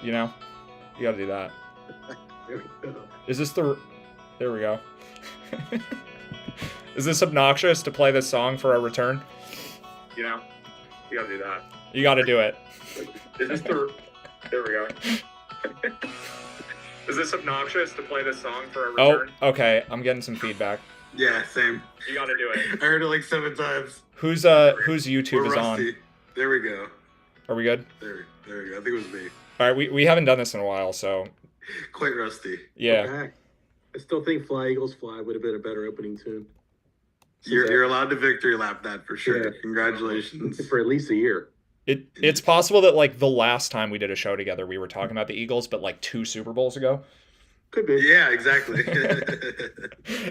You know, you got to do that. There we go. Is this the? There we go. Is this obnoxious to play this song for our return? You know, you got to do that. You got to do it. Is this the? There we go. Is this obnoxious to play this song for our return? Oh, okay. I'm getting some feedback. Yeah, same. You got to do it. I heard it like 7 times. Whose YouTube is rusty. on? There we go. Are we good? There we go. I think it was me. All right, we haven't done this in a while, so Quite rusty. yeah. Okay. I still think Fly Eagles Fly would have been a better opening tune. You're allowed to victory lap that for sure. Yeah. Congratulations. For at least a year. It's possible that like the last time we did a show together, we were talking about the Eagles, but like 2 Super Bowls ago. Could be. Yeah, exactly.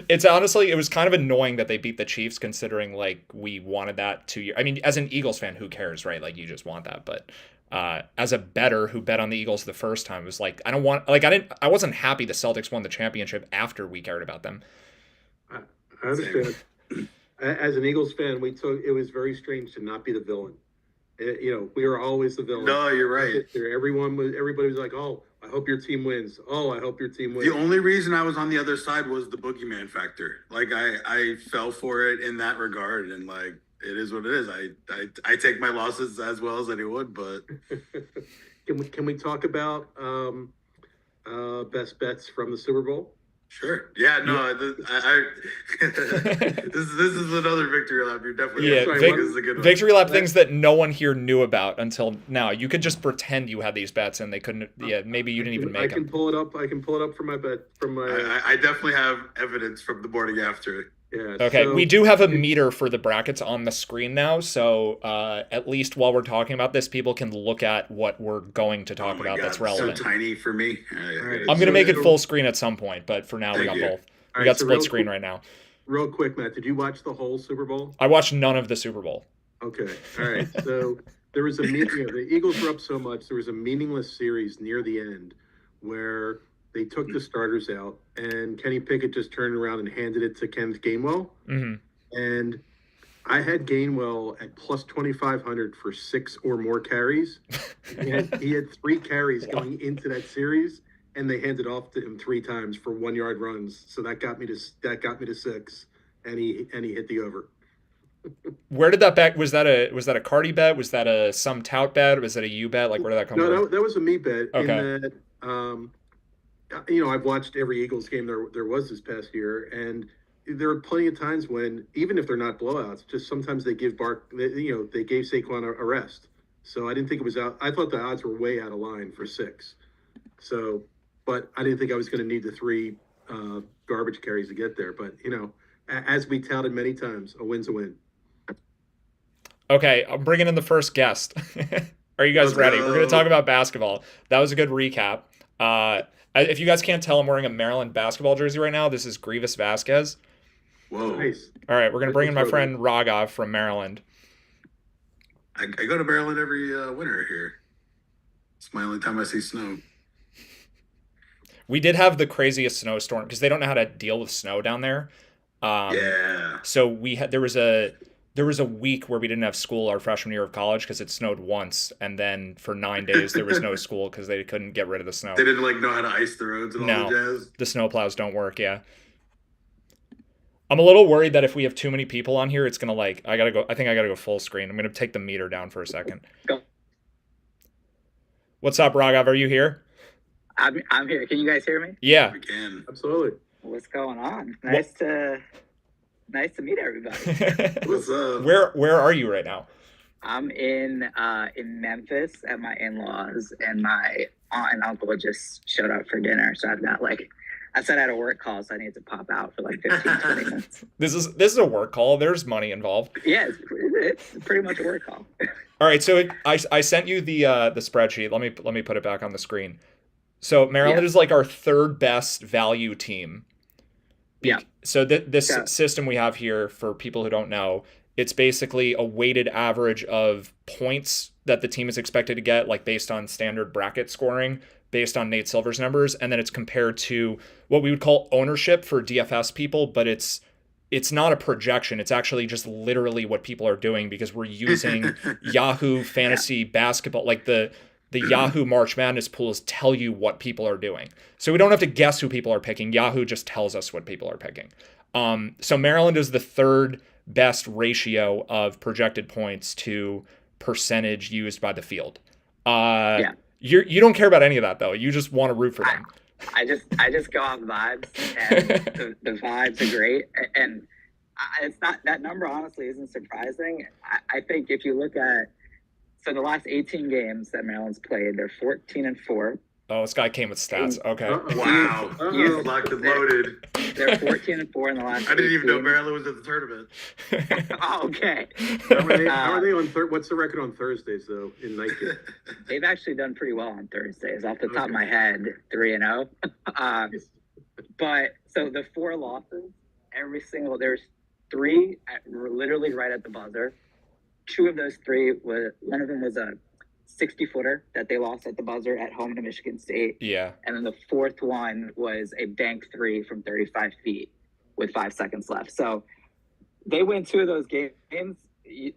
It's honestly, it was kind of annoying that they beat the Chiefs, considering like we wanted that 2 years. I mean, as an Eagles fan, who cares, right? Like you just want that, but as a bettor who bet on the Eagles the first time, it was like I wasn't happy the Celtics won the championship after we cared about them. I understand. As an Eagles fan, it was very strange to not be the villain. We were always the villain. No, you're right. Everybody was like, "Oh, I hope your team wins. Oh, I hope your team wins." The only reason I was on the other side was the boogeyman factor. Like I fell for it in that regard, and like it is what it is. I take my losses as well as anyone, but Can we talk about best bets from the Super Bowl? sure. Yeah, no, this is another victory lap. You're definitely Yeah, this is a good one. victory lap things that no one here knew about until now. You could just pretend you had these bets and they couldn't. Yeah, maybe you didn't even make I them. can pull it up. I can pull it up from my bet from my. I definitely have evidence from the morning after. Yeah. Okay, so- we do have a meter for the brackets on the screen now, so at least while we're talking about this, people can look at what we're going to talk Oh my about God, that's relevant. So tiny for me. right. I'm gonna make it So- full screen at some point, but for now we Thank got you. both. All We right, got so split real screen quick- right now. Real quick, Matt, did you watch the whole Super Bowl? I watched none of the Super Bowl. Okay. All right. So there was the Eagles were up so much. There was a meaningless series near the end where they took the starters out, and Kenny Pickett just turned around and handed it to Kenneth Gainwell. Hmm. And I had Gainwell at plus 2,500 for 6 or more carries. He had 3 carries going into that series, and they handed off to him 3 times for 1-yard runs. So that got me to 6, and he hit the over. Where did that bet? Was that a Cardi bet? Was that a some tout bet? Was that a U bet? Like where did that come No, from? that was a me bet. Okay. In that, I've watched every Eagles game there was this past year, and there are plenty of times when, even if they're not blowouts, just sometimes they give they gave Saquon a rest. So I didn't think it was out. I thought the odds were way out of line for 6. So, but I didn't think I was going to need the 3 garbage carries to get there. But as we touted many times, a win's a win. Okay, I'm bringing in the first guest. Are you guys Let's ready? go. We're going to talk about basketball. That was a good recap. If you guys can't tell, I'm wearing a Maryland basketball jersey right now. This is Grievous Vasquez. Whoa. Nice. All right, we're going to bring in my friend Raghav from Maryland. I go to Maryland every winter here. It's my only time I see snow. We did have the craziest snowstorm because they don't know how to deal with snow down there. Yeah. So there was a week where we didn't have school our freshman year of college because it snowed once, and then for 9 days there was no school because they couldn't get rid of the snow. They didn't know how to ice the roads and all the jazz. The snowplows don't work. Yeah. I'm a little worried that if we have too many people on here, it's gonna I think I gotta go full screen. I'm gonna take the meter down for a second. Go. What's up, Raghav? Are you here? I'm here. Can you guys hear me? Yeah. We can. Absolutely. What's going on? Nice to meet everybody. What's up? Where are you right now? I'm in Memphis at my in-laws, and my aunt and uncle just showed up for dinner. So I've got I said I had a work call, so I need to pop out for 15, 20 minutes. This is a work call. There's money involved. Yeah, it's pretty much a work call. All right, so I sent you the spreadsheet. Let me put it back on the screen. So Maryland is our 3rd best value team. Yeah. So this system we have here, for people who don't know, it's basically a weighted average of points that the team is expected to get, based on standard bracket scoring, based on Nate Silver's numbers, and then it's compared to what we would call ownership for DFS people, but it's not a projection. It's actually just literally what people are doing because we're using Yahoo Fantasy Basketball, the Yahoo March Madness pools tell you what people are doing. So we don't have to guess who people are picking. Yahoo just tells us what people are picking. So Maryland is the third best ratio of projected points to percentage used by the field. Yeah. You don't care about any of that though. You just want to root for them. I just go off vibes, and the vibes are great. And it's not, that number honestly isn't surprising. I think if you look at, so the last 18 games that Maryland's played, they're 14-4. Oh, this guy came with stats. Okay. Wow. Locked and loaded. They're 14-4 in the last. I didn't even know 18. Maryland was at the tournament. Oh, okay. How are they on what's the record on Thursdays though in night game? They've actually done pretty well on Thursdays. Off the top of my head, 3-0. But so the 4 losses, there's 3 literally right at the buzzer. 2 of those 3 one of them was a 60-footer that they lost at the buzzer at home to Michigan State. Yeah. And then the 4th one was a bank 3 from 35 feet with 5 seconds left. So they win 2 of those games.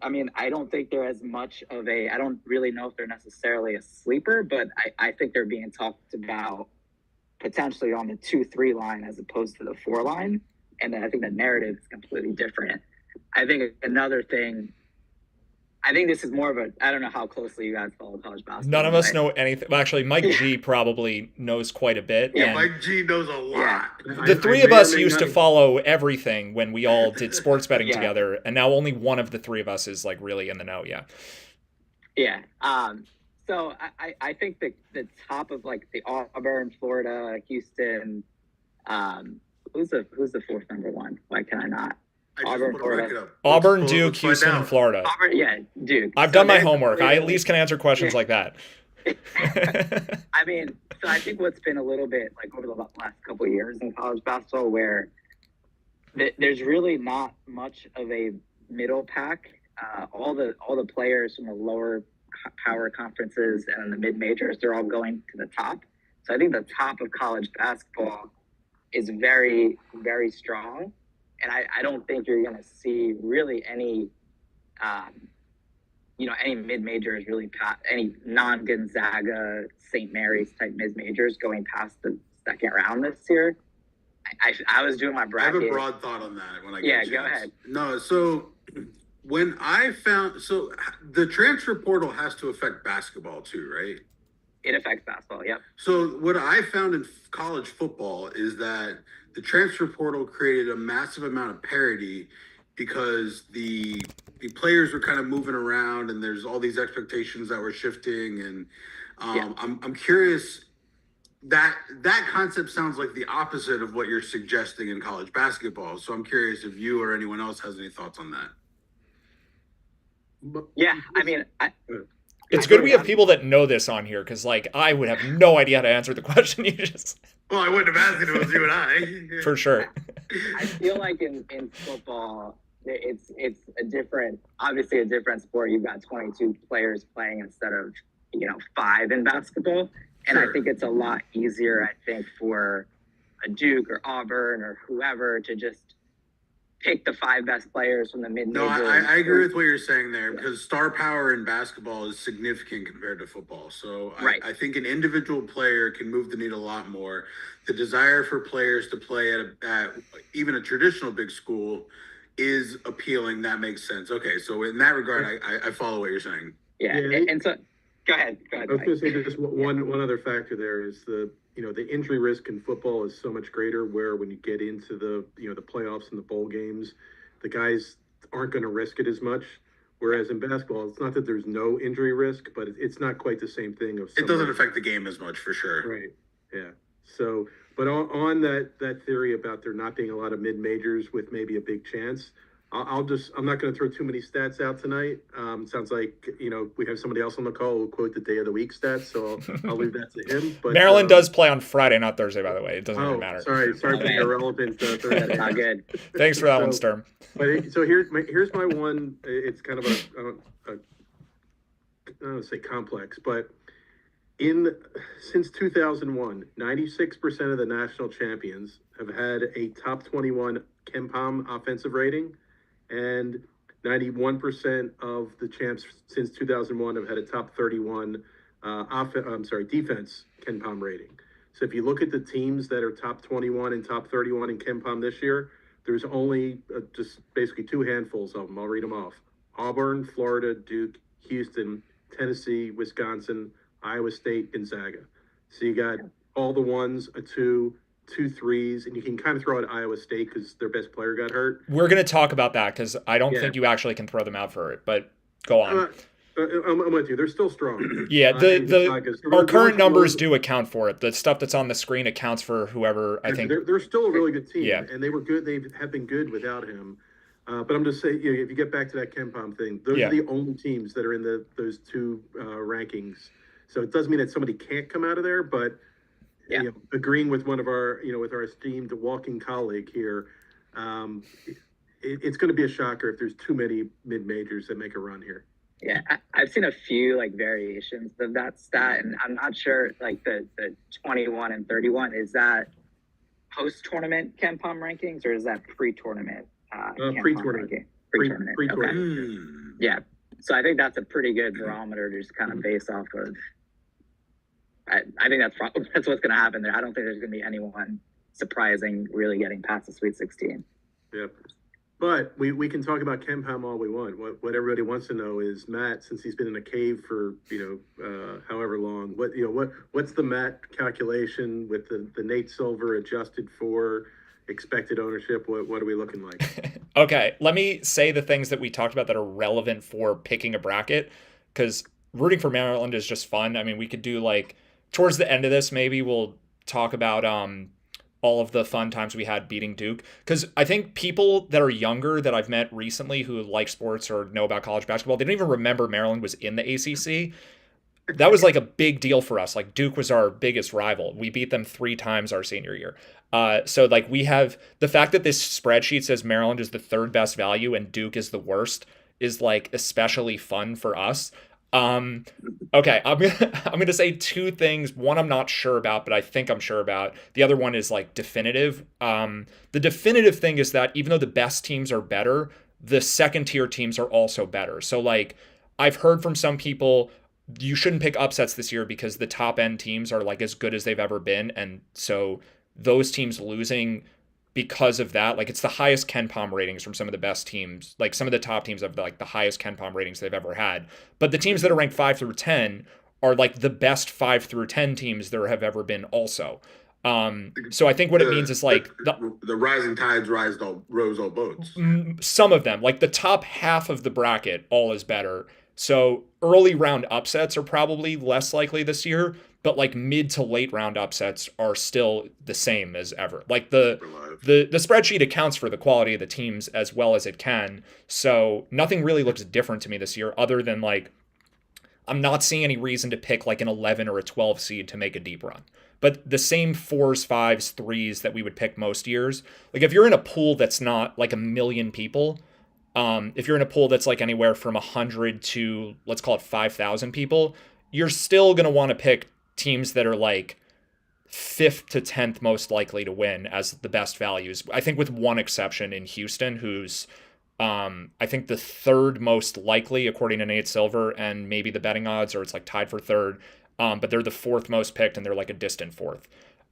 I mean, I don't think they're as much of I don't really know if they're necessarily a sleeper, but I think they're being talked about potentially on the 2-3 line as opposed to the 4 line. And then I think the narrative is completely different. I think another thing, I think this is more of I don't know how closely you guys follow college basketball. None of us know anything. Well, actually, Mike G probably knows quite a bit. Yeah, Mike G knows a lot. Yeah. The 3 of us used to follow everything when we all did sports betting together, and now only one of the 3 of us is like really in the know. Yeah. Yeah. So I think the top of like the Auburn, Florida, Houston, who's the 4th number 1? Why can I not? Auburn, Florida. Auburn, Duke, Houston, and Florida. Auburn, yeah, Duke. I've done my homework. I at least can answer questions like that. I mean, so I think what's been a little bit like over the last couple of years in college basketball where there's really not much of a middle pack. All the players from the lower power conferences and the mid majors, they're all going to the top. So I think the top of college basketball is very, very strong. And I don't think you're going to see really any, any mid-majors really any non-Gonzaga, St. Mary's type mid-majors going past the 2nd round this year. I was doing my bracket. I have a broad thought on that when I get go ahead. No, so when the transfer portal has to affect basketball too, right? It affects basketball, yep. So what I found in college football is that the transfer portal created a massive amount of parity because the players were kind of moving around and there's all these expectations that were shifting. And I'm curious, that concept sounds like the opposite of what you're suggesting in college basketball. So I'm curious if you or anyone else has any thoughts on that. Yeah, I mean, it's good we have people that know this on here because, like, I would have no idea how to answer the question you just. Well, I wouldn't have asked it if it was you and I. For sure. I feel like in football, it's obviously a different sport. You've got 22 players playing instead of 5 in basketball, and I think it's a lot easier. I think for a Duke or Auburn or whoever to just pick the 5 best players from the mid-majors. No, I agree with what you're saying there because star power in basketball is significant compared to football. So I think an individual player can move the needle a lot more. The desire for players to play at even a traditional big school is appealing. That makes sense. Okay, so in that regard, I follow what you're saying. Yeah, and so go ahead. I was going to say just one other factor there is the injury risk in football is so much greater where when you get into the playoffs and the bowl games, the guys aren't going to risk it as much. Whereas in basketball, it's not that there's no injury risk, but it's not quite the same thing. It doesn't affect the game as much for sure. Right. Yeah. So, but on that theory about there not being a lot of mid-majors with maybe a big chance, I'm not going to throw too many stats out tonight. Sounds like, we have somebody else on the call who'll quote the day of the week stats, so I'll leave that to him. But Maryland does play on Friday, not Thursday, by the way. It doesn't even matter. Sorry for being irrelevant. That's not good. Thanks for that one, Sturm. But so here's my one. It's kind of I don't want to say complex, but since 2001, 96% of the national champions have had a top 21 KenPom offensive rating. And 91% of the champs since 2001 have had a top 31 defense KenPom rating. So if you look at the teams that are top 21 and top 31 in KenPom this year, there's only just basically two handfuls of them. I'll read them off: Auburn, Florida, Duke, Houston, Tennessee, Wisconsin, Iowa State, Gonzaga. So you got all the ones, a two, two threes, and you can kind of throw out Iowa State because their best player got hurt. We're going to talk about that because I don't Yeah. think you actually can throw them out for it, but go on. I'm with you. They're still strong. Yeah, our current numbers do. do account for it. The stuff that's on the screen accounts for whoever I think. They're still a really good team, Yeah. and they were good. They have been good without him. But I'm just saying, if you get back to that KenPom thing, those Yeah. are the only teams that are in those two rankings. So it doesn't mean that somebody can't come out of there, but Yeah. agreeing with one of our, with our esteemed walking colleague here, it's going to be a shocker if there's too many mid majors that make a run here. Yeah, I've seen a few like variations of that stat, and I'm not sure like the 21 and 31, is that post-tournament KenPom rankings or is that pre-tournament? Pre-tournament. Ranking? Pre-tournament. Pre-tournament. Okay. Yeah, so I think that's a pretty good barometer to just kind of base off of. I think that's what's going to happen there. I don't think there's going to be anyone surprising really getting past the Sweet 16. Yep. But we can talk about KenPom all we want. What everybody wants to know is Matt, since he's been in a cave for however long. What's the Matt calculation with the Nate Silver adjusted for expected ownership? What are we looking like? Okay, let me say the things that we talked about that are relevant for picking a bracket, because rooting for Maryland is just fun. I mean, we could do like towards the end of this, maybe we'll talk about all of the fun times we had beating Duke. Because I think people that are younger that I've met recently who like sports or know about college basketball, they don't even remember Maryland was in the ACC. That was like a big deal for us. Like Duke was our biggest rival. We beat them 3 times our senior year. So like we have the fact that this spreadsheet says Maryland is the 3rd best value and Duke is the worst is like especially fun for us. Okay, I'm gonna say 2 things. One I'm not sure about, but I think I'm sure about. The other one is like definitive. The definitive thing is that even though the best teams are better, the second tier teams are also better. So like I've heard from some people, you shouldn't pick upsets this year because the top end teams are like as good as they've ever been, and so those teams losing because of that, like it's the highest KenPom ratings from some of the best teams. Like some of the top teams have like the highest KenPom ratings they've ever had. But the teams that are ranked 5 through 10 are like the best 5 through 10 teams there have ever been also. So I think what it means is like the rising tides rose all boats. Some of them, like the top half of the bracket, all is better. So early round upsets are probably less likely this year, but like mid to late round upsets are still the same as ever. Like the spreadsheet accounts for the quality of the teams as well as it can. So nothing really looks different to me this year other than like I'm not seeing any reason to pick like an 11 or a 12 seed to make a deep run. But the same 4s, 5s, 3s that we would pick most years. Like if you're in a pool that's not like 1 million people, if you're in a pool that's like anywhere from 100 to let's call it 5,000 people, you're still going to want to pick teams that are like 5th to 10th most likely to win as the best values. I think with one exception in Houston, who's I think the 3rd most likely according to Nate Silver, and maybe the betting odds, or it's like tied for 3rd. But they're the 4th most picked and they're like a distant 4th.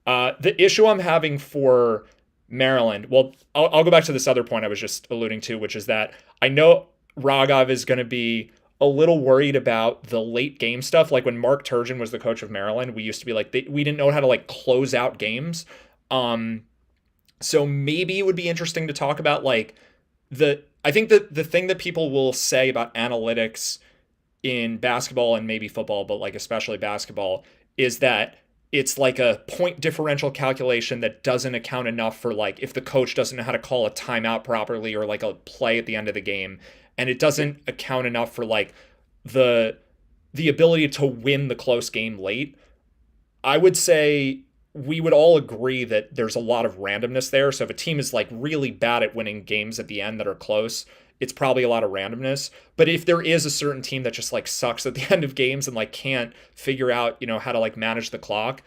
The issue I'm having for Maryland, well, I'll go back to this other point I was just alluding to, which is that I know Raghav is going to be a little worried about the late game stuff. Like when Mark Turgeon was the coach of Maryland, we used to be like, we didn't know how to like close out games. So maybe it would be interesting to talk about like I think that the thing that people will say about analytics in basketball and maybe football, but like especially basketball, is that it's like a point differential calculation that doesn't account enough for like if the coach doesn't know how to call a timeout properly or like a play at the end of the game, and it doesn't account enough for like the ability to win the close game late. I would say we would all agree that there's a lot of randomness there. So if a team is like really bad at winning games at the end that are close, it's probably a lot of randomness. But if there is a certain team that just like sucks at the end of games and like can't figure out, how to like manage the clock,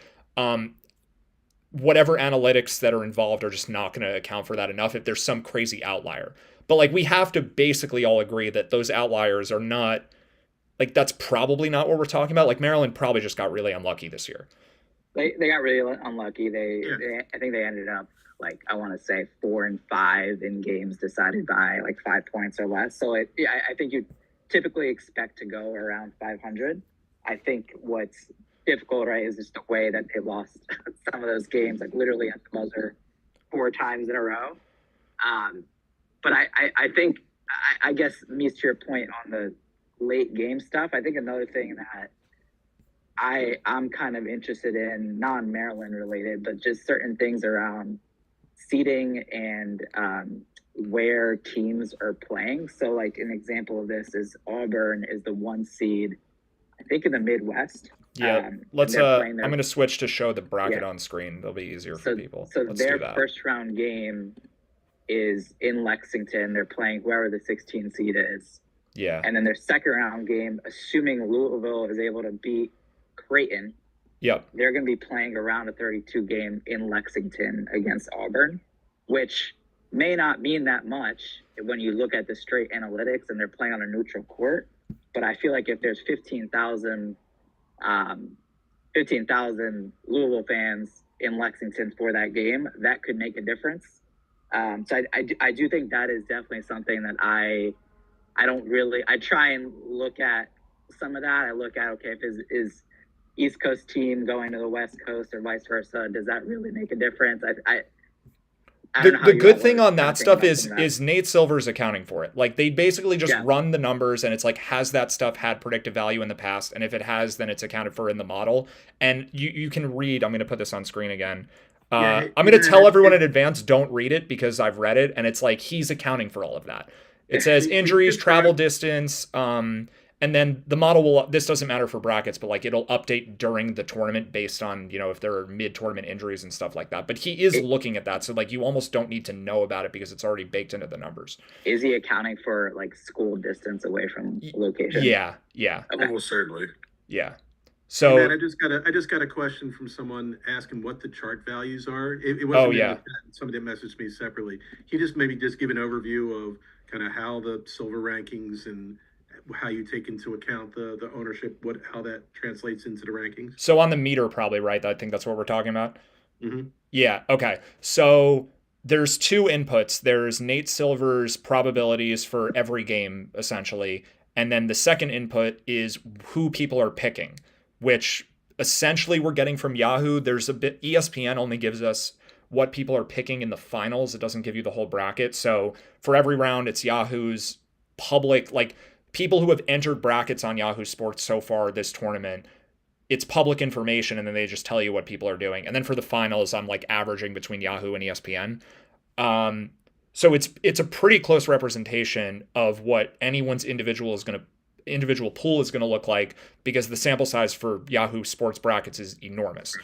whatever analytics that are involved are just not going to account for that enough if there's some crazy outlier. But like we have to basically all agree that those outliers are not like that's probably not what we're talking about. Like Maryland probably just got really unlucky this year. They got really unlucky. Yeah. I think they ended up like, I want to say 4-5 in games decided by like 5 points or less. So I think you typically expect to go around 500. I think what's difficult, right, is just the way that they lost some of those games, like literally at the buzzer 4 times in a row. But I think, I guess, Mies, to your point on the late game stuff, I think another thing that I'm kind of interested in, non-Maryland related, but just certain things around seeding and where teams are playing. So like an example of this is Auburn is the 1 seed, I think, in the Midwest. Yeah, let's. I'm going to switch to show the bracket on screen. That'll be easier for people. So let's their do that. first round game is in Lexington. They're playing whoever the 16 seed is. Yeah. And then their second round game, assuming Louisville is able to beat Creighton, yep, they're going to be playing a round of 32 game in Lexington against Auburn, which may not mean that much when you look at the straight analytics and they're playing on a neutral court. But I feel like if there's 15,000 Louisville fans in Lexington for that game, that could make a difference. So I do think that is definitely something that I try and look at some of that. I look at, okay, if is East Coast team going to the West Coast or vice versa, does that really make a difference? The good thing on that stuff is Nate Silver's accounting for it. Like they basically just run the numbers and it's like, has that stuff had predictive value in the past? And if it has, then it's accounted for in the model. And you can read, I'm going to put this on screen again. I'm going to tell everyone in advance, don't read it because I've read it. And it's like, he's accounting for all of that. It says injuries, travel distance, and then the model this doesn't matter for brackets, but like it'll update during the tournament based on, if there are mid-tournament injuries and stuff like that. But he is looking at that. So like you almost don't need to know about it because it's already baked into the numbers. Is he accounting for like school distance away from location? Yeah. Okay. Almost certainly. Yeah. So hey man, I just got a question from someone asking what the chart values are. It wasn't somebody that messaged me separately. He just maybe just give an overview of kind of how the silver rankings and how you take into account the ownership, how that translates into the rankings. So on the meter, probably, right? I think that's what we're talking about. Mm-hmm. Yeah. Okay. So there's 2 inputs. There's Nate Silver's probabilities for every game, essentially. And then the second input is who people are picking, which essentially we're getting from Yahoo. There's a bit, ESPN only gives us what people are picking in the finals. It doesn't give you the whole bracket. So for every round, it's Yahoo's public, like people who have entered brackets on Yahoo Sports so far this tournament, it's public information, and then they just tell you what people are doing. And then for the finals, I'm like averaging between Yahoo and ESPN. So it's a pretty close representation of what anyone's individual pool is going to look like, because the sample size for Yahoo Sports brackets is enormous,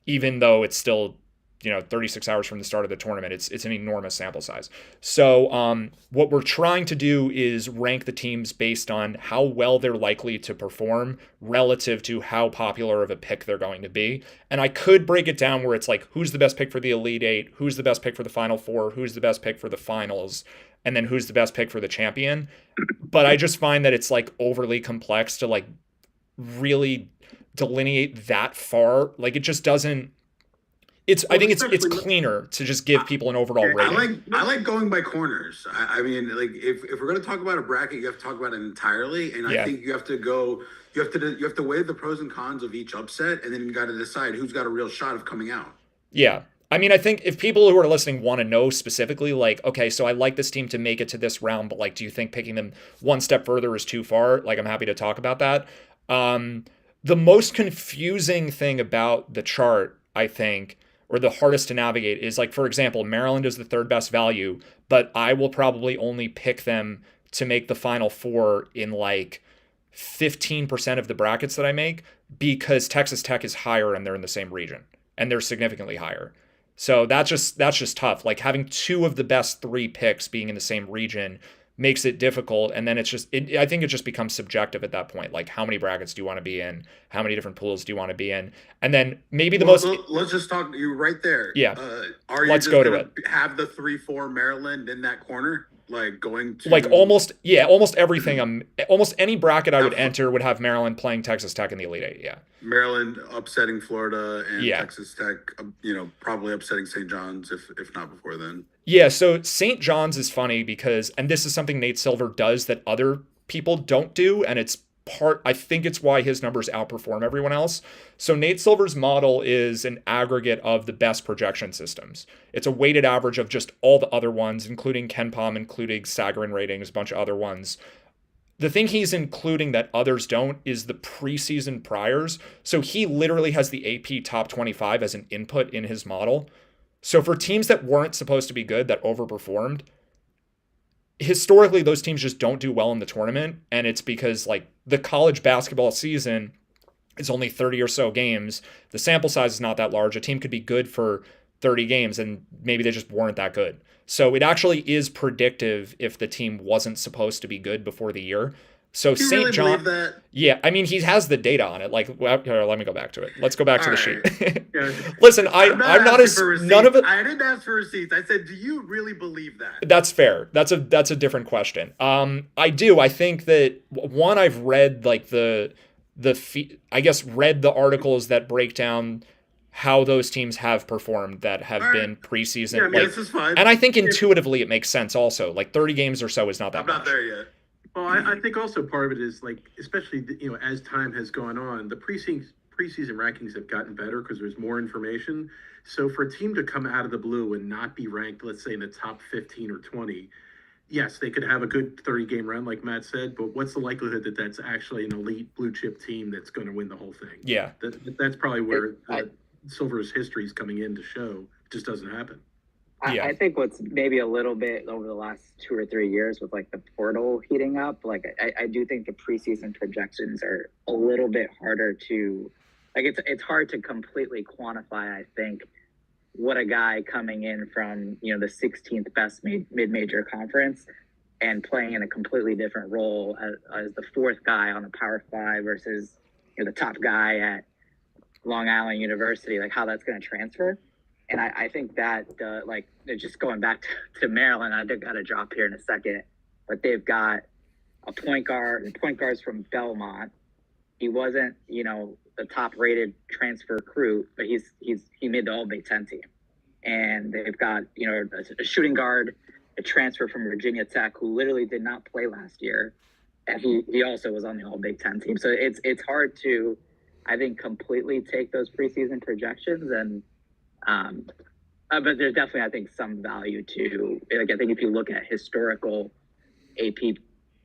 even though it's still 36 hours from the start of the tournament. It's an enormous sample size. So what we're trying to do is rank the teams based on how well they're likely to perform relative to how popular of a pick they're going to be. And I could break it down where it's like, who's the best pick for the Elite Eight? Who's the best pick for the Final Four? Who's the best pick for the finals? And then who's the best pick for the champion? But I just find that it's like overly complex to like really delineate that far. Like it just doesn't. I think it's cleaner to just give people an overall rating. I like going by corners. I mean, like if we're going to talk about a bracket, you have to talk about it entirely, and I think you have to weigh the pros and cons of each upset, and then you got to decide who's got a real shot of coming out. Yeah. I mean, I think if people who are listening want to know specifically, like, okay, so I like this team to make it to this round, but like, do you think picking them one step further is too far? Like, I'm happy to talk about that. The most confusing thing about the chart, I think, or the hardest to navigate is like, for example, Maryland is the 3rd best value, but I will probably only pick them to make the Final Four in like 15% of the brackets that I make, because Texas Tech is higher and they're in the same region and they're significantly higher. So that's just tough. Like having 2 of the best 3 picks being in the same region makes it difficult. And then I think it just becomes subjective at that point. Like, how many brackets do you want to be in? How many different pools do you want to be in? And then maybe let's just talk you right there. Yeah. Are you let's just go to gonna it. Have the 3-4 Maryland in that corner? like going to Like almost everything. Almost any bracket I would enter would have Maryland playing Texas Tech in the Elite Eight. Yeah. Maryland upsetting Florida and Yeah. Texas Tech, probably upsetting St. John's if not before then. Yeah, so St. John's is funny because, and this is something Nate Silver does that other people don't do, and I think it's why his numbers outperform everyone else. So Nate Silver's model is an aggregate of the best projection systems. It's a weighted average of just all the other ones, including KenPom, including Sagarin ratings, a bunch of other ones. The thing he's including that others don't is the preseason priors. So he literally has the AP top 25 as an input in his model. So for teams that weren't supposed to be good, that overperformed, historically those teams just don't do well in the tournament. And it's because like the college basketball season is only 30 or so games. The sample size is not that large. A team could be good for 30 games and maybe they just weren't that good. So it actually is predictive if the team wasn't supposed to be good before the year. So Do you St. really John, believe that? yeah, I mean he has the data on it. Like, well, here, let me go back to it. Let's go back to the sheet. Yeah. Listen, I'm not as none of it. I didn't ask for receipts. I said, do you really believe that? That's fair. That's a different question. I do. I think that one, I've read like read the articles that break down how those teams have performed that have been preseason. Yeah, I mean, this is fine. And I think intuitively it makes sense also. Like 30 games or so is not that I'm much. not there yet. Well, I think also part of it is like, especially as time has gone on, the preseason rankings have gotten better because there's more information. So for a team to come out of the blue and not be ranked, let's say in the top 15 or 20, yes, they could have a good 30-game run, like Matt said. But what's the likelihood that that's actually an elite blue chip team that's going to win the whole thing? Yeah, That's probably where Silver's history is coming in to show. It just doesn't happen. Yeah. I think what's maybe a little bit over the last 2 or 3 years with like the portal heating up, like I do think the preseason projections are a little bit harder to, like it's hard to completely quantify, I think, what a guy coming in from, the 16th best mid-major conference and playing in a completely different role as the fourth guy on a Power 5 versus the top guy at Long Island University, like how that's going to transfer. And I think that, just going back to Maryland, I got to drop here in a second, but they've got a point guard. The point guard's from Belmont. He wasn't, the top-rated transfer recruit, but he made the All Big Ten team. And they've got, a shooting guard, a transfer from Virginia Tech, who literally did not play last year, and he also was on the All Big Ten team. So it's hard to, I think, completely take those preseason projections and. But there's definitely, I think, some value to, like, I think if you look at historical AP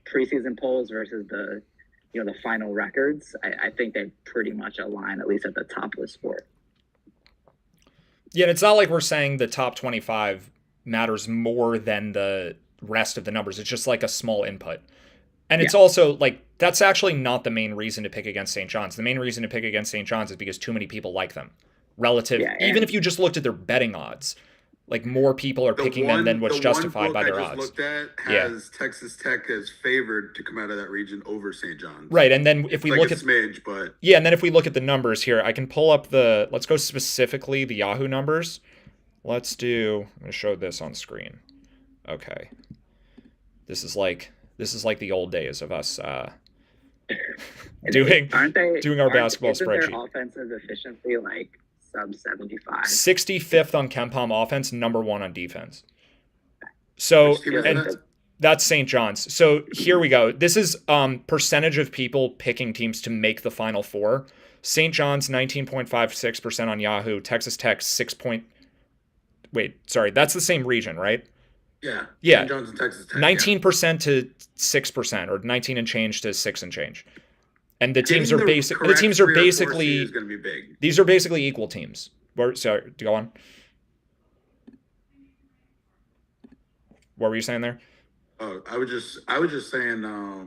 preseason polls versus the final records, I think they pretty much align, at least at the top of the sport. Yeah, and it's not like we're saying the top 25 matters more than the rest of the numbers. It's just like a small input. And it's also like, that's actually not the main reason to pick against St. John's. The main reason to pick against St. John's is because too many people like them. Relative, even if you just looked at their betting odds, like more people are picking them than what's justified by their odds. The one book I just looked at has Texas Tech as favored to come out of that region over St. John's. Right, and then if we look at smidge, but and then if we look at the numbers here, I can pull up let's go specifically the Yahoo numbers. I'm going to show this on screen. Okay, this is like the old days of us doing our basketball spreadsheet. Their offensive efficiency like sub 75. 65th on KenPom offense, number 1 on defense. So, and that's St. John's. So here we go. This is percentage of people picking teams to make the Final Four. St. John's 19.56% on Yahoo. Texas Tech that's the same region, right? Yeah. St. John's and Texas Tech. 19% to 6%, or 19 and change to 6 and change. And the teams are basically is going to be big. These are basically equal teams. Sorry, go on. What were you saying there? Oh, I was just saying. I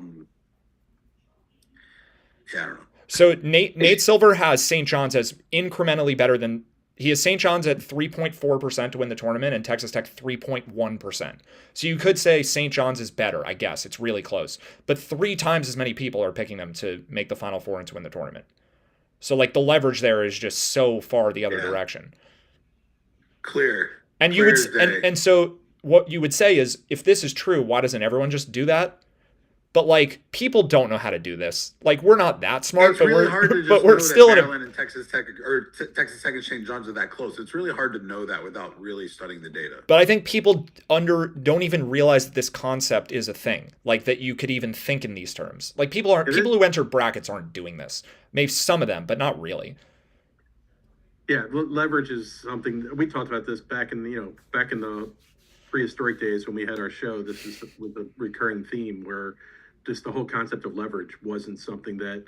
don't know. So Nate Silver has St. John's as incrementally better than. He has St. John's at 3.4% to win the tournament and Texas Tech 3.1%. So you could say St. John's is better, I guess. It's really close. But 3 times as many people are picking them to make the Final Four and to win the tournament. So like the leverage there is just so far the other direction. Clear. And you would and so what you would say is, if this is true, why doesn't everyone just do that? But like, people don't know how to do this. Like, we're not that smart, It's but really we're hard to just but know we're still that in a Maryland and Texas Tech or Texas Tech and St. John's are that close. It's really hard to know that without really studying the data. But I think people don't even realize that this concept is a thing. Like, that you could even think in these terms. Like, people who enter brackets aren't doing this. Maybe some of them, but not really. Yeah, leverage is something we talked about this back in the prehistoric days when we had our show. This is with a recurring theme where just the whole concept of leverage wasn't something that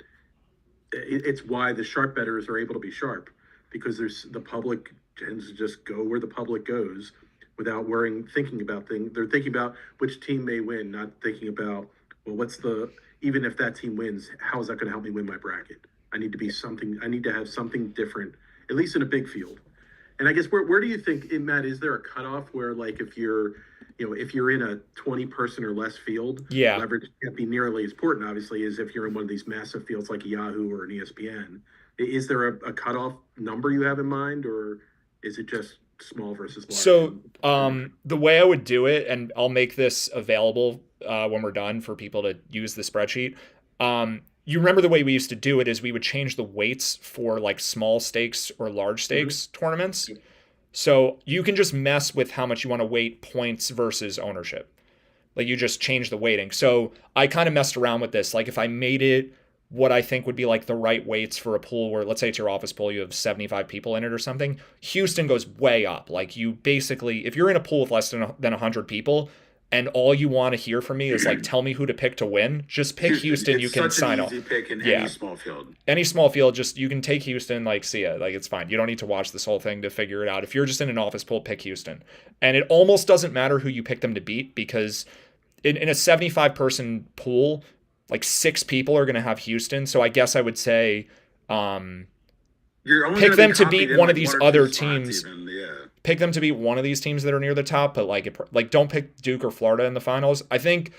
it's why the sharp bettors are able to be sharp, because the public tends to just go where the public goes without thinking about things. They're thinking about which team may win, not thinking about, well, even if that team wins, how is that going to help me win my bracket? I need to have something different, at least in a big field. And I guess where do you think, Matt, is there a cutoff where, like, if you're in a 20 person or less field, Yeah. leverage can't be nearly as important, obviously, as if you're in one of these massive fields like a Yahoo or an ESPN. Is there a cutoff number you have in mind, or is it just small versus large? So the way I would do it, and I'll make this available when we're done for people to use the spreadsheet. You remember the way we used to do it is we would change the weights for like small stakes or large stakes tournaments. So you can just mess with how much you want to weight points versus ownership. Like, you just change the weighting. So I kind of messed around with this. Like, if I made it what I think would be like the right weights for a pool where, let's say it's your office pool, you have 75 people in it or something, Houston goes way up. Like, you basically, if you're in a pool with less than 100 people, and all you want to hear from me is like, tell me who to pick to win, just pick Houston. You can sign off. It's such an easy pick in any small field. Any small field, just, you can take Houston, like, see ya. Like, it's fine. You don't need to watch this whole thing to figure it out. If you're just in an office pool, pick Houston. And it almost doesn't matter who you pick them to beat, because in a 75 person pool, like 6 people are going to have Houston. So I guess I would say pick them to beat one of these other teams. Pick them to beat one of these teams that are near the top, but like don't pick Duke or Florida in the finals. I think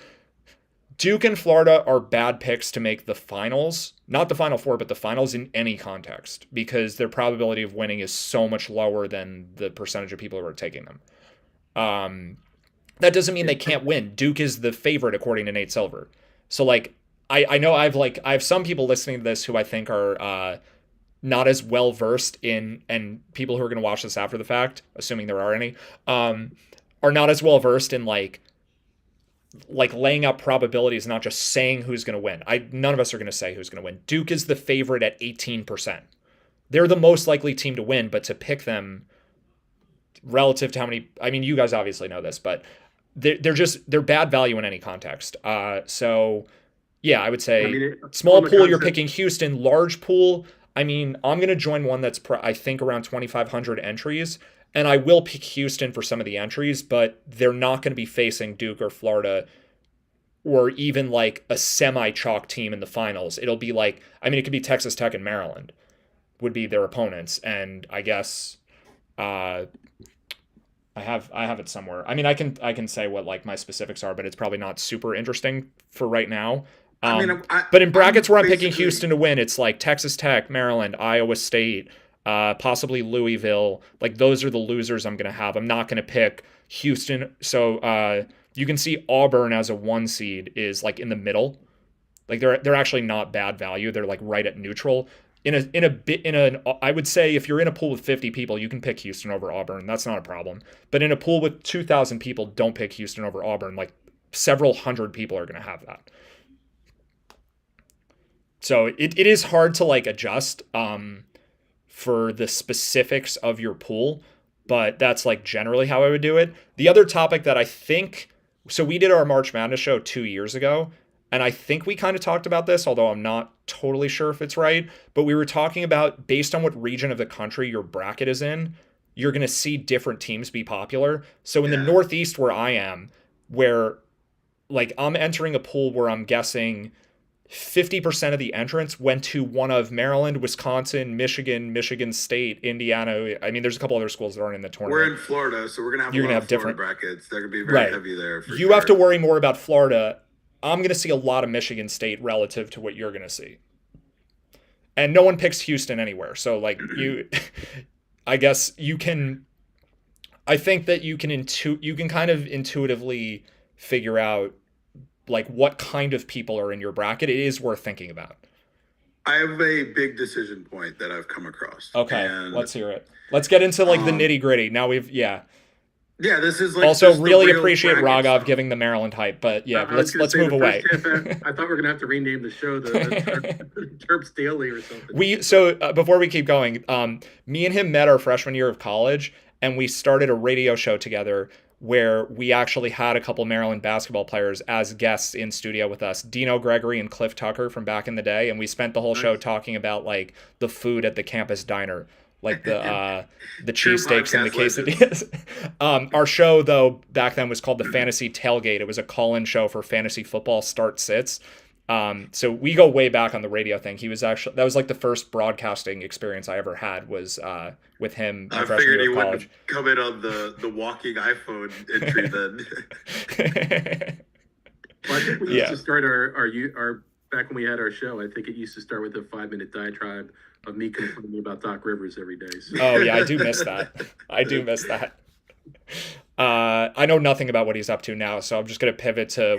Duke and Florida are bad picks to make the finals, not the Final Four, but the finals in any context, because their probability of winning is so much lower than the percentage of people who are taking them. That doesn't mean they can't win. Duke is the favorite according to Nate Silver. So like, I know I have some people listening to this who I think are not as well versed in, and people who are going to watch this after the fact, assuming there are any, are not as well versed in like laying out probabilities, not just saying who's going to win. None of us are going to say who's going to win. Duke is the favorite at 18%. They're the most likely team to win, but to pick them relative to how many, I mean, you guys obviously know this, but they're bad value in any context. So yeah, I would say small pool, you're picking Houston. Large pool, I mean, I'm going to join one that's, I think, around 2,500 entries, and I will pick Houston for some of the entries, but they're not going to be facing Duke or Florida or even like a semi-chalk team in the finals. It'll be like, I mean, it could be Texas Tech and Maryland would be their opponents, and I guess I have it somewhere. I mean, I can say what like my specifics are, but it's probably not super interesting for right now. But in brackets where I'm picking Houston to win, it's like Texas Tech, Maryland, Iowa State, possibly Louisville. Like, those are the losers I'm going to have. I'm not going to pick Houston. So you can see Auburn as a 1 seed is like in the middle. Like, they're actually not bad value. They're like right at neutral. I would say if you're in a pool with 50 people, you can pick Houston over Auburn. That's not a problem. But in a pool with 2,000 people, don't pick Houston over Auburn. Like, several hundred people are going to have that. So it is hard to like adjust for the specifics of your pool, but that's like generally how I would do it. The other topic that I think, so we did our March Madness show 2 years ago, and I think we kind of talked about this, although I'm not totally sure if it's right, but we were talking about based on what region of the country your bracket is in, you're going to see different teams be popular. So in the Northeast where I am, where like I'm entering a pool where I'm guessing 50% of the entrants went to one of Maryland, Wisconsin, Michigan State, Indiana. I mean, there's a couple other schools that aren't in the tournament. We're in Florida, so we're going to have a lot of different brackets. They're going to be very heavy there. You have to worry more about Florida. I'm going to see a lot of Michigan State relative to what you're going to see. And no one picks Houston anywhere. So, like, I guess you can, I think that you can kind of intuitively figure out like what kind of people are in your bracket. It is worth thinking about. I have a big decision point that I've come across. Okay, And let's hear it. Let's get into like the Um, nitty gritty. Now yeah, this is like also just the really real appreciate bracket Raghav stuff. giving the Maryland hype, but yeah, I was gonna let's say move the away. first half, I thought we were gonna have to rename the show the Terps Daily or something. Before we keep going, me and him met our freshman year of college, and we started a radio show together where we actually had a couple Maryland basketball players as guests in studio with us, Dino Gregory and Cliff Tucker from back in the day, and we spent the whole show Nice. talking about like the food at the campus diner, like the True cheesesteaks and the podcast quesadillas. Our show though back then was called the Fantasy Tailgate. It was a call-in show for fantasy football start sits. So we go way back on the radio thing. That was like the first broadcasting experience I ever had was with him my I freshman figured year he of college. wouldn't come in on the walking iPhone entry then. Well, I think we used Yeah. to start our back when we had our show. I think it used to start with a 5-minute diatribe of me complaining about Doc Rivers every day. So. Oh yeah, I do miss that. I know nothing about what he's up to now, so I'm just gonna pivot to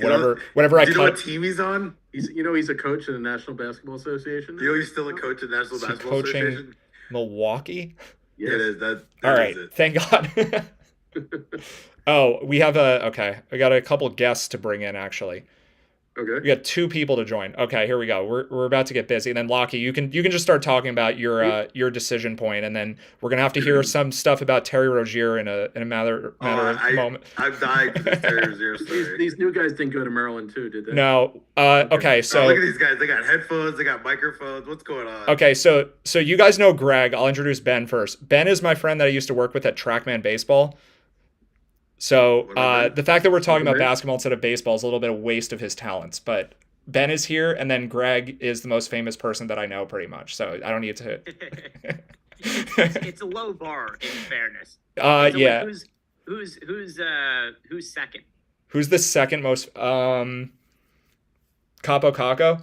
whatever I Do you know what cut. team he's on? He's a coach in the National Basketball Association. Do you know he's still a coach in National Is he Basketball coaching Association? Milwaukee. Yes. It is. That All is right, it. thank God. Oh, we have okay. I got a couple guests to bring in actually. We Okay. got 2 people to join. Okay, here we go. We're about to get busy. And then Lockie, you can just start talking about your decision point, and then we're gonna have to hear some stuff about Terry Rozier in a matter of moment. I'm dying for this Terry Rozier story. These new guys didn't go to Maryland too, did they? No. Okay. Oh, So look at these guys. They got headphones. They got microphones. What's going on? okay. So you guys know Greg. I'll introduce Ben first. Ben is my friend that I used to work with at Trackman Baseball. So What about Ben? the fact that we're talking about Ben? basketball instead of baseball is a little bit of waste of his talents. But Ben is here, and then Greg is the most famous person that I know, pretty much. So I don't need to. It's a low bar, in fairness. So Yeah. Who's second? Who's the second most? Capo Caco.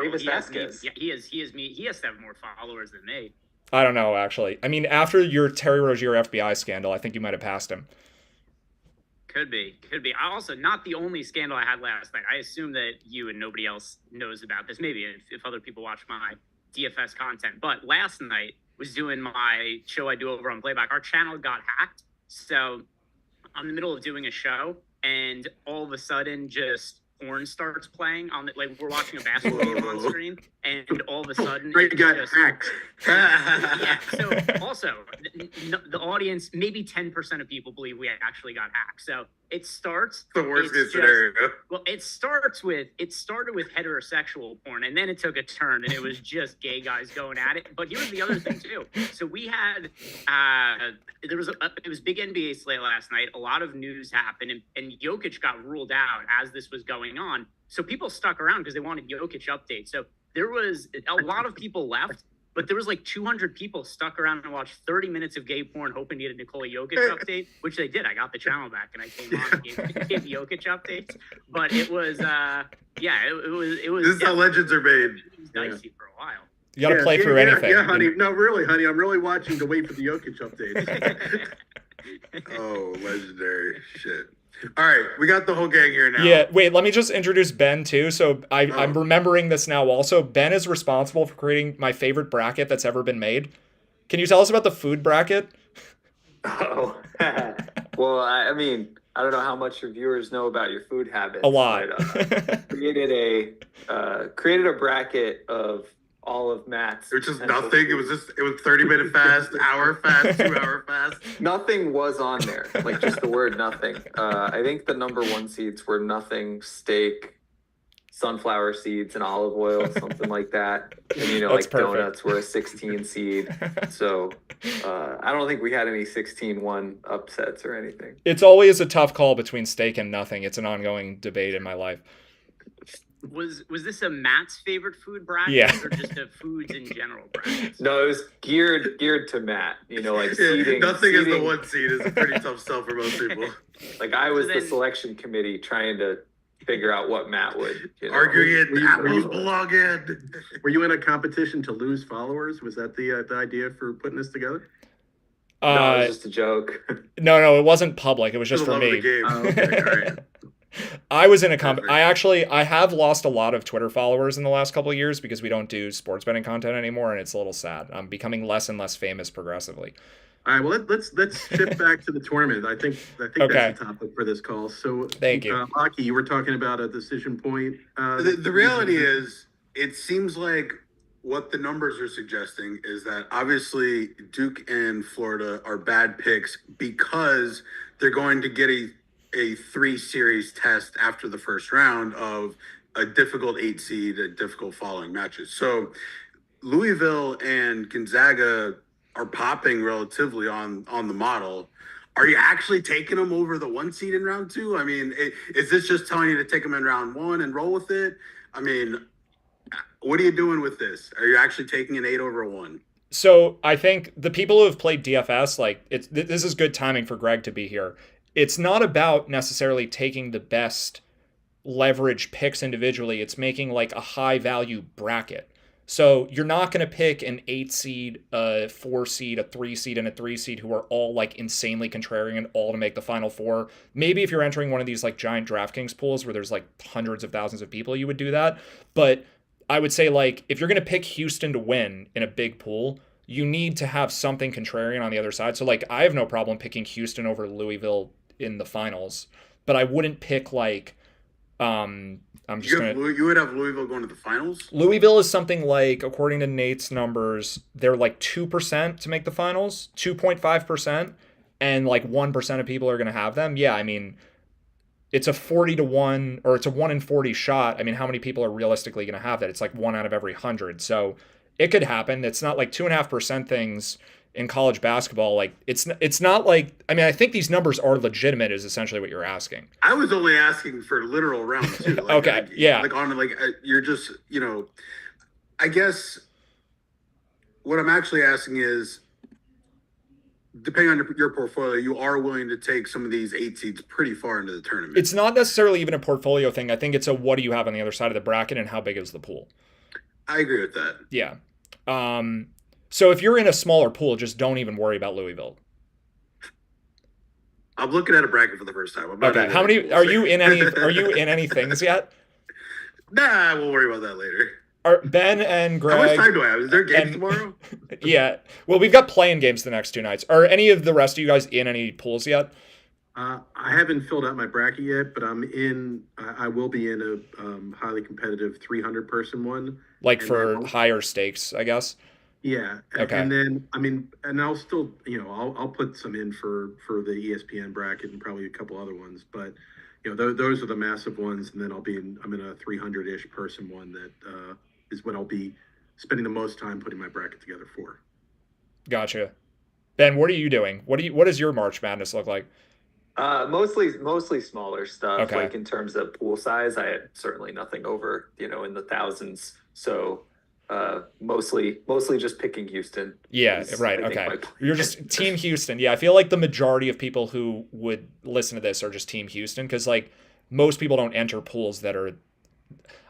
Davis He has me. Vasquez. Yeah, he is me. He has to have more followers than me. I don't know, actually. I mean, after your Terry Rozier FBI scandal, I think you might have passed him. Could be. I also not the only scandal I had last night. I assume that you and nobody else knows about this. Maybe if other people watch my DFS content. But last night was doing my show I do over on Playback. Our channel got hacked, so I'm in the middle of doing a show, and all of a sudden, just porn starts playing on the, like we're watching a basketball game on screen, and all of a sudden, Great it's got just- hacked. yeah. So also, the audience, maybe 10% of people believe we actually got hacked. So it starts. the worst it's case just- scenario. Well, it started with heterosexual porn, and then it took a turn, and it was just gay guys going at it. But here's the other thing too. So we had it was big NBA slate last night. A lot of news happened, and Jokic got ruled out as this was going on. So people stuck around because they wanted Jokic updates. So there was a lot of people left. But there was like 200 people stuck around and watched 30 minutes of gay porn, hoping to get a Nikola Jokic update, which they did. I got the channel back and I came on and gave Jokic updates. But it was, it was. This is how legends are made. It was dicey for a while. You got to play through anything. Yeah, honey. No, really, honey. I'm really watching to wait for the Jokic update. Oh, legendary shit. All right, we got the whole gang here now. Yeah, wait, let me just introduce Ben too. So I'm Oh. remembering this now also. Ben is responsible for creating my favorite bracket that's ever been made. Can you tell us about the food bracket? Oh, well, I mean, I don't know how much your viewers know about your food habits. A lot. But, created a bracket of all of Matt's. It was just potential nothing. It foods. was 30-minute fast, hour fast, 2-hour fast. Nothing was on there, like just the word nothing. I think the number 1 seeds were nothing, steak, sunflower seeds, and olive oil, something like that. And That's like perfect. donuts were a 16 seed. So I don't think we had any 16-1 upsets or anything. It's always a tough call between steak and nothing. It's an ongoing debate in my life. Was this a Matt's favorite food bracket, Yeah. or just a foods in general bracket? No, it was geared to Matt. Like seeding. Nothing is the seeding- 1 seed is a pretty tough sell for most people. Like I was So the then- selection committee trying to figure out what Matt would. Arguing it, Were you- apples belong in. Were you in a competition to lose followers? Was that the idea for putting this together? No, it Uh, was just a joke. no, it wasn't public. It was For just the for love of the me. game. Oh, Okay, all right. I was in a comp. Perfect. I have lost a lot of Twitter followers in the last couple of years because we don't do sports betting content anymore, and it's a little sad. I'm becoming less and less famous progressively. All right, well let's shift back to the tournament. I think Okay. that's the topic for this call. So, Thank you. Aki, you were talking about a decision point. The reality is, it seems like what the numbers are suggesting is that obviously Duke and Florida are bad picks because they're going to get a 3 series test after the first round of a difficult 8 seed, a difficult following matches. So Louisville and Gonzaga are popping relatively on the model. Are you actually taking them over the 1 seed in round 2? I mean, is this just telling you to take them in round 1 and roll with it? I mean, what are you doing with this? Are you actually taking an 8 over a 1? So I think the people who have played DFS, like this is good timing for Greg to be here. It's not about necessarily taking the best leverage picks individually. It's making like a high value bracket. So you're not going to pick an 8 seed, a 4 seed, a 3 seed, and a 3 seed who are all like insanely contrarian and all to make the final four. Maybe if you're entering one of these like giant DraftKings pools where there's like hundreds of thousands of people, you would do that. But I would say like if you're going to pick Houston to win in a big pool, you need to have something contrarian on the other side. So like I have no problem picking Houston over Louisville in the finals, but I wouldn't pick like I'm just gonna. You would have Louisville going to the finals? Louisville is something like, according to Nate's numbers, they're like 2% to make the finals, 2.5%, and like 1% of people are gonna have them. Yeah, I mean, it's a 40 to 1, or it's a 1 in 40 shot. I mean, how many people are realistically gonna have that? It's like 1 out of every 100. So it could happen. It's not like 2.5% things in college basketball. Like it's not like, I mean, I think these numbers are legitimate is essentially what you're asking. I was only asking for literal round 2. Like, Okay, yeah. Like on you're just, I guess what I'm actually asking is, depending on your portfolio, you are willing to take some of these 8 seeds pretty far into the tournament. It's not necessarily even a portfolio thing. I think it's a what do you have on the other side of the bracket and how big is the pool. I agree with that. Yeah. So if you're in a smaller pool, just don't even worry about Louisville. I'm looking at a bracket for the first time. I'm not Okay. in How it. many are you in any things yet? Nah, we'll worry about that later. Are Ben and Greg? How much time do I have? Is there games and- tomorrow? Yeah. Well, we've got playing games the next 2 nights. Are any of the rest of you guys in any pools yet? I haven't filled out my bracket yet, but I will be in a highly competitive 300 person one. Like And for then- higher stakes, I guess. Yeah. Okay. And then, I mean, and I'll still, I'll put some in for the ESPN bracket and probably a couple other ones, but those are the massive ones. And then I'm in a 300-ish person one that is what I'll be spending the most time putting my bracket together for. Gotcha. Ben, what are you doing? What does your March Madness look like? Mostly smaller stuff. Okay. Like in terms of pool size, I had certainly nothing over, in the thousands. So mostly just picking Houston. Yeah, is, right. I think, Okay. my plan. You're just Team Houston. Yeah, I feel like the majority of people who would listen to this are just Team Houston because, like, most people don't enter pools that are.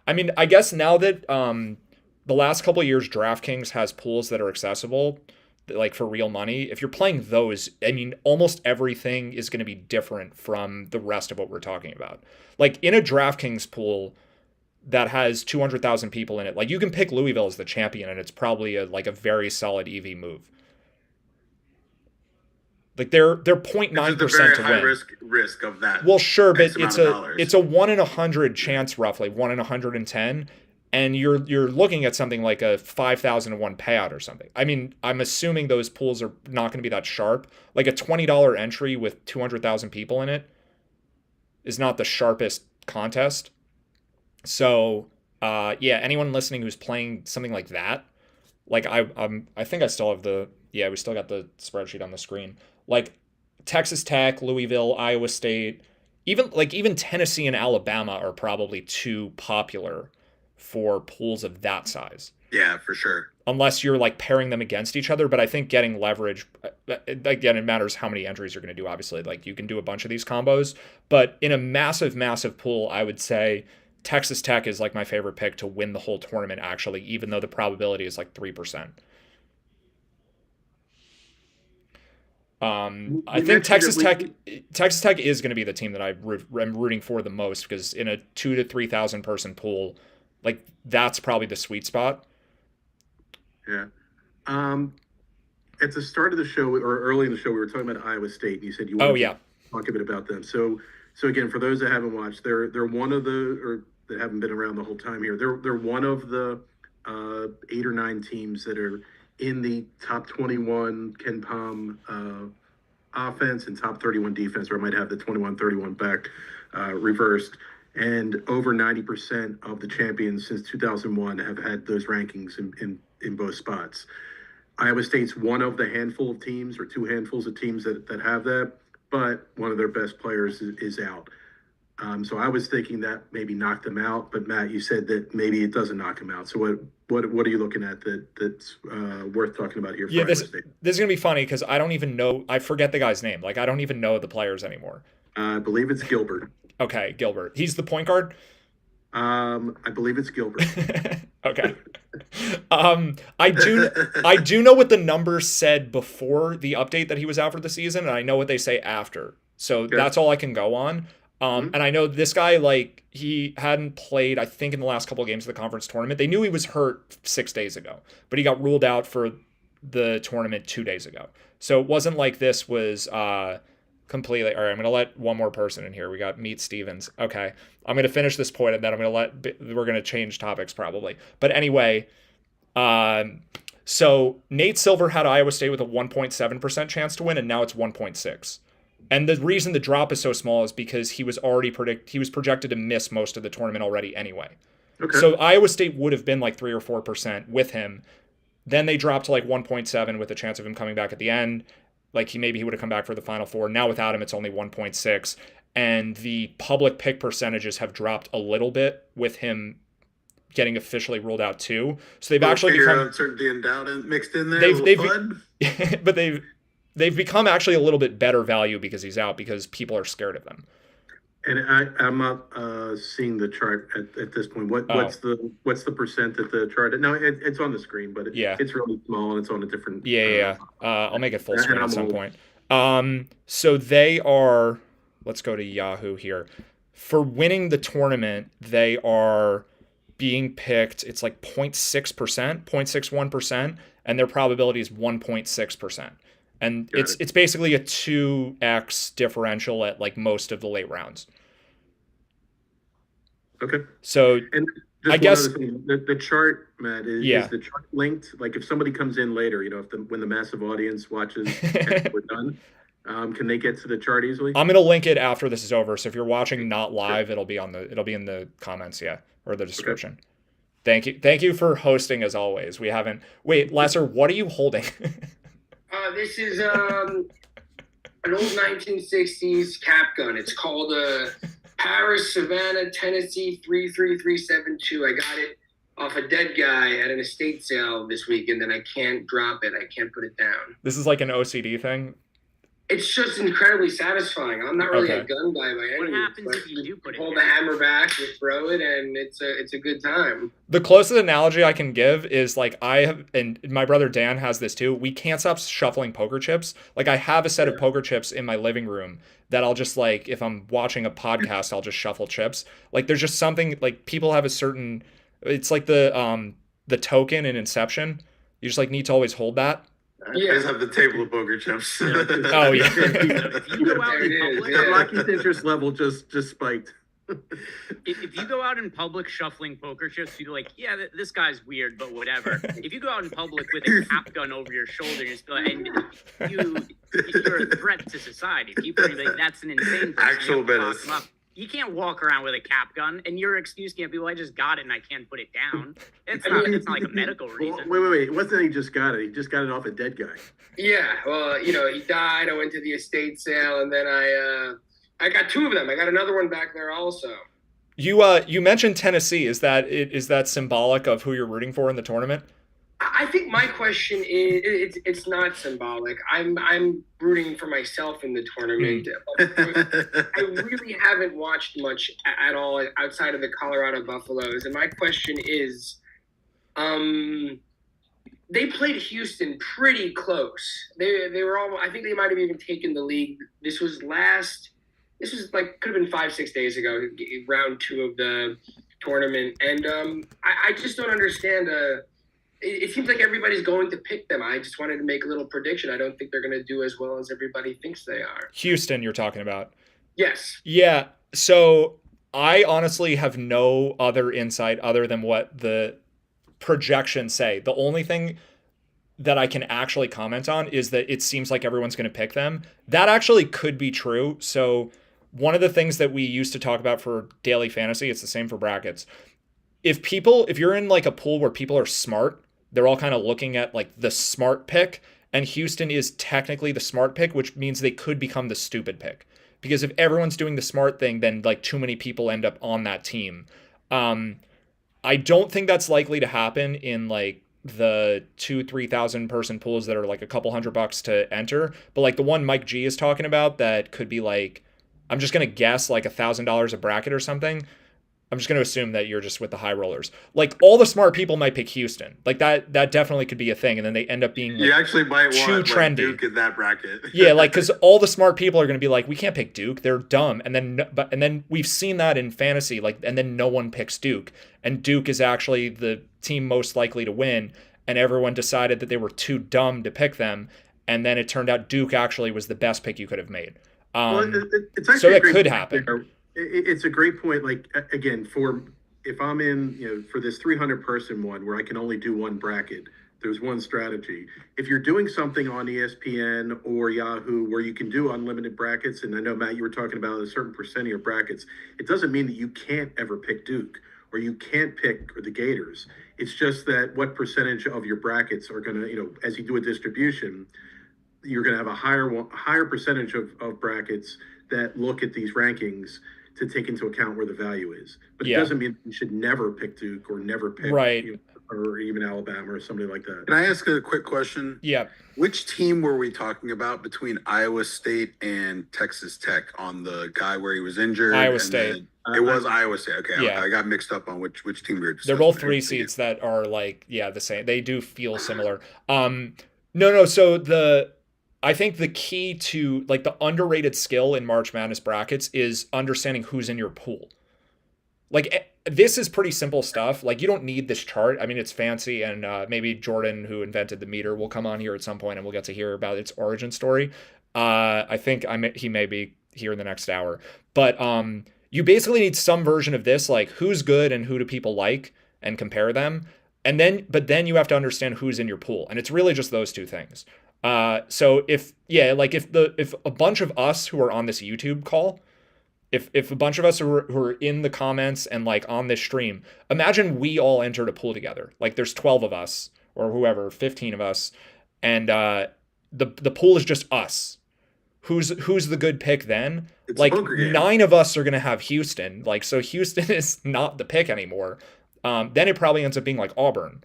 I mean, I guess now that the last couple of years, DraftKings has pools that are accessible, like for real money. If you're playing those, I mean, almost everything is going to be different from the rest of what we're talking about. Like in a DraftKings pool that has 200,000 people in it, like you can pick Louisville as the champion, and it's probably a very solid EV move. Like they're 0.9% It's just a very to high win. risk of that. Well, sure, but X amount of dollars. it's a 1 in 100 chance, roughly 1 in 110, and you're looking at something like a 5,000 to 1 payout or something. I mean, I'm assuming those pools are not going to be that sharp. Like a $20 entry with 200,000 people in it is not the sharpest contest. So, yeah, anyone listening who's playing something like that, like I think I still have we still got the spreadsheet on the screen. Like Texas Tech, Louisville, Iowa State, even Tennessee and Alabama are probably too popular for pools of that size. Yeah, for sure. Unless you're like pairing them against each other. But I think getting leverage, again, it matters how many entries you're going to do, obviously. Like you can do a bunch of these combos. But in a massive, massive pool, I would say Texas Tech is like my favorite pick to win the whole tournament, actually, even though the probability is like 3%. I think Texas Tech is going to be the team that I'm rooting for the most, because in a 2,000 to 3,000 person pool, like that's probably the sweet spot. Yeah. At the start of the show, or early in the show, we were talking about Iowa State, and you said you wanted to talk a bit about them. So again, for those that haven't watched, they're one of the, or that haven't been around the whole time here, they're one of the 8 or 9 teams that are in the top 21 Ken Palm offense and top 31 defense, or I might have the 21-31 back reversed. And over 90% of the champions since 2001 have had those rankings in both spots. Iowa State's one of the handful of teams, or 2 handfuls of teams that have that, but one of their best players is out. So I was thinking that maybe knocked them out, but Matt, you said that maybe it doesn't knock them out. So what are you looking at that's worth talking about here? For this is gonna be funny because I don't even know. I forget the guy's name. Like I don't even know the players anymore. I believe it's Gilbert. Okay, Gilbert. He's the point guard. I believe it's Gilbert. Okay. I do know what the numbers said before the update that he was out for the season, and I know what they say after. So that's all I can go on. And I know this guy, like, he hadn't played, I think, in the last couple of games of the conference tournament. They knew he was hurt 6 days ago, but he got ruled out for the tournament 2 days ago. So it wasn't like this was completely. All right, I'm going to let one more person in here. We got Meet Stevens. Okay. I'm going to finish this point, and then we're going to change topics probably. But anyway, so Nate Silver had Iowa State with a 1.7% chance to win, and now it's 1.6. And the reason the drop is so small is because he was projected to miss most of the tournament already anyway. Okay. So Iowa State would have been like 3 or 4% with him. Then they dropped to like 1.7 with a chance of him coming back at the end. Like he would have come back for the Final Four. Now without him, it's only 1.6. And the public pick percentages have dropped a little bit with him getting officially ruled out too. So they've actually become uncertainty and doubt mixed in there. But they've become actually a little bit better value because he's out, because people are scared of them. And I'm not seeing the chart at this point. What's the percent that the chart? No, it's on the screen, but it's really small and it's on a different. I'll make it full screen at some point. So they are. Let's go to Yahoo here. For winning the tournament, they are being picked. It's like 0.6%, 0.61%, and their probability is 1.6%. And it's basically a 2x differential at like most of the late rounds. Okay. So and I guess the chart, Matt, is the chart linked? Like if somebody comes in later, when the massive audience watches after we're done, can they get to the chart easily? I'm gonna link it after this is over. So if you're watching not live, it'll be in the comments, or the description. Okay. Thank you for hosting as always. Wait, Lesser, what are you holding? This is an old 1960s cap gun. It's called a Paris Savannah Tennessee 33372. I got it off a dead guy at an estate sale this weekend, and I can't drop it. I can't put it down. This is like an OCD thing? It's just incredibly satisfying. I'm not really a gun guy by any means. What happens if you do put it hold the hammer back, you throw it, and it's a good time. The closest analogy I can give is like and my brother Dan has this too. We can't stop shuffling poker chips. Like I have a set of poker chips in my living room that I'll just like, if I'm watching a podcast, I'll just shuffle chips. Like there's just something, like people have a certain, it's like the token in Inception. You just like need to always hold that. You guys have the table of poker chips. Oh yeah. If you go out in public, Rocky's interest level just spiked. If you go out in public shuffling poker chips, you're like, yeah, this guy's weird, but whatever. If you go out in public with a cap gun over your shoulder, and you're a threat to society. People are like, that's an insane person. Actual business. You can't walk around with a cap gun, and your excuse can't be, well, I just got it and I can't put it down. It's not like a medical reason. Wait. It wasn't that he just got it. He just got it off a dead guy. Yeah, well, he died. I went to the estate sale, and then I got 2 of them. I got another one back there also. You mentioned Tennessee. Is that symbolic of who you're rooting for in the tournament? I think my question is it's not symbolic. I'm rooting for myself in the tournament. I really haven't watched much at all outside of the Colorado Buffaloes, and my question is, they played Houston pretty close. They were all. I think they might have even taken the lead. This was like could have been 5-6 days ago, round 2 of the tournament, and I just don't understand. It seems like everybody's going to pick them. I just wanted to make a little prediction. I don't think they're going to do as well as everybody thinks they are. Houston, you're talking about. Yes. Yeah. So I honestly have no other insight other than what the projections say. The only thing that I can actually comment on is that it seems like everyone's going to pick them. That actually could be true. So one of the things that we used to talk about for daily fantasy, it's the same for brackets. If you're in like a pool where people are smart, they're all kind of looking at like the smart pick, and Houston is technically the smart pick, which means they could become the stupid pick. Because if everyone's doing the smart thing, then like too many people end up on that team. I don't think that's likely to happen in like the 2,000-3,000 person pools that are like a couple $100 to enter. But like the one Mike G is talking about that could be like, I'm just going to guess like $1,000 a bracket or something. I'm just going to assume that you're just with the high rollers. Like all the smart people might pick Houston. Like that definitely could be a thing. And then they end up being like, You actually might too want trendy. like, Duke in that bracket. Yeah, like because all the smart people are going to be like, we can't pick Duke. They're dumb. And then we've seen that in fantasy. Like, and then no one picks Duke. And Duke is actually the team most likely to win. And everyone decided that they were too dumb to pick them. And then it turned out Duke actually was the best pick you could have made. It's actually So a that great could point happen. there. It's a great point. Like again, if I'm in, for this 300 person one where I can only do one bracket, there's one strategy. If you're doing something on ESPN or Yahoo where you can do unlimited brackets, and I know Matt, you were talking about a certain percent of your brackets, it doesn't mean that you can't ever pick Duke or you can't pick the Gators. It's just that what percentage of your brackets are going to, as you do a distribution, you're going to have a higher percentage of brackets that look at these rankings to take into account where the value is. But it doesn't mean you should never pick Duke or never pick, right, or even Alabama or somebody like that. Can I ask a quick question? Yeah. Which team were we talking about between Iowa State and Texas Tech on the guy where he was injured? Iowa State. It was Iowa State. Okay, Yeah. I got mixed up on which team we were discussing. They're both 3 seeds that are like, the same. They do feel similar. No. So I think the key to like the underrated skill in March Madness brackets is understanding who's in your pool. Like this is pretty simple stuff. Like you don't need this chart. I mean, it's fancy, and maybe Jordan, who invented the meter, will come on here at some point and we'll get to hear about its origin story. I think he may be here in the next hour. But you basically need some version of this, like who's good and who do people like, and compare them. But then you have to understand who's in your pool, and it's really just those two things. So if a bunch of us who are on this YouTube call, if a bunch of us who are in the comments and like on this stream, imagine we all entered a pool together. Like there's 12 of us or whoever, 15 of us, and the pool is just us. Who's the good pick then? It's like 9 of us are gonna have Houston. Like so Houston is not the pick anymore. Then it probably ends up being like Auburn.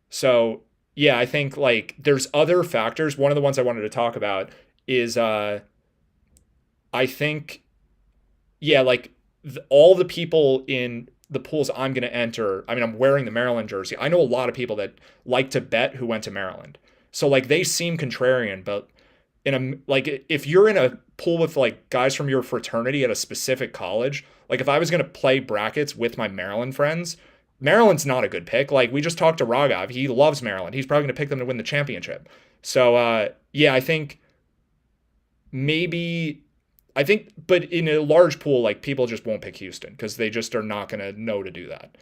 So yeah, I think like there's other factors. One of the ones I wanted to talk about is I think all the people in the pools I'm going to enter. I mean, I'm wearing the Maryland jersey. I know a lot of people that like to bet who went to Maryland. So like they seem contrarian, but if you're in a pool with like guys from your fraternity at a specific college, like if I was going to play brackets with my Maryland friends, Maryland's not a good pick. Like we just talked to Raghav. He loves Maryland. He's probably going to pick them to win the championship. So I think but in a large pool, like people just won't pick Houston because they just are not going to know to do that.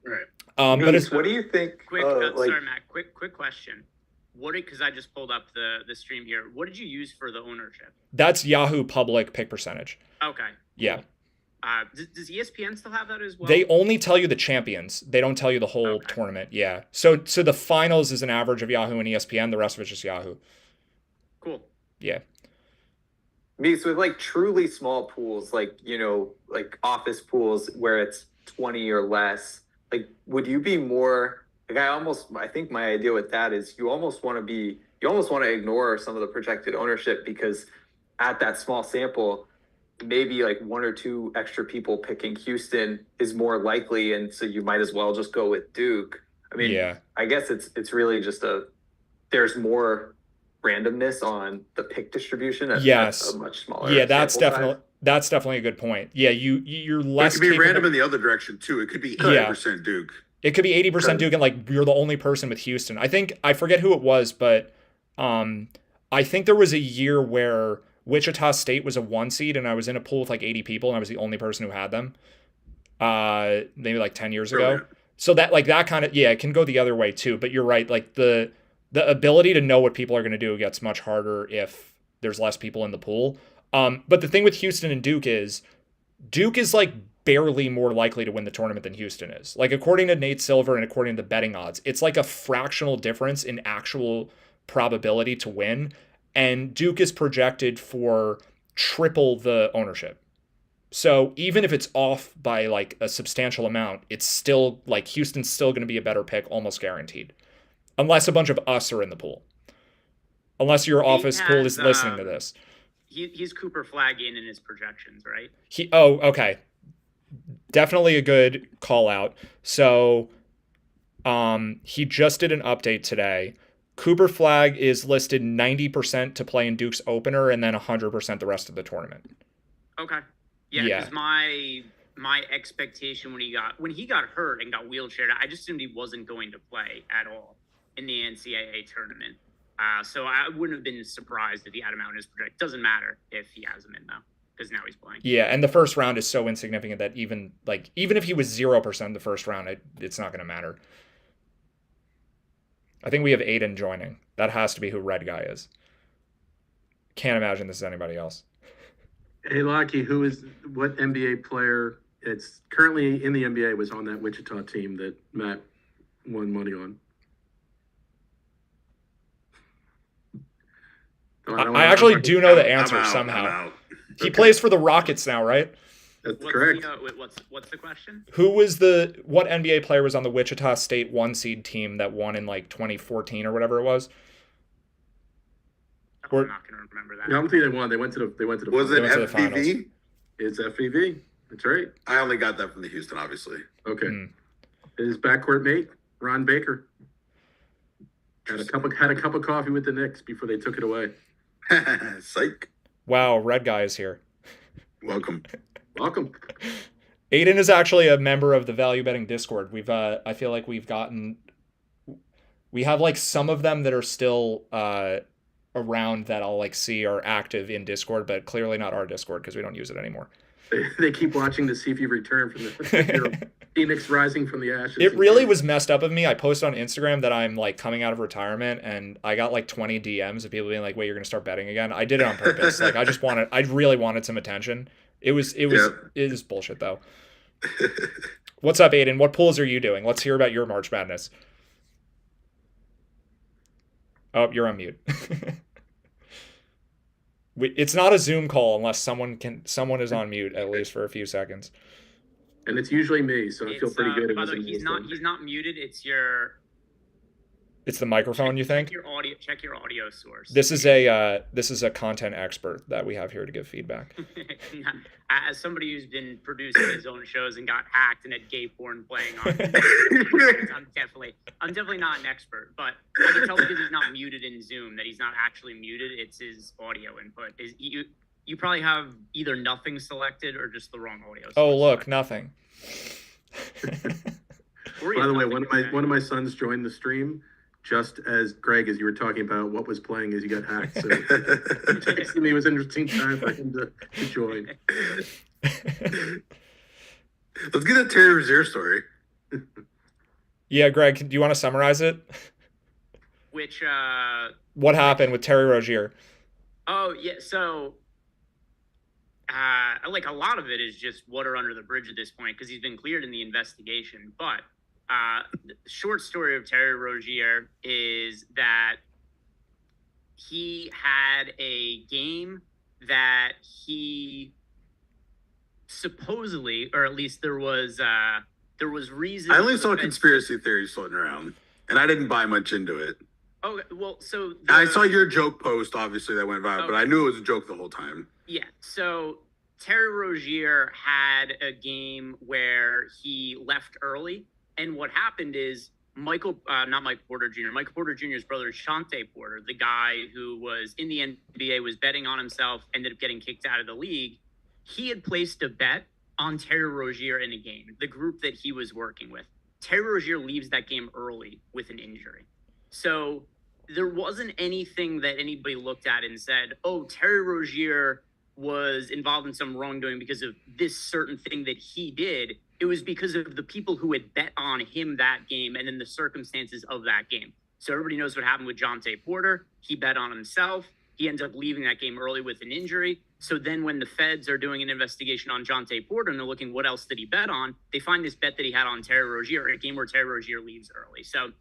Right. But it's, what do you think? Sorry, Matt. Quick question. Because I just pulled up the stream here. What did you use for the ownership? That's Yahoo public pick percentage. Okay. Yeah. Does ESPN still have that as well? They only tell you the champions. They don't tell you the whole tournament. Yeah. So the finals is an average of Yahoo and ESPN. The rest of it's just Yahoo. Cool. Yeah. So with like truly small pools, like, like office pools where it's 20 or less, like, would you be more like, I think my idea with that is you almost want to ignore some of the projected ownership because at that small sample, maybe like 1 or 2 extra people picking Houston is more likely. And so you might as well just go with Duke. I mean, I guess it's really just a there's more randomness on the pick distribution at Yes. a much smaller. Yeah, that's sample definitely size. that's definitely a good point. Yeah, you're But it less could be capable- random in the other direction too. It could be 80% Duke. It could be 80% Sure. Duke, and like you're the only person with Houston. I forget who it was, but I think there was a year where Wichita State was a 1 seed, and I was in a pool with like 80 people, and I was the only person who had them. Maybe like 10 years ago. Brilliant. So that kind of, yeah, it can go the other way too. But you're right, like the ability to know what people are going to do gets much harder if there's less people in the pool. But the thing with Houston and Duke is like barely more likely to win the tournament than Houston is. Like according to Nate Silver and according to the betting odds, it's like a fractional difference in actual probability to win. And Duke is projected for triple the ownership. So even if it's off by like a substantial amount, it's still like Houston's still going to be a better pick, almost guaranteed. Unless a bunch of us are in the pool. Unless your office pool is listening to this. He's Cooper Flag in his projections, right? Okay. Definitely a good call out. So he just did an update today. Cooper Flag is listed 90% to play in Duke's opener and then 100% the rest of the tournament. Okay. Yeah, because my expectation when he got hurt and got wheelchaired, I just assumed he wasn't going to play at all in the NCAA tournament. So I wouldn't have been surprised if he had him out in his project. Doesn't matter if he has him in though, because now he's playing. Yeah, and the first round is so insignificant that even if he was 0% the first round, it's not going to matter. I think we have Aiden joining. That has to be who Red Guy is. Can't imagine this is anybody else. Hey, Lockie, what NBA player it's currently in the NBA was on that Wichita team that Matt won money on? I actually do know the answer I'm out. somehow. He plays for the Rockets now, right? That's correct. What's the question? What NBA player was on the Wichita State 1 seed team that won in like 2014 or whatever it was? I'm not going to remember that. I don't think they won. They went to the. Was it They went to the finals. FPV? It's FEV. That's right. I only got that from the Houston, obviously. Okay. His backcourt mate, Ron Baker, had a cup of coffee with the Knicks before they took it away. Psych. Wow, Red Guy is here. Welcome. Welcome. Aiden is actually a member of the Value Betting Discord. I feel like we have like some of them that are still around that I'll like see are active in Discord, but clearly not our Discord because we don't use it anymore. They keep watching to see if you return from the Phoenix rising from the ashes. It really was messed up of me. I posted on Instagram that I'm like coming out of retirement, and I got like 20 DMs of people being like, "Wait, you're gonna start betting again?" I did it on purpose. Like I really wanted some attention. It was bullshit though. What's up, Aiden? What pools are you doing? Let's hear about your March Madness. Oh, you're on mute. It's not a Zoom call unless someone is on mute at least for a few seconds. And it's usually me, so I feel pretty good. By the way, he's not muted. It's the microphone, you think? Check your audio source. This is a content expert that we have here to give feedback. As somebody who's been producing his own shows and got hacked and had gay porn playing on, I'm definitely not an expert, but I can tell because he's not muted in Zoom that he's not actually muted. It's his audio input. You probably have either nothing selected or just the wrong audio. Oh, look, nothing. By the way, one of my sons joined the stream just as Greg, as you were talking about what was playing as you got hacked. So texting me, it was an interesting time for him to join. Let's get a Terry Rozier story. Yeah, Greg, do you want to summarize it? What happened with Terry Rozier? Oh yeah, so like a lot of it is just water under the bridge at this point because he's been cleared in the investigation. But the short story of Terry Rozier is that he had a game that he supposedly, or at least there was reason. I only saw conspiracy theories floating around, and I didn't buy much into it. Okay, well, so I saw your joke post, obviously, that went viral, but I knew it was a joke the whole time. Yeah, so Terry Rozier had a game where he left early, and what happened is not Michael Porter Jr. Michael Porter Jr.'s brother, Shante Porter, the guy who was in the NBA, was betting on himself, ended up getting kicked out of the league. He had placed a bet on Terry Rozier in a game, the group that he was working with. Terry Rozier leaves that game early with an injury. So there wasn't anything that anybody looked at and said, oh, Terry Rozier was involved in some wrongdoing because of this certain thing that he did. It was because of the people who had bet on him that game and then the circumstances of that game. So everybody knows what happened with Jonte Porter. He bet on himself. He ends up leaving that game early with an injury. So then when the feds are doing an investigation on Jonte Porter and they're looking what else did he bet on, they find this bet that he had on Terry Rozier, a game where Terry Rozier leaves early. So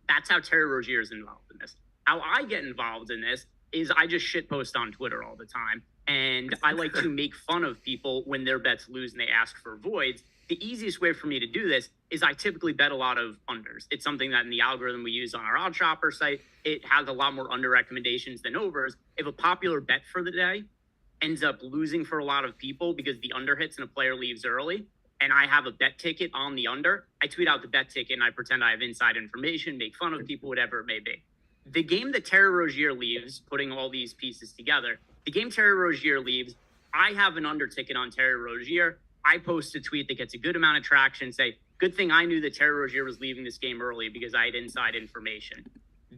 that's how Terry Rozier is involved in this. How I get involved in this is I just shitpost on Twitter all the time. And I like to make fun of people when their bets lose and they ask for voids. The easiest way for me to do this is I typically bet a lot of unders. It's something that in the algorithm we use on our Odd Shopper site, it has a lot more under recommendations than overs. If a popular bet for the day ends up losing for a lot of people because the under hits and a player leaves early, and I have a bet ticket on the under, I tweet out the bet ticket and I pretend I have inside information, make fun of people, whatever it may be. The game that Terry Rozier leaves, putting all these pieces together, the game Terry Rozier leaves, I have an under ticket on Terry Rozier. I post a tweet that gets a good amount of traction, say, good thing I knew that Terry Rozier was leaving this game early because I had inside information.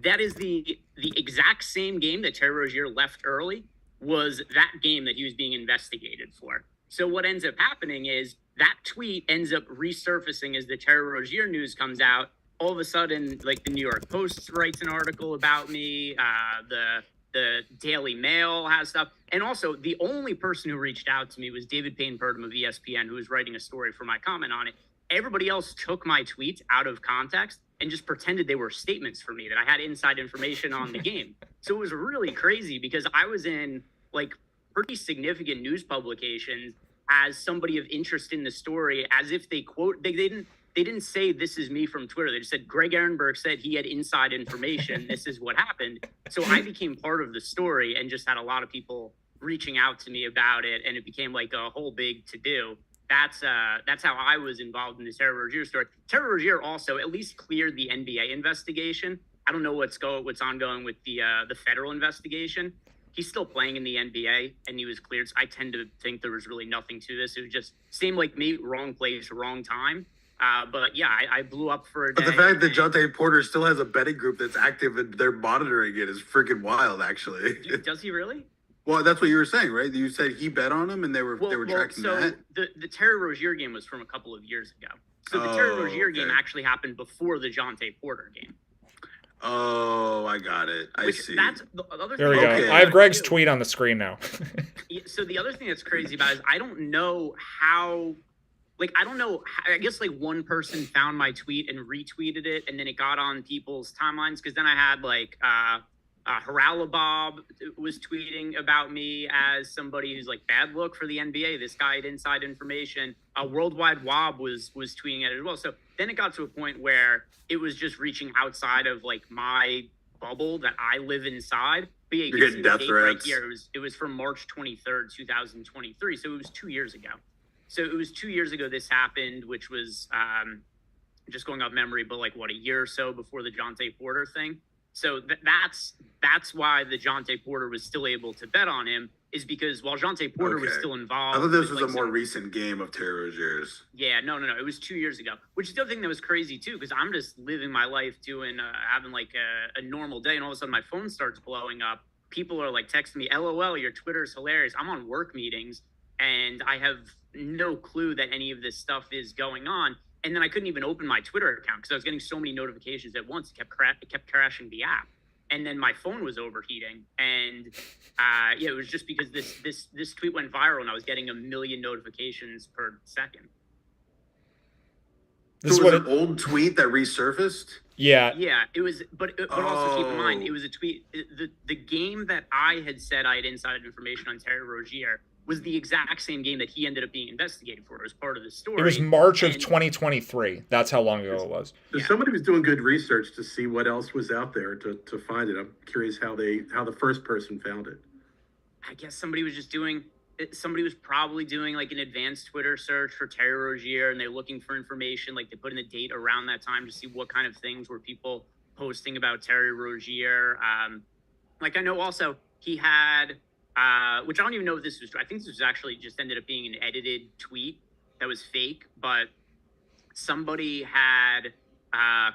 That is the exact same game that Terry Rozier left early was that game that he was being investigated for. So what ends up happening is that tweet ends up resurfacing as the Terry Rozier news comes out. All of a sudden, like the New York Post writes an article about me, the Daily Mail has stuff. And also, the only person who reached out to me was David Payne Purdom of ESPN, who was writing a story for my comment on it. Everybody else took my tweets out of context and just pretended they were statements for me, that I had inside information on the game. So it was really crazy because I was in like pretty significant news publications as somebody of interest in the story, as if they quote, they didn't say this is me from Twitter. They just said Greg Ehrenberg said he had inside information. This is what happened. So I became part of the story and just had a lot of people reaching out to me about it. And it became like a whole big to-do. That's how I was involved in the Terry Rozier story. Terry Rozier also at least cleared the NBA investigation. I don't know what's ongoing with the federal investigation. He's still playing in the NBA and he was cleared. So I tend to think there was really nothing to this. It was just same like me, wrong place, wrong time. But yeah, I blew up for a day. But the fact that Jonte Porter still has a betting group that's active and they're monitoring it is freaking wild, actually. Does he really? Well, that's what you were saying, right? You said he bet on him and they were tracking that. The Terry Rozier game was from a couple of years ago. So the Terry Rozier game actually happened before the Jonte Porter game. Oh, I got it. I see. That's the other There we thing. go. Okay. I have Greg's tweet on the screen now. So the other thing that's crazy about it is I don't know how. I guess like one person found my tweet and retweeted it, and then it got on people's timelines. Because then I had like Haralabob was tweeting about me as somebody who's like bad look for the NBA. This guy had inside information. Worldwide Wob was tweeting at it as well. So then it got to a point where it was just reaching outside of like my bubble that I live inside. But yeah, you You're can see getting the death date right threats. here. It was from March 23rd, 2023. So it was 2 years ago. So it was 2 years ago this happened, which was just going off memory, but like what, a year or so before the Jonte Porter thing. So that's why the Jonte Porter was still able to bet on him, is because while Jonte Porter was Okay. still involved. I thought this with, was like, a more some- recent game of Terry Rozier's. Yeah, no. It was 2 years ago, which is the other thing that was crazy too, because I'm just living my life doing, having like a normal day, and all of a sudden my phone starts blowing up. People are like texting me, LOL, your Twitter's hilarious. I'm on work meetings and I have no clue that any of this stuff is going on. And then I couldn't even open my Twitter account because I was getting so many notifications at once. It kept crashing the app. And then my phone was overheating. And it was just because this tweet went viral and I was getting 1 million notifications per second. This So is it what was an old tweet that resurfaced? Yeah. Yeah, it was, but also keep in mind, Oh. it was a tweet. The game that I had said I had inside information on Terry Rozier was the exact same game that he ended up being investigated for as part of the story. It was March of And- 2023. That's how long ago it was. So Yeah. somebody was doing good research to see what else was out there to find it. I'm curious how the first person found it. I guess somebody was just doing somebody was probably doing like an advanced Twitter search for Terry Rozier, and they're looking for information. Like they put in a date around that time to see what kind of things were people posting about Terry Rozier. Like I know also he had, which I don't even know if this was true. I think this was actually just ended up being an edited tweet that was fake, but somebody had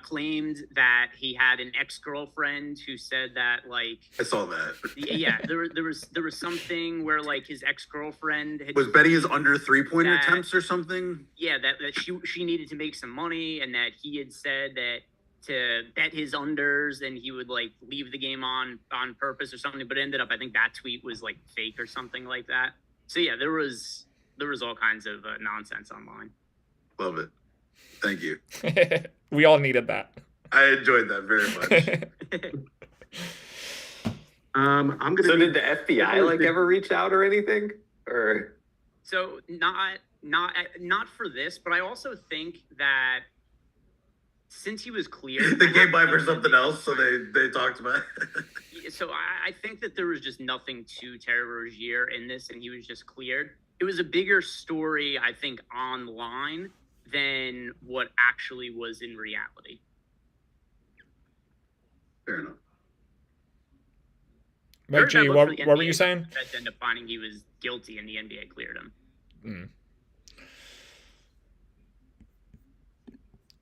claimed that he had an ex-girlfriend who said that like I saw that. yeah, there was something where like his ex-girlfriend Was betting his under 3-pointer that- attempts or something? yeah, that she needed to make some money, and that he had said that to bet his unders and he would like leave the game on purpose or something, but it ended up I think that tweet was like fake or something like that. So yeah, there was all kinds of nonsense online. Love it. Thank you. We all needed that. I enjoyed that very much. I'm gonna. So did the FBI like ever reach out or anything? Or So not for this, but I also think that since he was cleared, They came by for something else, so they talked about it. So I think that there was just nothing to Terry Rozier in this, and he was just cleared. It was a bigger story, I think, online than what actually was in reality. Fair enough. Mike G, what were you saying? That ended up finding he was guilty, and the NBA cleared him.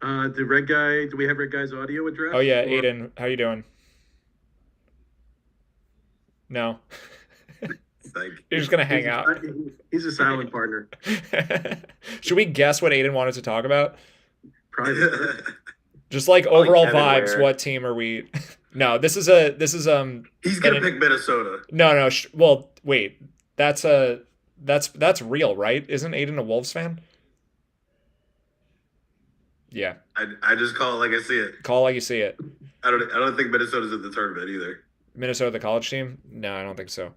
The red guy. Do we have red guy's audio address? Oh yeah, Or- Aiden, how you doing? No. Like, You're just gonna hang out. He's a silent partner. Should we guess what Aiden wanted to talk about? Private. Just like overall Kevin vibes. Ware. What team are we? No, this is he's gonna an- pick Minnesota. no. Well, wait. That's real, right? Isn't Aiden a Wolves fan? Yeah. I just call it like I see it. Call like you see it. I don't think Minnesota's in the tournament either. Minnesota, the college team? No, I don't think so.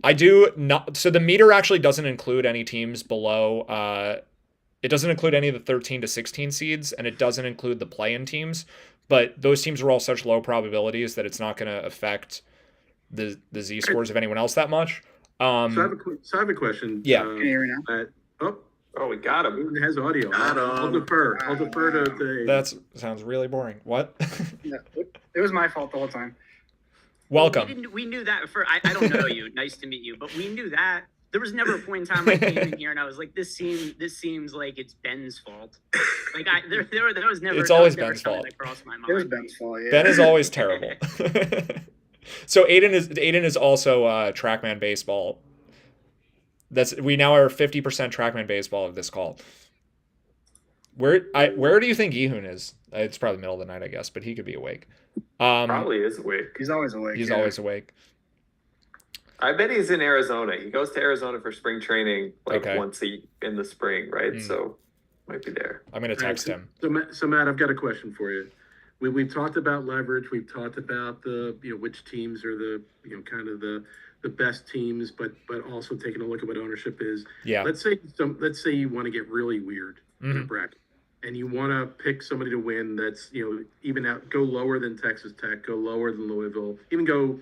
I do not. So the meter actually doesn't include any teams below. It doesn't include any of the 13 to 16 seeds, and it doesn't include the play-in teams. But those teams are all such low probabilities that it's not going to affect the Z scores of anyone else that much. So I have a question. Yeah. Can you hear me now? oh, we got him. Aiden has audio. Got I'll him. defer. I'll defer to. That sounds really boring. What? No, it was my fault the whole time. Welcome. We knew that for I don't know you. Nice to meet you, but we knew that. There was never a point in time I came in here and I was like, this seems like it's Ben's fault. Like there was never. It's that always was never Ben's something fault. that crossed my mind. It was Ben's fault. Yeah. Ben is always terrible. So Aiden is also TrackMan baseball. We now are 50% TrackMan baseball of this call. Where do you think Ehun is? It's probably middle of the night, I guess, but he could be awake. Probably is awake. He's always awake. He's yeah. always awake. I bet he's in Arizona. He goes to Arizona for spring training like Okay. once in the spring, right? Mm. So might be there. I'm gonna text him. So Matt, I've got a question for you. We've talked about leverage. We've talked about the which teams are the kind of the best teams, but also taking a look at what ownership is. Yeah. Let's say you want to get really weird in a Mhm. bracket, and you want to pick somebody to win. That's even out, go lower than Texas Tech, go lower than Louisville, even go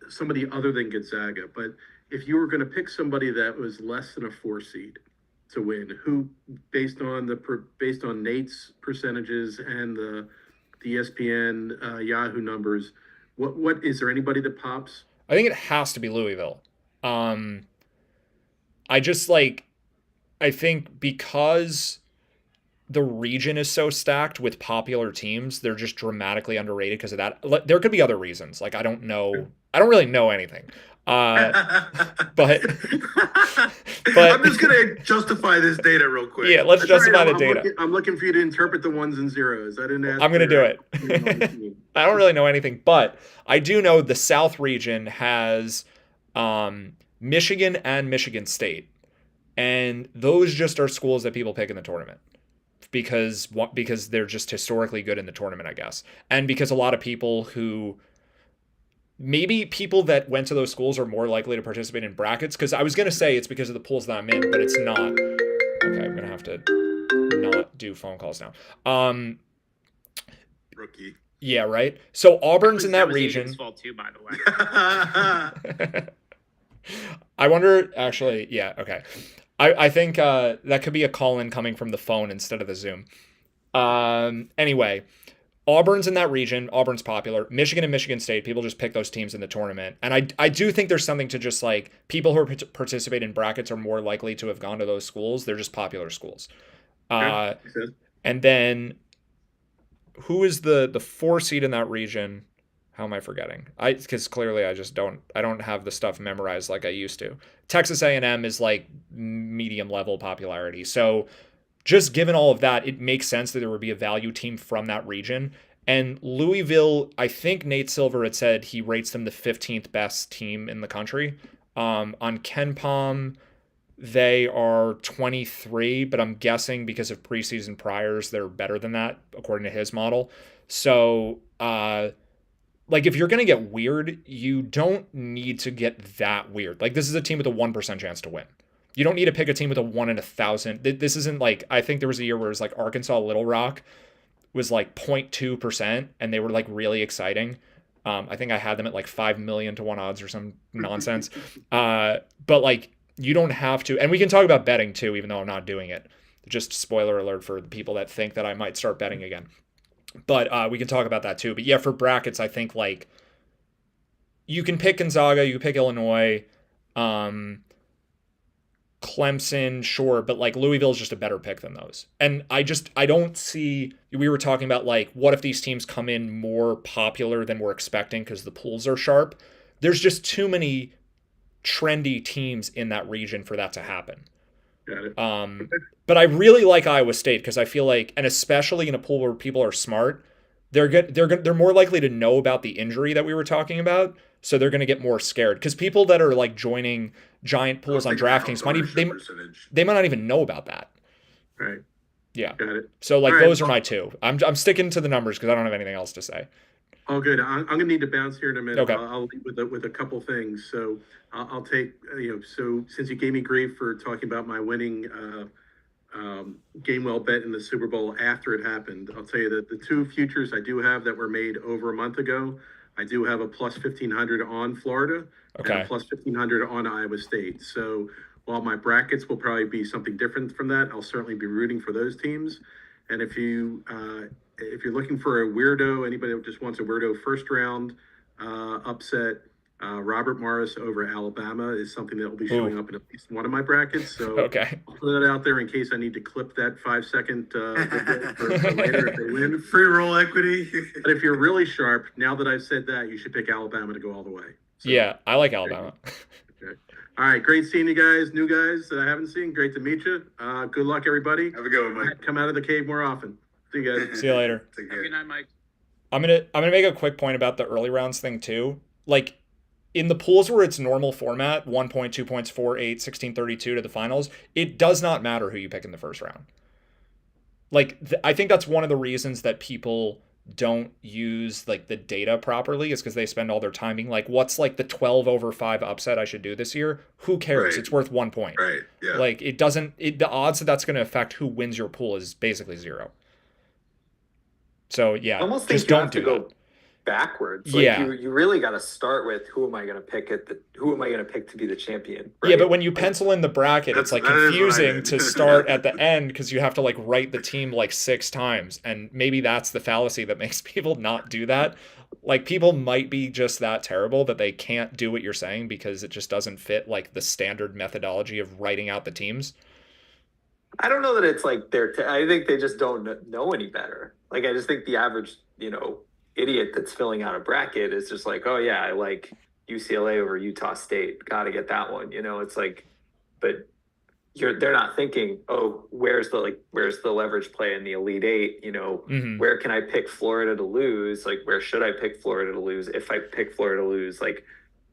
somebody other than Gonzaga. But if you were going to pick somebody that was less than a 4 seed to win, who based on Nate's percentages and the ESPN Yahoo numbers, what is there anybody that pops? I think it has to be Louisville. I think because the region is so stacked with popular teams, they're just dramatically underrated because of that. There could be other reasons. Like, I don't really know anything. But I'm just gonna justify this data real quick. yeah, let's justify the data. I'm looking for you to interpret the ones and zeros. I didn't ask. I'm going to do it. it. I don't really know anything, but I do know the South region has Michigan and Michigan State. And those just are schools that people pick in the tournament because they're just historically good in the tournament, I guess. And because a lot of people maybe people that went to those schools are more likely to participate in brackets. Because I was going to say it's because of the pools that I'm in, but it's not. Okay, I'm going to have to not do phone calls now. Rookie. Yeah, right? So Auburn's in that was region. Aiden's fault too, by the way. I wonder, actually, yeah, okay. I think that could be a call-in coming from the phone instead of the Zoom. Anyway, Auburn's in that region. Auburn's popular. Michigan and Michigan State, people just pick those teams in the tournament. And I do think there's something to just like people who participate in brackets are more likely to have gone to those schools. They're just popular schools. And then who is the 4 seed in that region? How am I forgetting? Because clearly I don't have the stuff memorized like I used to. Texas A&M is like medium level popularity. So just given all of that, it makes sense that there would be a value team from that region. And Louisville, I think Nate Silver had said he rates them the 15th best team in the country. On KenPom, they are 23, but I'm guessing because of preseason priors, they're better than that, according to his model. So, like, if you're going to get weird, you don't need to get that weird. Like, this is a team with a 1% chance to win. You don't need to pick a team with a 1 in 1,000. This isn't like, I think there was a year where it was like Arkansas Little Rock was like 0.2%, and they were like really exciting. I think I had them at like 5 million to 1 odds or some nonsense. But like, you don't have to, and we can talk about betting too, even though I'm not doing it. Just spoiler alert for the people that think that I might start betting again. But we can talk about that too. But yeah, for brackets, I think like you can pick Gonzaga, you can pick Illinois, Clemson, sure, but like Louisville is just a better pick than those. And I don't see, we were talking about like, what if these teams come in more popular than we're expecting because the pools are sharp? There's just too many trendy teams in that region for that to happen. Got it. But I really like Iowa State because I feel like, and especially in a pool where people are smart, they're more likely to know about the injury that we were talking about, so they're going to get more scared. Because people that are like joining giant pools on DraftKings they might not even know about that. Right. Yeah. Got it. So like All right. those are my two. I'm sticking to the numbers because I don't have anything else to say. Oh, good. I'm going to need to bounce here in a minute. Okay. I'll leave with a couple things. So I'll take, so since you gave me grief for talking about my winning game well bet in the Super Bowl after it happened, I'll tell you that the two futures I do have that were made over a month ago, I do have a plus 1,500 on Florida and a plus 1,500 on Iowa State. So while my brackets will probably be something different from that, I'll certainly be rooting for those teams. And if you're looking for a weirdo, anybody that just wants a weirdo first round upset, Robert Morris over Alabama is something that will be showing up in at least one of my brackets. So okay. I'll put that out there in case I need to clip that 5-second for later if they win. Free roll equity. But if you're really sharp, now that I've said that, you should pick Alabama to go all the way. So, yeah, I like Alabama. Okay. All right, great seeing you guys, new guys that I haven't seen. Great to meet you. Good luck, everybody. Have a good one, Mike. Come out of the cave more often. See you guys. See you later. Take Have care. a good night, Mike. I'm gonna make a quick point about the early rounds thing too. Like in the pools where it's normal format, 1 point, 2 points, 4, 8, 16, 32 to the finals, it does not matter who you pick in the first round. Like I think that's one of the reasons that people don't use like the data properly is because they spend all their time being like, what's like the 12/5 upset I should do this year? Who cares? Right. It's worth 1 point. Right. Yeah. Like it doesn't, the odds that that's going to affect who wins your pool is basically 0. So yeah, I almost think just you don't have to do go that. backwards. Like Yeah. you really got to start with who am I going to pick who am I going to pick to be the champion? Right? Yeah, but when you pencil in the bracket, it's like That is what I confusing did. to start at the end because you have to like write the team like 6 times. And maybe that's the fallacy that makes people not do that. Like people might be just that terrible that they can't do what you're saying because it just doesn't fit like the standard methodology of writing out the teams. I don't know that it's like I think they just don't know any better. Like I just think the average, idiot that's filling out a bracket is just like, oh yeah, I like UCLA over Utah State. Got to get that one. It's like, but they're not thinking, oh, where's the leverage play in the Elite Eight? Where can I pick Florida to lose? Like, where should I pick Florida to lose? If I pick Florida to lose, like,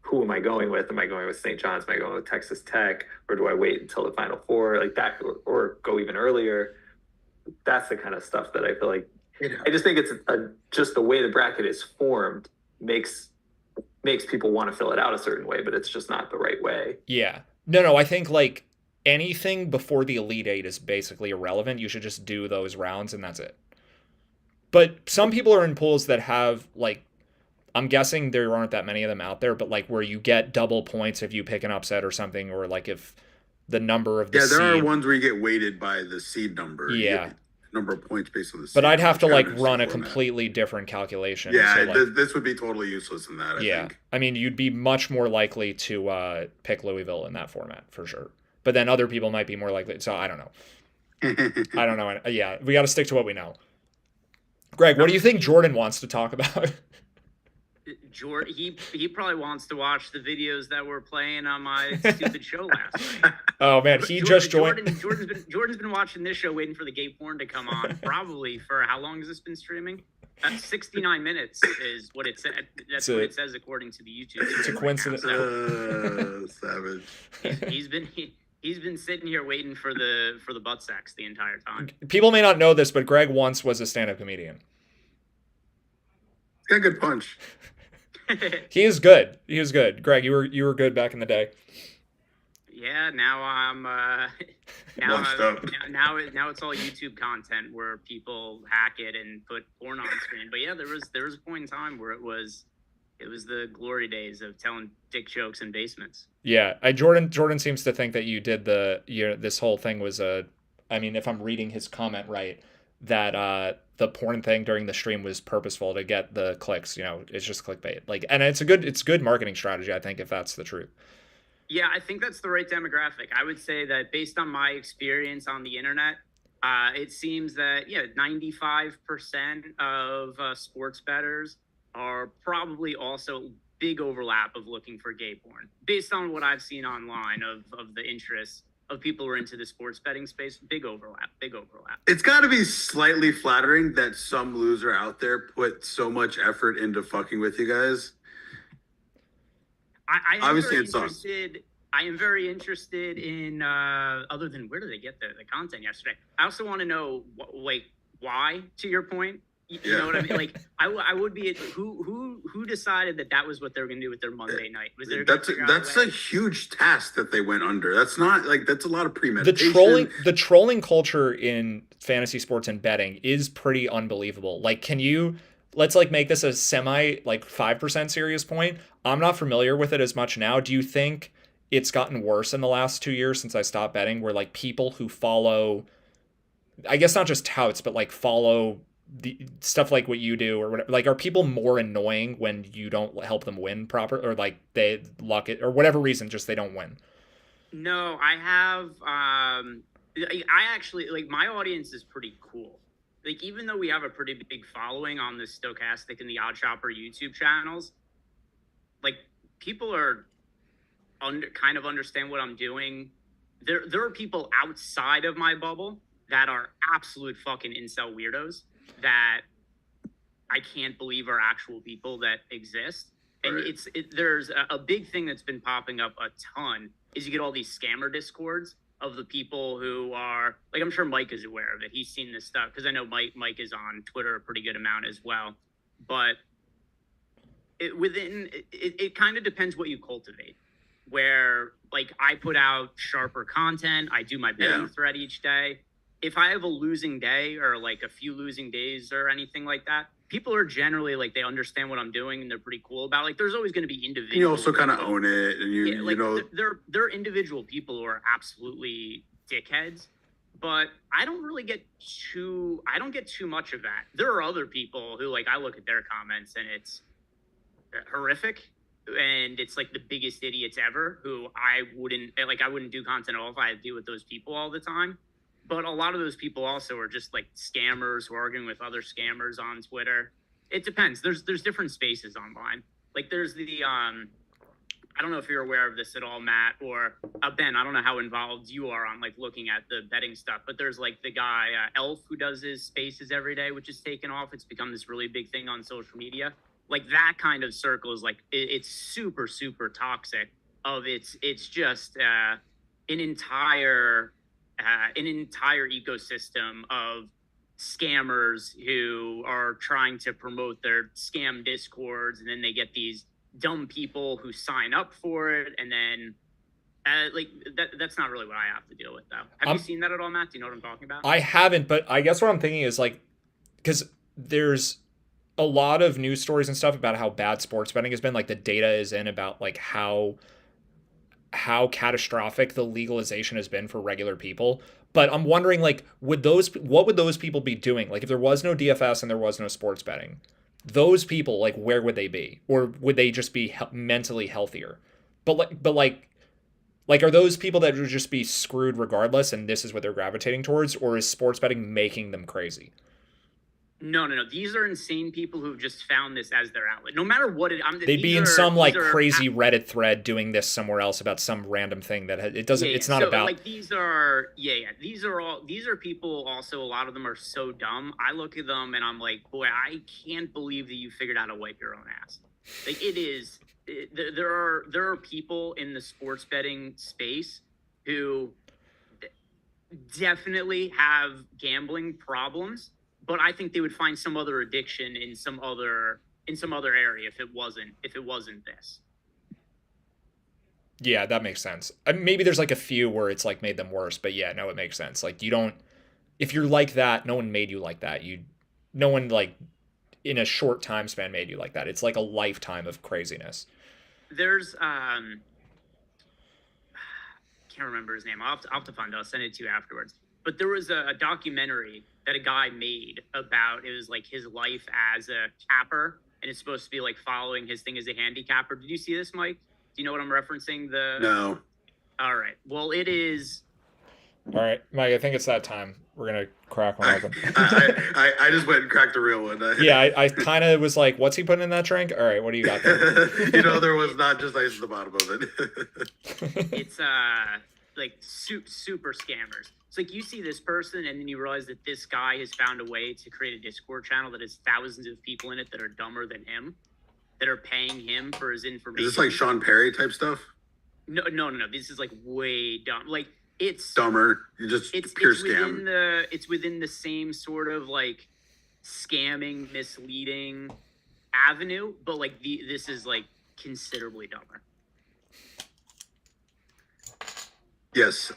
who am I going with? Am I going with St. John's? Am I going with Texas Tech? Or do I wait until the Final Four? Like that, or go even earlier? That's the kind of stuff that I feel like. I just think it's just the way the bracket is formed makes people want to fill it out a certain way, but it's just not the right way. Yeah. No, I think like anything before the Elite Eight is basically irrelevant. You should just do those rounds and that's it. But some people are in pools that have like I'm guessing there aren't that many of them out there, but like where you get double points if you pick an upset or something, or like if the number of the Yeah, there are seed. ones where you get weighted by the seed number. You Yeah. get number of points based on the seed. But I'd have to number. like It's kind of run a interesting format. completely different calculation. Yeah, So, like, this would be totally useless in that. I think. I mean, you'd be much more likely to pick Louisville in that format for sure. But then other people might be more likely. So I don't know. I don't know. Yeah, we got to stick to what we know. Greg, what do you think Jordan wants to talk about? Jordan, he probably wants to watch the videos that were playing on my stupid show last night. Oh man, he just joined. Jordan's been watching this show, waiting for the gay porn to come on. Probably for how long has this been streaming? 69 minutes is what it said. That's what it says according to the YouTube. It's a coincidence. Savage. He's been sitting here waiting for the butt sex the entire time. People may not know this, but Greg once was a stand-up comedian. He's got a good punch. He is good. He was good. Greg, you were good back in the day. Yeah, now I'm Washed up. now it's all YouTube content where people hack it and put porn on screen. But yeah, there was a point in time where it was the glory days of telling dick jokes in basements. Yeah, Jordan seems to think that you did this whole thing was I mean, if I'm reading his comment right, that the porn thing during the stream was purposeful to get the clicks. You know, it's just clickbait. Like, and it's good marketing strategy, I think, if that's the truth. Yeah, I think that's the right demographic. I would say that based on my experience on the internet, it seems that 95% of sports bettors are probably also big overlap of looking for gay porn. Based on what I've seen online of the interests of people who are into the sports betting space, big overlap. It's got to be slightly flattering that some loser out there put so much effort into fucking with you guys. Obviously, it sucks. I am very interested in, other than where do they get the content yesterday? I also want to know, why, to your point. You know what I mean? Like, I would be, who decided that was what they were going to do with their Monday night? Was there that's a huge task that they went under. That's not, like, that's a lot of premeditation. The trolling culture in fantasy sports and betting is pretty unbelievable. Like, let's like make this a semi like 5% serious point. I'm not familiar with it as much now. Do you think it's gotten worse in the last 2 years since I stopped betting, where like people who follow, I guess not just touts, but like follow the stuff like what you do or whatever, like, are people more annoying when you don't help them win proper, or like they luck it or whatever reason, just they don't win? No, I have, I actually, like, my audience is pretty cool. Like, even though we have a pretty big following on the Stochastic and the Odd Shopper YouTube channels, like, people are kind of understand what I'm doing. There are people outside of my bubble that are absolute fucking incel weirdos that I can't believe are actual people that exist. And Right. There's a big thing that's been popping up a ton is you get all these scammer discords of the people who are, like, I'm sure Mike is aware of it. He's seen this stuff because I know Mike is on Twitter a pretty good amount as well. But it kind of depends what you cultivate. Where, like, I put out sharper content, I do my betting thread each day. If I have a losing day or like a few losing days or anything like that, people are generally like, they understand what I'm doing and they're pretty cool about it. Like, there's always going to be individuals. You also kind of own it, and you know, they're individual people who are absolutely dickheads, but I don't get too much of that. There are other people who, like, I look at their comments and it's horrific. And it's like the biggest idiots ever who I wouldn't do content at all if I had to deal with those people all the time. But a lot of those people also are just like scammers who are arguing with other scammers on Twitter. It depends. There's different spaces online. Like, there's the I don't know if you're aware of this at all, Matt, or Ben. I don't know how involved you are on like looking at the betting stuff, but there's like the guy Elf who does his spaces every day, which is taken off. It's become this really big thing on social media. Like, that kind of circle is like, it's super, super toxic. It's just an entire ecosystem of scammers who are trying to promote their scam discords, and then they get these dumb people who sign up for it, and then that's not really what I have to deal with, though. Have you seen that at all, Matt? Do you know what I'm talking about? I haven't, but I guess what I'm thinking is, like, because there's a lot of news stories and stuff about how bad sports betting has been. Like the data is in about like how catastrophic the legalization has been for regular people. But I'm wondering, like, what would those people be doing? Like, if there was no DFS and there was no sports betting, those people, like, where would they be? Or would they just be mentally healthier? But are those people that would just be screwed regardless, and this is what they're gravitating towards, or is sports betting making them crazy? No. These are insane people who've just found this as their outlet. No matter what they'd be in some like crazy Reddit thread doing this somewhere else about some random thing that it doesn't. Yeah. It's not about. Like these are These are people. Also, a lot of them are so dumb. I look at them and I'm like, boy, I can't believe that you figured out to wipe your own ass. Like it is. There are people in the sports betting space who definitely have gambling problems. But I think they would find some other addiction in some other area if it wasn't this. Yeah, that makes sense. Maybe there's like a few where it's like made them worse, but yeah, no, it makes sense. Like you don't, if you're like that, no one made you like that. No one like in a short time span made you like that. It's like a lifetime of craziness. Can't remember his name. I'll have to find it. I'll send it to you afterwards. But there was a documentary that a guy made about, it was like his life as a capper, and it's supposed to be like following his thing as a handicapper. Did you see this, Mike? Do you know what I'm referencing? No. All right. Well, it is. All right, Mike, I think it's that time. We're going to crack one open. I just went and cracked a real one. Yeah, I kind of was like, what's he putting in that drink? All right, what do you got there? There was not just ice at the bottom of it. It's like super scammers. It's like you see this person and then you realize that this guy has found a way to create a Discord channel that has thousands of people in it that are dumber than him, that are paying him for his information. Is this like Sean Perry type stuff? No. This is like way dumb. Like it's dumber. It's pure scam. It's within the same sort of like scamming, misleading avenue, but like this is like considerably dumber. Yes.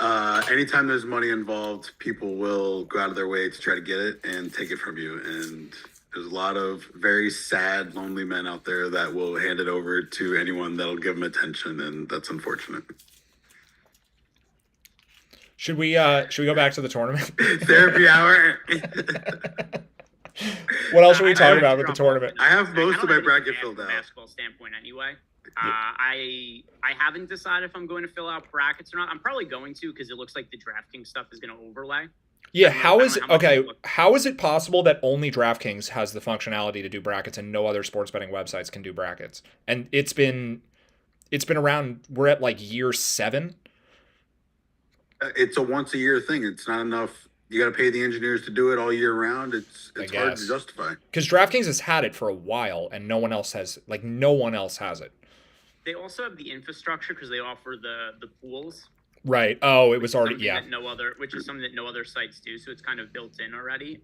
Anytime there's money involved, people will go out of their way to try to get it and take it from you. And there's a lot of very sad, lonely men out there that will hand it over to anyone that'll give them attention, and that's unfortunate. Should we go back to the tournament? Therapy hour. What else should we talk about with the tournament? I have most of my bracket filled out. Basketball standpoint, anyway. I haven't decided if I'm going to fill out brackets or not. I'm probably going to because it looks like the DraftKings stuff is going to overlay. Yeah, how is it possible that only DraftKings has the functionality to do brackets and no other sports betting websites can do brackets? And it's been around. We're at like year 7. It's a once a year thing. It's not enough. You got to pay the engineers to do it all year round. It's hard to justify. Because DraftKings has had it for a while and no one else has it. They also have the infrastructure because they offer the pools. Right. Oh, it was already which is something that no other sites do, so it's kind of built in already.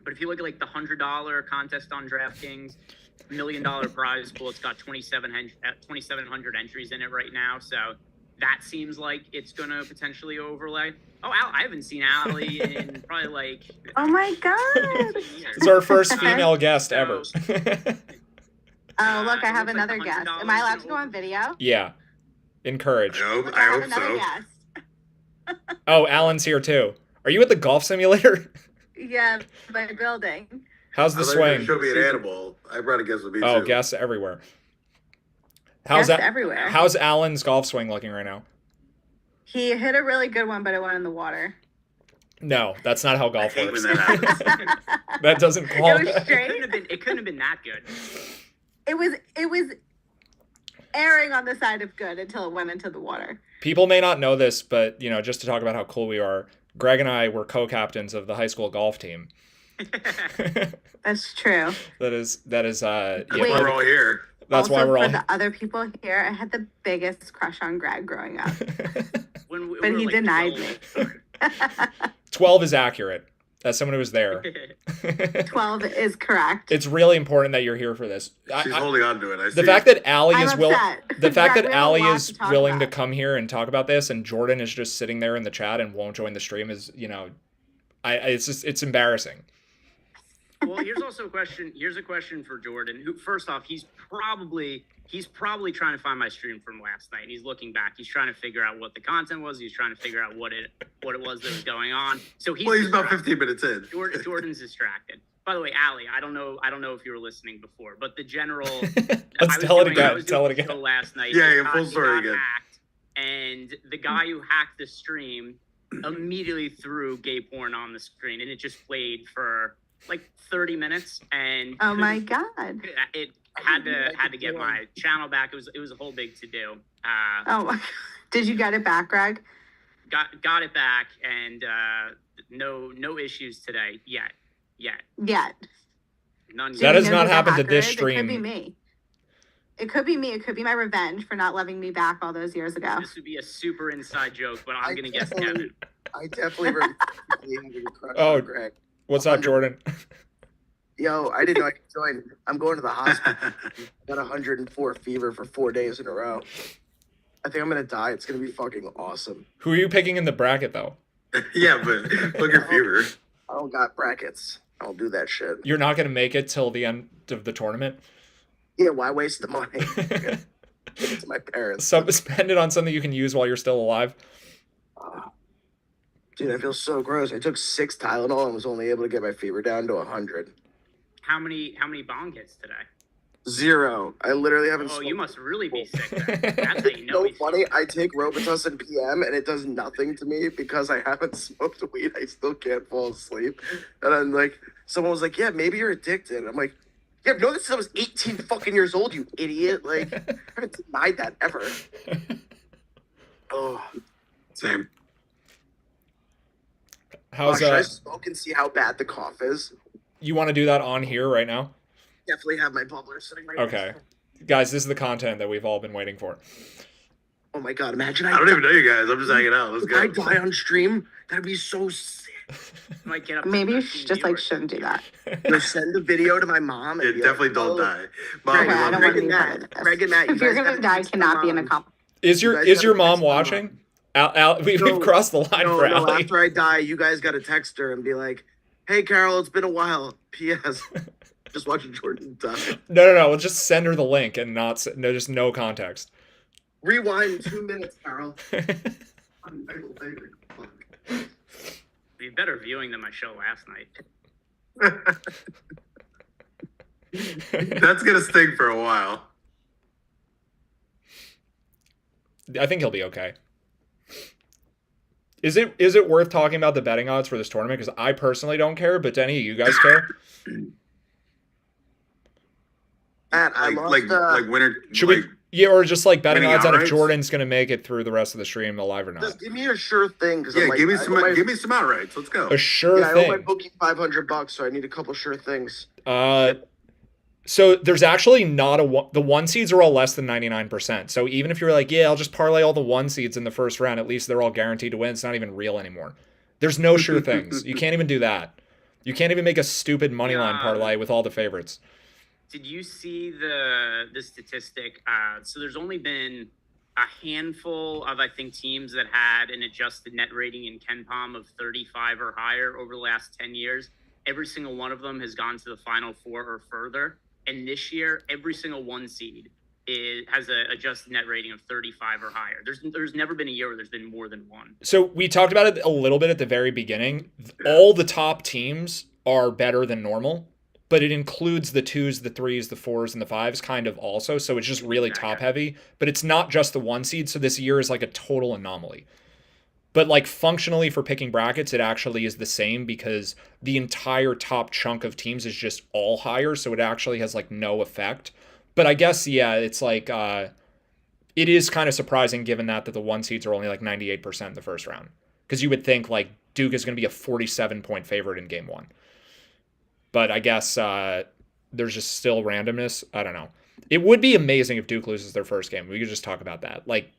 But if you look at like the $100 contest on DraftKings, $1 million prize pool, it's got 2,700 entries in it right now. So that seems like it's going to potentially overlay. Oh, I haven't seen Allie in probably like. Oh my God! It's our first female guest ever. Oh, look, I have another guest. Am I allowed to go on video? Yeah. Encourage. I hope so. Guest. Oh, Alan's here too. Are you at the golf simulator? Yeah, my building. How's the swing? Show me an animal. I brought a guest with me too. Oh, guests everywhere. Everywhere. How's Alan's golf swing looking right now? He hit a really good one, but it went in the water. No, that's not how golf works. That doesn't qualify. It was straight. It couldn't have been that good. It was erring on the side of good until it went into the water. People may not know this, but just to talk about how cool we are, Greg and I were co-captains of the high school golf team. That's true. That is. We're all here. That's why we're all. For the other people here, I had the biggest crush on Greg growing up, but he denied me. 12 is accurate. As someone who was there. 12 is correct. It's really important that you're here for this. She's holding on to it. The fact that Allie is willing. The fact Greg, that Allie is willing to come here and talk about this, and Jordan is just sitting there in the chat and won't join the stream is, it's embarrassing. Well, here's also a question. Here's a question for Jordan. Who, first off, he's probably trying to find my stream from last night, and he's looking back. He's trying to figure out what the content was. He's trying to figure out what it was that was going on. So he's about 15 minutes in. Jordan's distracted. By the way, Allie, I don't know if you were listening before, but the general. Let's tell it again. Tell it again. Last night. Yeah, full story again. Hacked, and the guy who hacked the stream immediately threw gay porn on the screen, and it just played for like 30 minutes. And oh my god, it had to get my channel back. It was a whole big to do. Oh my god, did you get it back, Greg? Got it back, and no issues today yet. None. That has not happened to this stream. It could be me. It could be me. It could be my revenge for not loving me back all those years ago. This would be a super inside joke, but I'm gonna guess Kevin. I definitely remember Greg. What's up, Jordan? Yo, I didn't know I could join. I'm going to the hospital. I got 104 fever for 4 days in a row. I think I'm gonna die. It's gonna be fucking awesome. Who are you picking in the bracket, though? Yeah, but look at fever. I don't got brackets. I don't do that shit. You're not gonna make it till the end of the tournament? Yeah, why waste the money? Give it to my parents. Spend it on something you can use while you're still alive. Dude, I feel so gross. I took 6 Tylenol and was only able to get my fever down to 100. How many bong hits today? 0. I literally haven't. Oh, you must really be sick then. That's how you know. So funny. I take Robitussin PM and it does nothing to me because I haven't smoked weed. I still can't fall asleep. And I'm like, someone was like, "Yeah, maybe you're addicted." I'm like, "Yeah, no, this since I was 18 fucking years old, you idiot!" Like, I haven't denied that ever. Oh, same. How's should I smoke and see how bad the cough is? You want to do that on here right now? Definitely have my bubbler sitting right Okay. Guys, this is the content that we've all been waiting for. Oh my god, imagine I don't even know you guys. I'm just hanging out. Let's go. I die on stream. That'd be so sick. Might get up Maybe you just shouldn't do that. Send a video to my mom. Yeah, definitely don't die. Greg, I don't want to be part of this. Greg and Matt, if you're gonna die, cannot be in a comp. Is your mom watching? We've crossed the line for Allie. No, after I die, you guys got to text her and be like, "Hey, Carol, it's been a while. P.S. Just watching Jordan die." No. We'll just send her the link and just no context. Rewind 2 minutes, Carol. Be better viewing than my show last night. That's gonna sting for a while. I think he'll be okay. Is it worth talking about the betting odds for this tournament? Because I personally don't care, but do any of you guys care? Matt, I like winner. Should we? Yeah, or just like betting odds on if outrights? Jordan's going to make it through the rest of the stream alive or not. Just give me a sure thing. Yeah, give me some outrights. Let's go. A sure I thing. owe my bookie $500, so I need a couple sure things. So there's actually not the 1 seeds are all less than 99%. So even if you're like, yeah, I'll just parlay all the 1 seeds in the first round, at least they're all guaranteed to win. It's not even real anymore. There's no sure things. You can't even do that. You can't even make a stupid money line parlay with all the favorites. Did you see the statistic? So there's only been a handful of, I think, teams that had an adjusted net rating in KenPom of 35 or higher over the last 10 years. Every single one of them has gone to the Final Four or further. And this year, every single 1 seed has an adjusted net rating of 35 or higher. There's never been a year where there's been more than one. So we talked about it a little bit at the very beginning. All the top teams are better than normal, but it includes the 2s, the 3s, the 4s, and the 5s kind of also. So it's just really top heavy, but it's not just the 1 seed. So this year is like a total anomaly. But like functionally for picking brackets, it actually is the same because the entire top chunk of teams is just all higher. So it actually has like no effect. But I guess, yeah, it's like, it is kind of surprising given that the 1 seeds are only like 98% in the first round. Because you would think like Duke is going to be a 47-point favorite in game 1. But I guess there's just still randomness. I don't know. It would be amazing if Duke loses their first game. We could just talk about that. Like,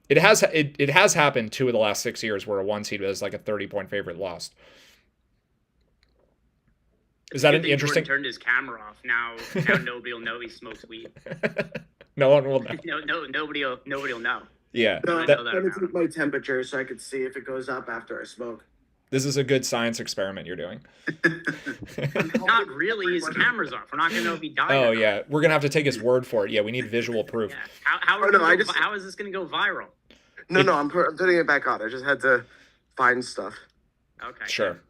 it has happened 2 of the last 6 years where a 1 seed was like a 30-point favorite lost. Is that an interesting? Jordan turned his camera off. Now nobody will know he smokes weed. No one will know. Nobody will know. Yeah. No, let me take my temperature so I could see if it goes up after I smoke. This is a good science experiment you're doing. Not really. His camera's off. We're not gonna know if he died. Oh or not. yeah, we're gonna have to take his word for it. Yeah, we need visual proof. Yeah. How is this gonna go viral? No, I'm putting it back on. I just had to find stuff. Okay. Sure.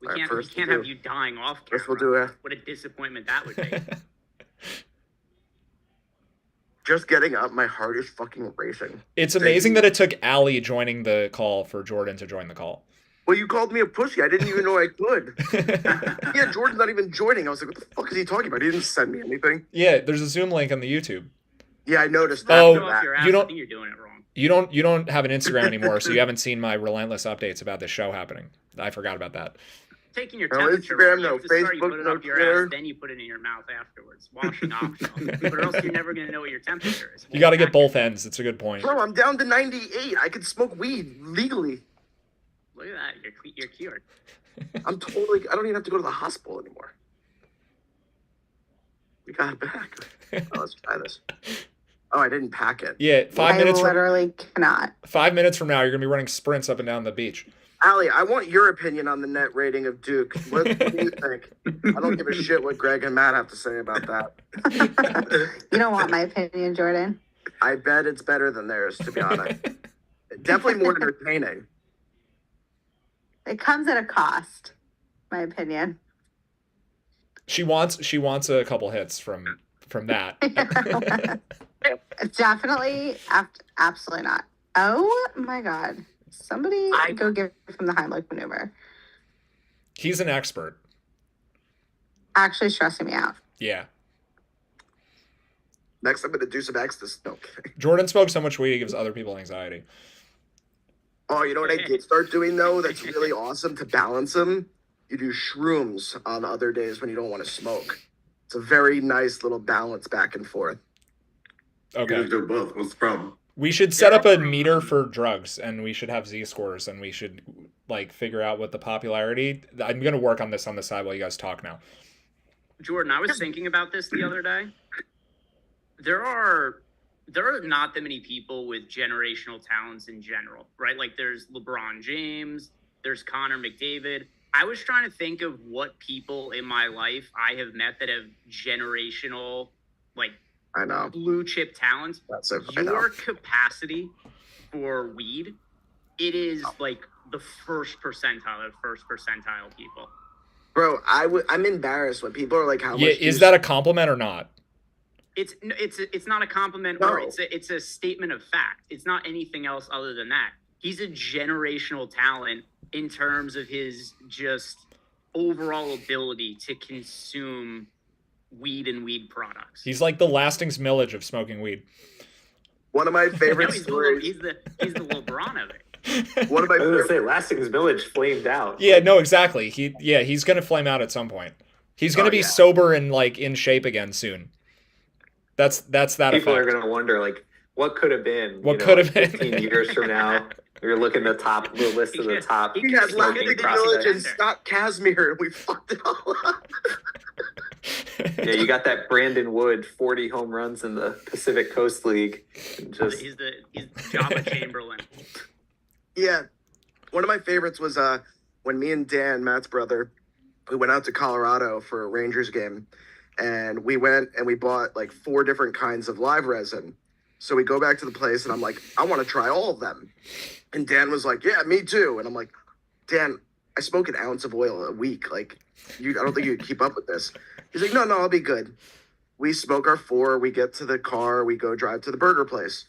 We Alright, can't first we'll have do- you dying off First camera. we'll do What a disappointment that would be. just getting up, my heart is fucking racing. It's amazing that it took Allie joining the call for Jordan to join the call. Well, you called me a pussy. I didn't even know I could. Yeah, Jordan's not even joining. I was like, what the fuck is he talking about? He didn't send me anything. Yeah, there's a Zoom link on the YouTube. Yeah, I noticed that. Oh, Go off your ass. you don't- I think you're doing it wrong. You don't have an Instagram anymore, so you haven't seen my relentless updates about this show happening. I forgot about that. Taking your No temperature. Instagram, you no have to start, you Facebook, put it no up your Twitter. ass, then you put it in your mouth afterwards. Washing optional. But or else you're never gonna know what your temperature is. You got to get both ends. It's a good point. Bro, I'm down to 98. I could smoke weed legally. Look at that. You're cured. I'm totally. I don't even have to go to the hospital anymore. We got it back. Oh, let's try this. Oh, I didn't pack it. Yeah, 5 I minutes. literally cannot. 5 minutes from now, you're gonna be running sprints up and down the beach. Allie, I want your opinion on the net rating of Duke. What do you think? I don't give a shit what Greg and Matt have to say about that. You don't want my opinion, Jordan. I bet it's better than theirs, to be honest. Definitely more entertaining. It comes at a cost, my opinion. She wants a couple hits from that. Definitely, absolutely not. Oh my God. Somebody go give him the Heimlich maneuver. He's an expert. Actually stressing me out. Yeah. Next, I'm going to do some ecstasy. No, kidding. Jordan smokes so much weed, he gives other people anxiety. Oh, you know what I did start doing, though? That's really awesome to balance them? You do shrooms on other days when you don't want to smoke. It's a very nice little balance back and forth. Okay. You guys do both. What's the problem? We should set up a meter for drugs, and we should have Z-scores, and we should like figure out what the popularity. I'm gonna work on this on the side while you guys talk now. Jordan, I was thinking about this the other day. There are not that many people with generational talents in general, right? Like there's LeBron James, there's Connor McDavid. I was trying to think of what people in my life I have met that have generational, like, I know. blue chip talents. That's it. I know. Your capacity for weed, it is like the first percentile people. Bro, I'm embarrassed when people are like, how Yeah, much is that a compliment or not? It's not a compliment No. or it's a statement of fact. It's not anything else other than that. He's a generational talent in terms of his just overall ability to consume weed and weed products. He's like the Lastings Millage of smoking weed. One of my No, favorite he's stories. the LeBron of it. One of my I was gonna favorite. say Lastings Village flamed out. Yeah, no, exactly. He's gonna flame out at some point. He's gonna Oh, be yeah. sober and like in shape again soon. That's that People effect. are gonna wonder like what could have been. What could have been. 15 years from now. You're looking at the list of the top. He had Smoking Lefty prospects. Village and Scott Casimir, and we fucked it all up. Yeah, you got that Brandon Wood 40 home runs in the Pacific Coast League. Just He's Java Chamberlain. Yeah. One of my favorites was when me and Dan, Matt's brother, we went out to Colorado for a Rangers game. And we went and we bought like 4 different kinds of live resin. So we go back to the place and I'm like, I want to try all of them. And Dan was like, yeah, me too. And I'm like, Dan, I smoke an ounce of oil a week. Like, I don't think you could keep up with this. He's like, no, I'll be good. We smoke our 4. We get to the car. We go drive to the burger place.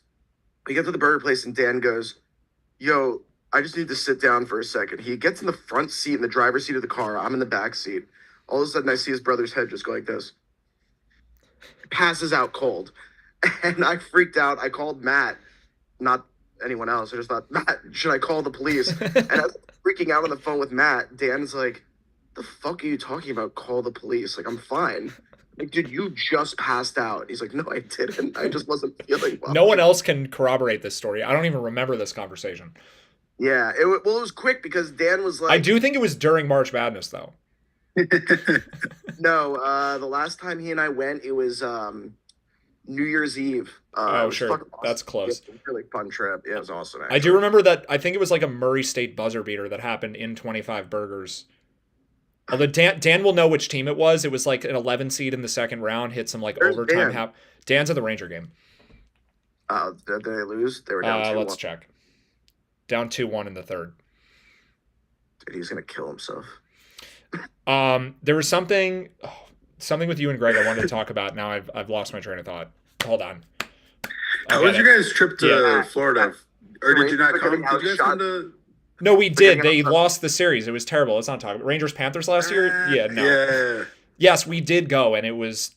We get to the burger place and Dan goes, yo, I just need to sit down for a second. He gets in the front seat, in the driver's seat of the car. I'm in the back seat. All of a sudden, I see his brother's head just go like this. Passes out cold. And I freaked out. I called Matt, not anyone else. I just thought, Matt, should I call the police? And I was freaking out on the phone with Matt. Dan's like, the fuck are you talking about? Call the police. Like, I'm fine. Like, dude, you just passed out. He's like, no, I didn't. I just wasn't feeling well. No one else can corroborate this story. I don't even remember this conversation. Yeah. It was quick because Dan was like, I do think it was during March Madness though. no, the last time he and I went, it was New Year's Eve. Oh, It was sure. fucking awesome. That's close. It was a really fun trip. Yeah, it was awesome. I do remember that. I think it was like a Murray State buzzer beater that happened in 25 Burgers. Although Dan will know which team it was. It was like an 11 seed in the second round, hit some like Where's overtime. Dan? Dan's in the Ranger game. Did they lose? They were down 2-1. Let's check. Down 2-1 in the third. Dude, he's gonna kill himself. There was something with you and Greg I wanted to talk about. Now I've lost my train of thought. Hold on. How was your guys' trip to Florida? Or did you not Rangers come? getting Did you guys come to? No, we did. They outshot. lost the series. It was terrible. Let's not talk about Rangers Panthers last year. Yeah, no. Yeah. Yes, we did go, and it was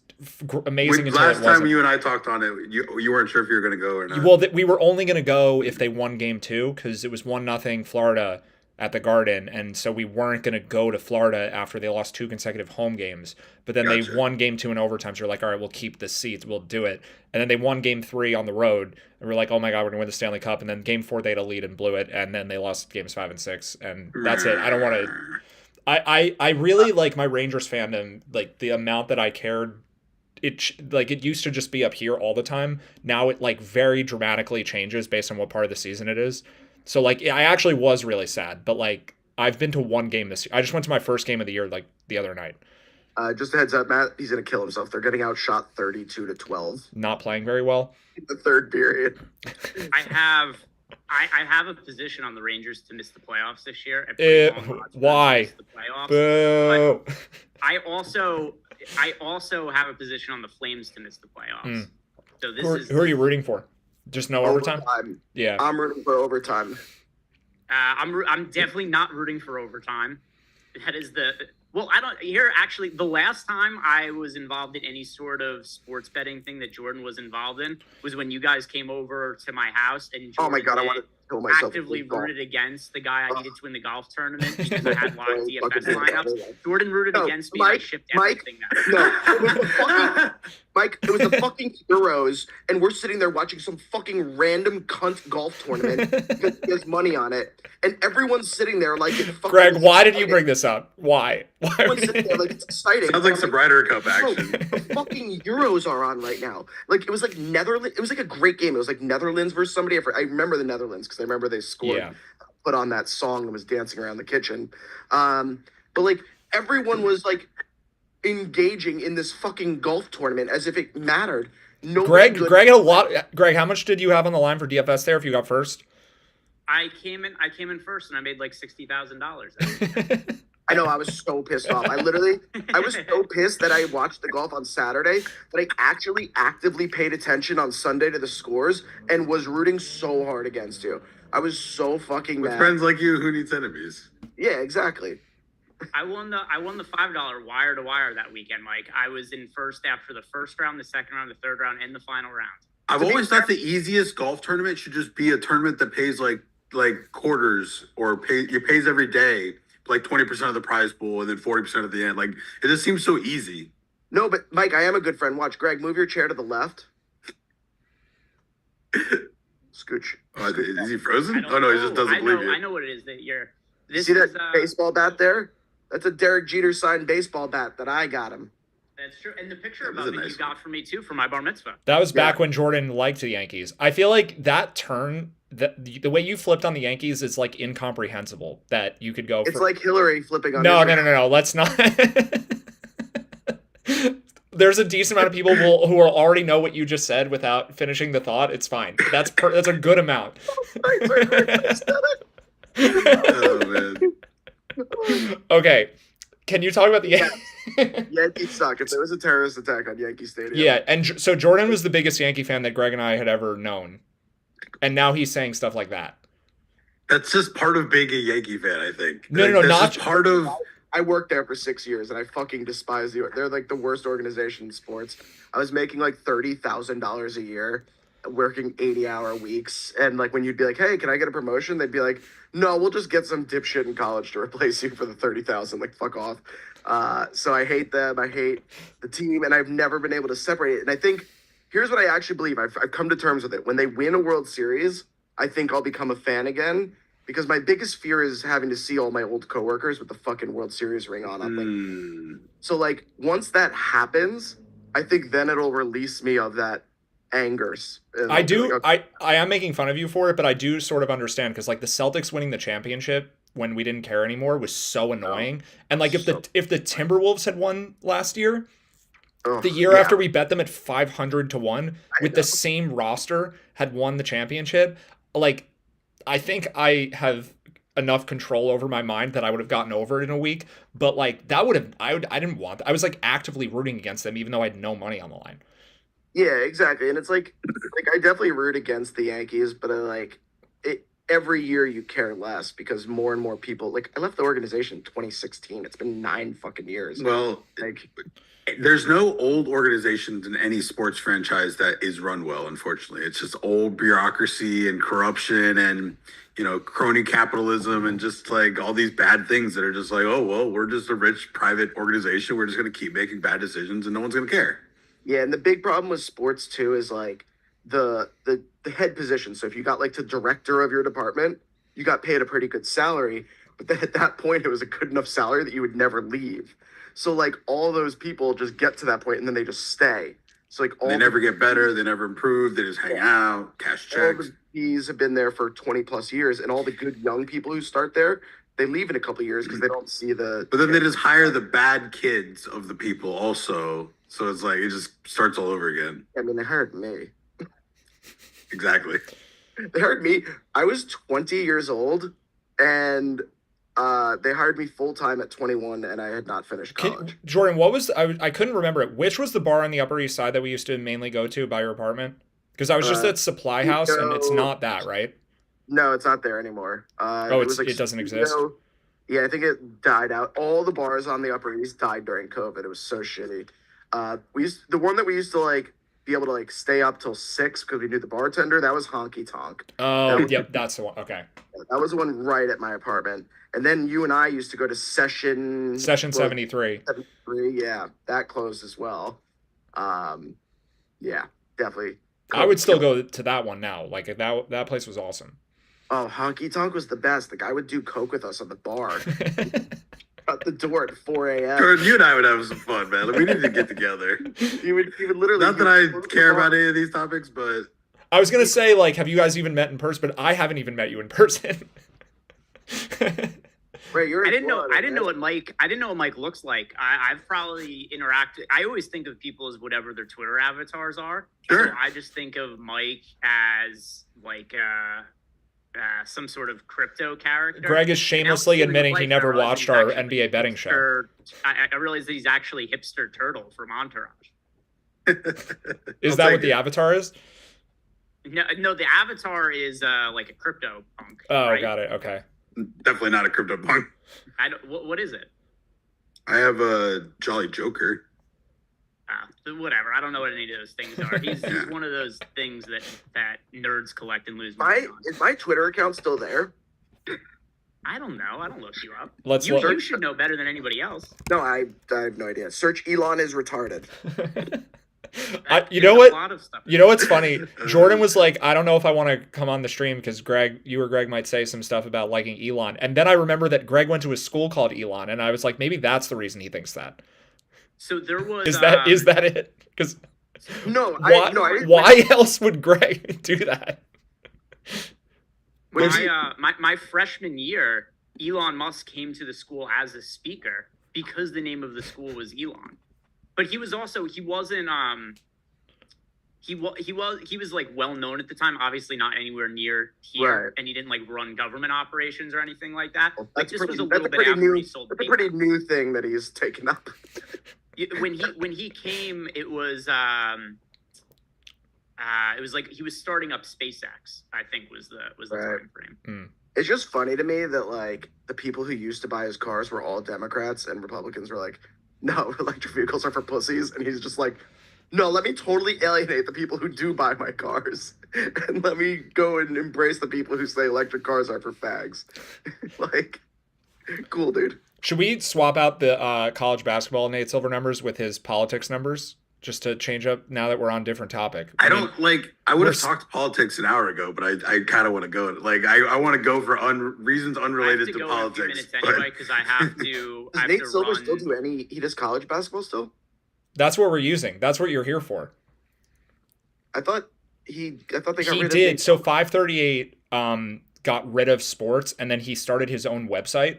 amazing. Until Last it time wasn't. you and I talked on it, you weren't sure if you were going to go or not. Well, we were only going to go if they won game 2 because it was 1-0 Florida at the Garden, and so we weren't going to go to Florida after they lost 2 consecutive home games. But then they won game 2 in overtime, so we're like, all right, we'll keep the seats, we'll do it. And then they won game 3 on the road, and we're like, oh my god, we're going to win the Stanley Cup. And then game 4 they had a lead and blew it, and then they lost games 5 and 6, and that's it. I don't want to. I really like my Rangers fandom, like the amount that I cared. It used to just be up here all the time. Now it like very dramatically changes based on what part of the season it is. So like I actually was really sad, but like I've been to one game this year. I just went to my first game of the year like the other night. Just a heads up, Matt. He's gonna kill himself. They're getting outshot 32-12 Not playing very well. in the third period. I have a position on the Rangers to miss the playoffs this year. At pretty long odds for them to Why? miss the playoffs. Boo. But I also have a position on the Flames to miss the playoffs. So this Who are you rooting for? Just no overtime? Yeah. I'm rooting for overtime. I'm definitely not rooting for overtime. That is actually the last time I was involved in any sort of sports betting thing that Jordan was involved in was when you guys came over to my house and Jordan Oh my god, I want to kill myself. actively rooted against the guy I needed to win the golf tournament because I had live DFS lineups. Jordan rooted against me. I shipped everything now. Mike, it was the fucking Euros, and we're sitting there watching some fucking random cunt golf tournament because there's money on it, and everyone's sitting there like, Greg, why did you bring this up? Why? Everyone's sitting there like it's exciting. Sounds like some Ryder Cup action. The fucking Euros are on right now. Like it was like Netherlands. It was like a great game. It was like Netherlands versus somebody. I remember the Netherlands because I remember they scored. Yeah. Put on that song and was dancing around the kitchen. But like everyone was like engaging in this fucking golf tournament as if it mattered. Greg had a lot. Greg, how much did you have on the line for DFS there if you got first? I came in first and I made like $60,000. I know, I was so pissed off. I was so pissed that I watched the golf on Saturday that I actually actively paid attention on Sunday to the scores and was rooting so hard against you. I was so fucking With mad. friends like you, who needs enemies? Yeah, exactly. I won the $5 wire to wire that weekend, Mike. I was in first after the first round, the second round, the third round, and the final round. I've always thought the easiest golf tournament should just be a tournament that pays like quarters or pays every day, like 20% of the prize pool and then 40% at the end. Like it just seems so easy. No, but Mike, I am a good friend. Watch, Greg, move your chair to the left. Scooch. Is he frozen? Oh no, he just doesn't believe you. I know what it is that you're. This See that is, baseball bat there? That's a Derek Jeter signed baseball bat that I got him. That's true. And the picture That above was a it nice you got for me too for my bar mitzvah. That was back when Jordan liked the Yankees. I feel like that turn, the way you flipped on the Yankees is like incomprehensible that you could go. It's like Hillary flipping on No. Israel. Let's not. There's a decent amount of people who will already know what you just said without finishing the thought. It's fine. That's a good amount. Oh man. Okay. Can you talk about the Yankees? Yankees suck. If there was a terrorist attack on Yankee Stadium. Yeah, and so Jordan was the biggest Yankee fan that Greg and I had ever known. And now he's saying stuff like that. That's just part of being a Yankee fan, I think. No, That's not just part of. I worked there for 6 years, and I fucking despise they're like the worst organization in sports. I was making like $30,000 a year, working 80-hour weeks, and like when you'd be like, "Hey, can I get a promotion?" They'd be like, "No, we'll just get some dipshit in college to replace you for the $30,000." Like, fuck off. So I hate them. I hate the team, and I've never been able to separate it. And I think here's what I actually believe. I've come to terms with it. When they win a World Series, I think I'll become a fan again. Because my biggest fear is having to see all my old coworkers with the fucking World Series ring on. So, like, once that happens, I think then it'll release me of that angers. And I I'll be do. like, okay. I am making fun of you for it, but I do sort of understand because like the Celtics winning the championship when we didn't care anymore was so annoying. And like if the Timberwolves had won last year, the year after we bet them at 500 to 1 with the same roster had won the championship, like I think I have enough control over my mind that I would have gotten over it in a week. But like that would have I didn't want that. I was like actively rooting against them even though I had no money on the line. Yeah, exactly. And it's like I definitely root against the Yankees, but every year you care less because more and more people, like I left the organization in 2016. It's been 9 fucking years. Well, like there's no old organizations in any sports franchise that is run well, unfortunately. It's just old bureaucracy and corruption and, crony capitalism and just like all these bad things that are just like, oh, well, we're just a rich private organization. We're just going to keep making bad decisions and no one's going to care. Yeah, and the big problem with sports too is like the head position. So if you got like the director of your department, you got paid a pretty good salary, but then at that point it was a good enough salary that you would never leave. So like all those people just get to that point and then they just stay. So like they never get better, they never improve, they just hang out, cash checks. All the Ps have been there for 20 plus years, and all the good young people who start there, they leave in a couple of years because they don't see the. But then they just hire the bad kids of the people also. So it's like it just starts all over again. I mean, they hired me. Exactly. They hired me. I was 20 years old, and they hired me full time at 21, and I had not finished college. Jordan, what was I couldn't remember it. Which was the bar on the Upper East Side that we used to mainly go to by your apartment? Because I was just at Supply House, and it's not that, right? No, it's not there anymore. It doesn't exist. Yeah, I think it died out. All the bars on the Upper East died during COVID. It was so shitty. The one that we used to like be able to like stay up till 6 because we knew the bartender. That was Honky Tonk. Oh, yep, that's the one. Okay. That was the one right at my apartment. And then you and I used to go to Session 73. 73, yeah, that closed as well. Yeah, definitely. I would still go to that one now. Like that place was awesome. Oh, Honky Tonk was the best. The guy would do coke with us on the bar. At the door at 4 a.m. Jordan, you and I would have some fun, man. Like, we need to get together. He would literally. Not that I care about any of these topics, but I was gonna say, like, have you guys even met in person? But I haven't even met you in person. Right, I didn't know what Mike looks like. I've probably interacted. I always think of people as whatever their Twitter avatars are. Sure. So I just think of Mike as like some sort of crypto character. Greg is shamelessly admitting he never watched our NBA betting show. I realize that he's actually Hipster Turtle from Entourage. Is that what the avatar is? No, the avatar is like a crypto punk. Oh, right? Got it. Okay. Definitely not a crypto punk. What is it? I have a Jolly Joker. Whatever. I don't know what any of those things are. He's one of those things that nerds collect and lose money on. Is my Twitter account still there? I don't know. I don't look you up. You should know better than anybody else. No, I have no idea. Search Elon is retarded. You know what? You know what's funny? Jordan was like, I don't know if I want to come on the stream because you or Greg might say some stuff about liking Elon. And then I remember that Greg went to a school called Elon, and I was like, maybe that's the reason he thinks that. So there was. Is that it? Because why else would Greg do that? My freshman year, Elon Musk came to the school as a speaker because the name of the school was Elon. But he was like well known at the time, obviously not anywhere near here, right. And he didn't like run government operations or anything like that. That's this was a little bit after he sold. That's a pretty new thing that he's taken up. When he came, it was like he was starting up SpaceX, I think was the right. time frame. It's just funny to me that like the people who used to buy his cars were all Democrats and Republicans were like, no, electric vehicles are for pussies. And he's just like, no, let me totally alienate the people who do buy my cars. And let me go and embrace the people who say electric cars are for fags. Like, cool, dude. Should we swap out the college basketball Nate Silver numbers with his politics numbers? Just to change up now that we're on a different topic. I would have talked politics an hour ago, but I kind of want to go. Like, I want to go for reasons unrelated to politics. Anyway, because I have to. Does Nate Silver still do he does college basketball still? That's what we're using. That's what you're here for. I thought they got He rid of did. Nate So Silver. 538 got rid of sports, and then he started his own website,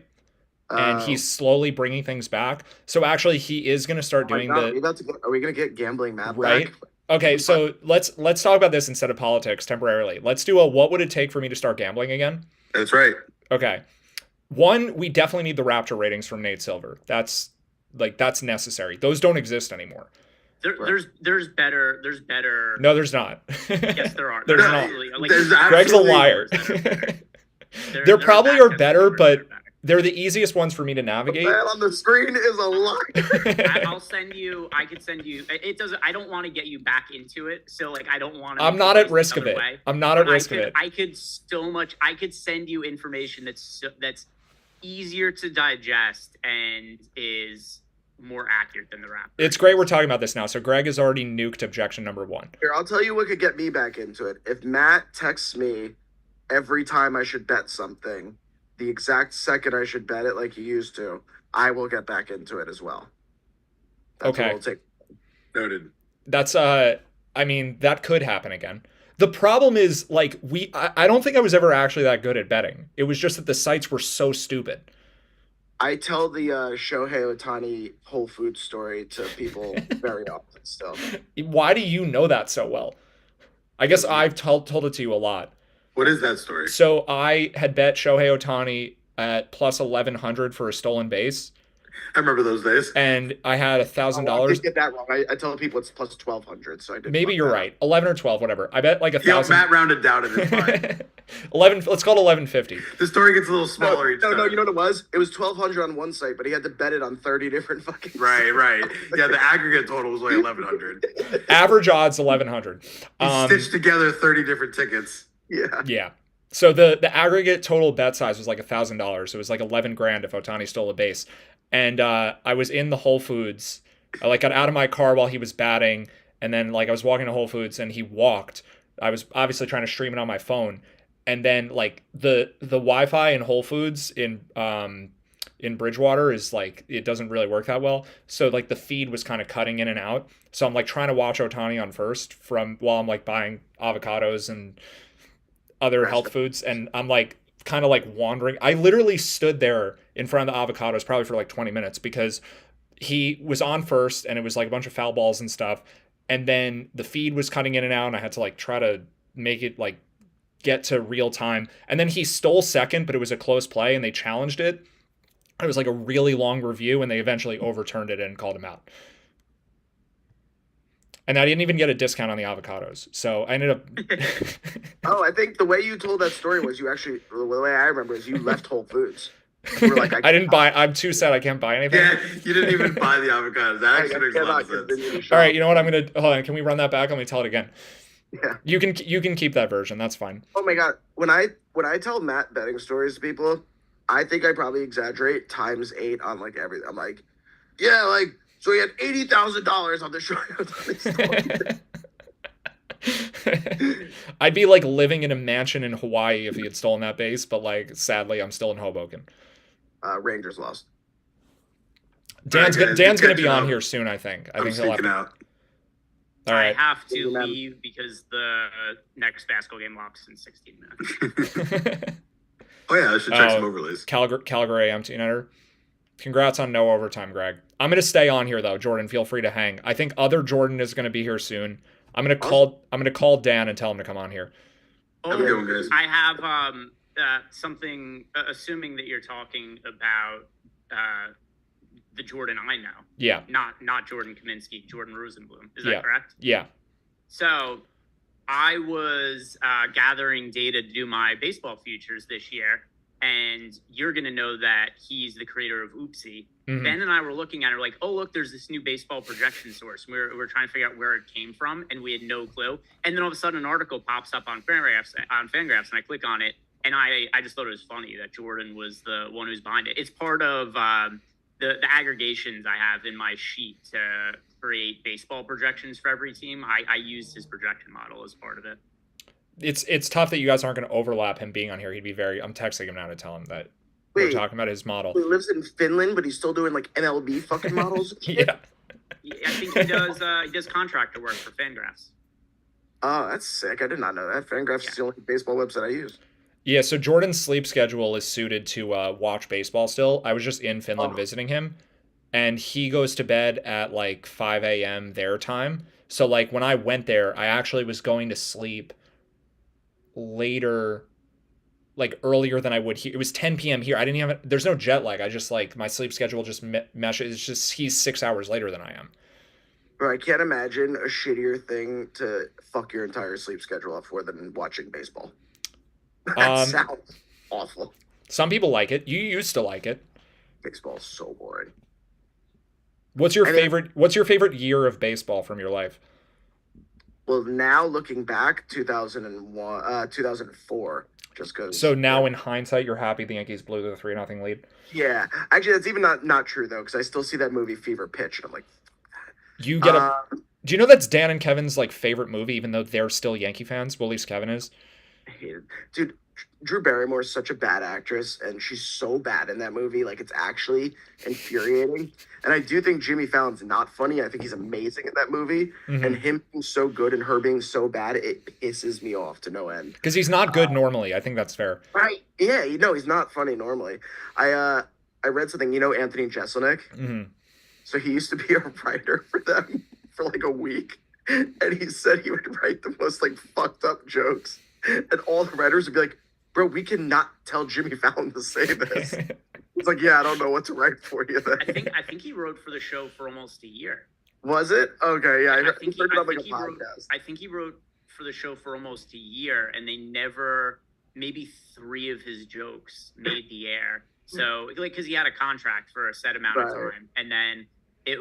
and he's slowly bringing things back. So actually, he is going to start Oh my doing God, are we gonna get gambling Matt right. back? Okay, so let's talk about this instead of politics temporarily. Let's do a what would it take for me to start gambling again? That's right. Okay. One, we definitely need the Raptor ratings from Nate Silver. That's necessary. Those don't exist anymore. There's better. No, there's not. Yes, there are. There's There's not. absolutely, like, There's Greg's a absolutely- liar. There probably backups are better, numbers but that are better. they're the easiest ones for me to The navigate. man on the screen is a liar. I'll send you. I could send you. It doesn't. I don't want to get you back into it. So like, I don't want to. I'm not at risk of it. I'm not at risk of it. I could so much. I could send you information that's easier to digest and is more accurate than the Raptors. It's great we're talking about this now. So Greg has already nuked objection number 1. Here, I'll tell you what could get me back into it. If Matt texts me every time I should bet something, the exact second I should bet it like he used to, I will get back into it as well. That's Okay. what it'll take. Noted. That's I mean, that could happen again. The problem is, like, I don't think I was ever actually that good at betting. It was just that the sites were so stupid. I tell the Shohei Ohtani Whole Foods story to people very often still. Why do you know that so well? I guess I've told it to you a lot. What is that story? So I had bet Shohei Ohtani at plus 1,100 for a stolen base, I remember those days. and I had I $1,000. did get that wrong. I tell people it's plus 1,200, so I did. Maybe fuck you're that right. 11 or 12, whatever. I bet like Yeah, 1,000. Matt rounded down and it's fine. 11. Let's call it 1150. The story gets a little up. smaller each No, time. you know what it was? It was 1,200 on one site, but he had to bet it on 30 different fucking. Right. Yeah, the aggregate total was like 1,100. Average odds 1,100. He stitched together 30 different tickets. Yeah. Yeah. So the aggregate total bet size was like $1,000. It was like 11 grand if Ohtani stole a base. And I was in the Whole Foods. I like got out of my car while he was batting, and then like I was walking to Whole Foods and he walked. I was obviously trying to stream it on my phone, and then like the Wi-Fi in Whole Foods in Bridgewater is like it doesn't really work that well. So like the feed was kind of cutting in and out. So I'm like trying to watch Ohtani on first while I'm like buying avocados and other health foods, and I'm like kind of like wandering. I literally stood there in front of the avocados probably for like 20 minutes because he was on first and it was like a bunch of foul balls and stuff, and then the feed was cutting in and out and I had to like try to make it like get to real time, and then he stole second, but it was a close play and they challenged it. It was like a really long review and they eventually overturned it and called him out. And I didn't even get a discount on the avocados. So I ended up. Oh, I think the way you told that story was you actually, the way I remember is you left Whole Foods. You were like, I didn't buy. I'm too sad I can't buy anything. Yeah, you didn't even buy the avocados. That actually makes a lot of sense. All right, you know what? I'm gonna hold on. Can we run that back? Let me tell it again. Yeah. You can keep that version. That's fine. Oh my God. When I tell Matt betting stories to people, I think I probably exaggerate times 8 on like everything. I'm like, yeah, like, so he had $80,000 on the show. I'd be like living in a mansion in Hawaii if he had stolen that base, but like sadly I'm still in Hoboken. Rangers lost. Dan's All right, guys, Dan's gonna catching be on up. here soon, I think. I I'm think he'll have sneaking to. out. All right. I have to Thank you, ma'am. leave because the next basketball game locks in 16 minutes. Oh yeah, I should check Oh, some overlays. Calgary empty netter. Congrats on no overtime, Greg. I'm gonna stay on here though, Jordan. Feel free to hang. I think other Jordan is gonna be here soon. I'm gonna call Dan and tell him to come on here. Have a good one, guys. I have something. Assuming that you're talking about the Jordan I know, Yeah. not Jordan Kaminsky, Jordan Rosenblum. Is that Yeah. correct? Yeah. So I was gathering data to do my baseball futures this year, and you're going to know that he's the creator of Oopsie. Mhm. Ben and I were looking at it like, oh, look, there's this new baseball projection source. We're trying to figure out where it came from, and we had no clue. And then all of a sudden, an article pops up on Fangraphs, and I click on it, and I just thought it was funny that Jordan was the one who's behind it. It's part of the aggregations I have in my sheet to create baseball projections for every team. I used his projection model as part of it. It's tough that you guys aren't going to overlap him being on here. He'd be very. I'm texting him now to tell him that we're Wait. talking about his model. He lives in Finland, but he's still doing like MLB fucking models. Yeah. I think he does contractor work for Fangraphs. Oh, that's sick. I did not know that. Fangraphs is the only baseball website I use. Yeah, so Jordan's sleep schedule is suited to watch baseball still. I was just in Finland Oh. visiting him, and he goes to bed at like 5 a.m. their time. So like when I went there, I actually was going to sleep later, like earlier than I would here. It was 10 p.m. here. I didn't even, there's no jet lag. I just like my sleep schedule just meshes. It's just he's 6 hours later than I am. Bro, I can't imagine a shittier thing to fuck your entire sleep schedule up for than watching baseball. That sounds awful. Some people like it. You used to like it. Baseball's so boring. What's your favorite year of baseball from your life? Well, now looking back, 2001, 2004, just because. So now in hindsight, you're happy the Yankees blew the 3-0 lead? Yeah, actually, that's even not true though, because I still see that movie Fever Pitch, and I'm like, you get a. Do you know that's Dan and Kevin's like favorite movie, even though they're still Yankee fans? Well, at least Kevin is. I hate it, dude. Drew Barrymore is such a bad actress, and she's so bad in that movie. Like, it's actually infuriating. And I do think Jimmy Fallon's not funny. I think he's amazing in that movie. Mm-hmm. And him being so good and her being so bad, it pisses me off to no end. Because he's not good normally. I think that's fair. Right? Yeah, he's not funny normally. I read something. You know Anthony Jeselnik? Mm-hmm. So he used to be a writer for them for like a week, and he said he would write the most like fucked up jokes, and all the writers would be like, "Bro, we cannot tell Jimmy Fallon to say this." It's like, yeah, I don't know what to write for you then. I think he wrote for the show for almost a year. Was it? Okay, yeah. I think heard it on like a he wrote, podcast. I think he wrote for the show for almost a year, and they never, maybe 3 of his jokes made the air. So, like, because he had a contract for a set amount of time, and then it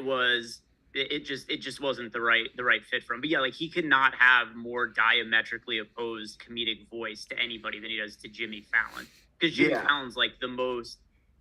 just wasn't the right fit for him. But yeah, like, he could not have more diametrically opposed comedic voice to anybody than he does to Jimmy Fallon, because Jimmy Fallon's like the most.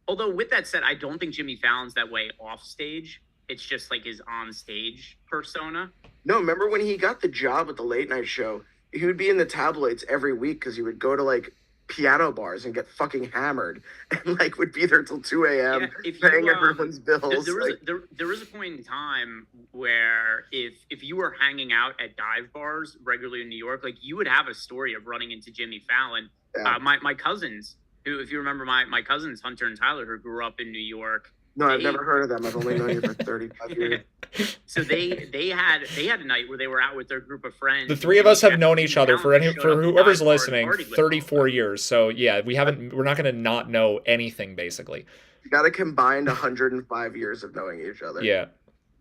Although with that said, I don't think Jimmy Fallon's that way off stage. It's just like his on stage persona. No, remember when he got the job at the late night show? He would be in the tabloids every week because he would go to like piano bars and get fucking hammered, and like would be there till 2 a.m. paying everyone's bills. There was a point in time where if you were hanging out at dive bars regularly in New York, like, you would have a story of running into Jimmy Fallon. Yeah. My cousins, who, if you remember, my cousins Hunter and Tyler, who grew up in New York. No, I've never heard of them. I've only known you for 35 years. So they had a night where they were out with their group of friends. The three of us have known each other for whoever's listening 34 years. So yeah, we're not going to not know anything basically. You got to combine 105 years of knowing each other. Yeah,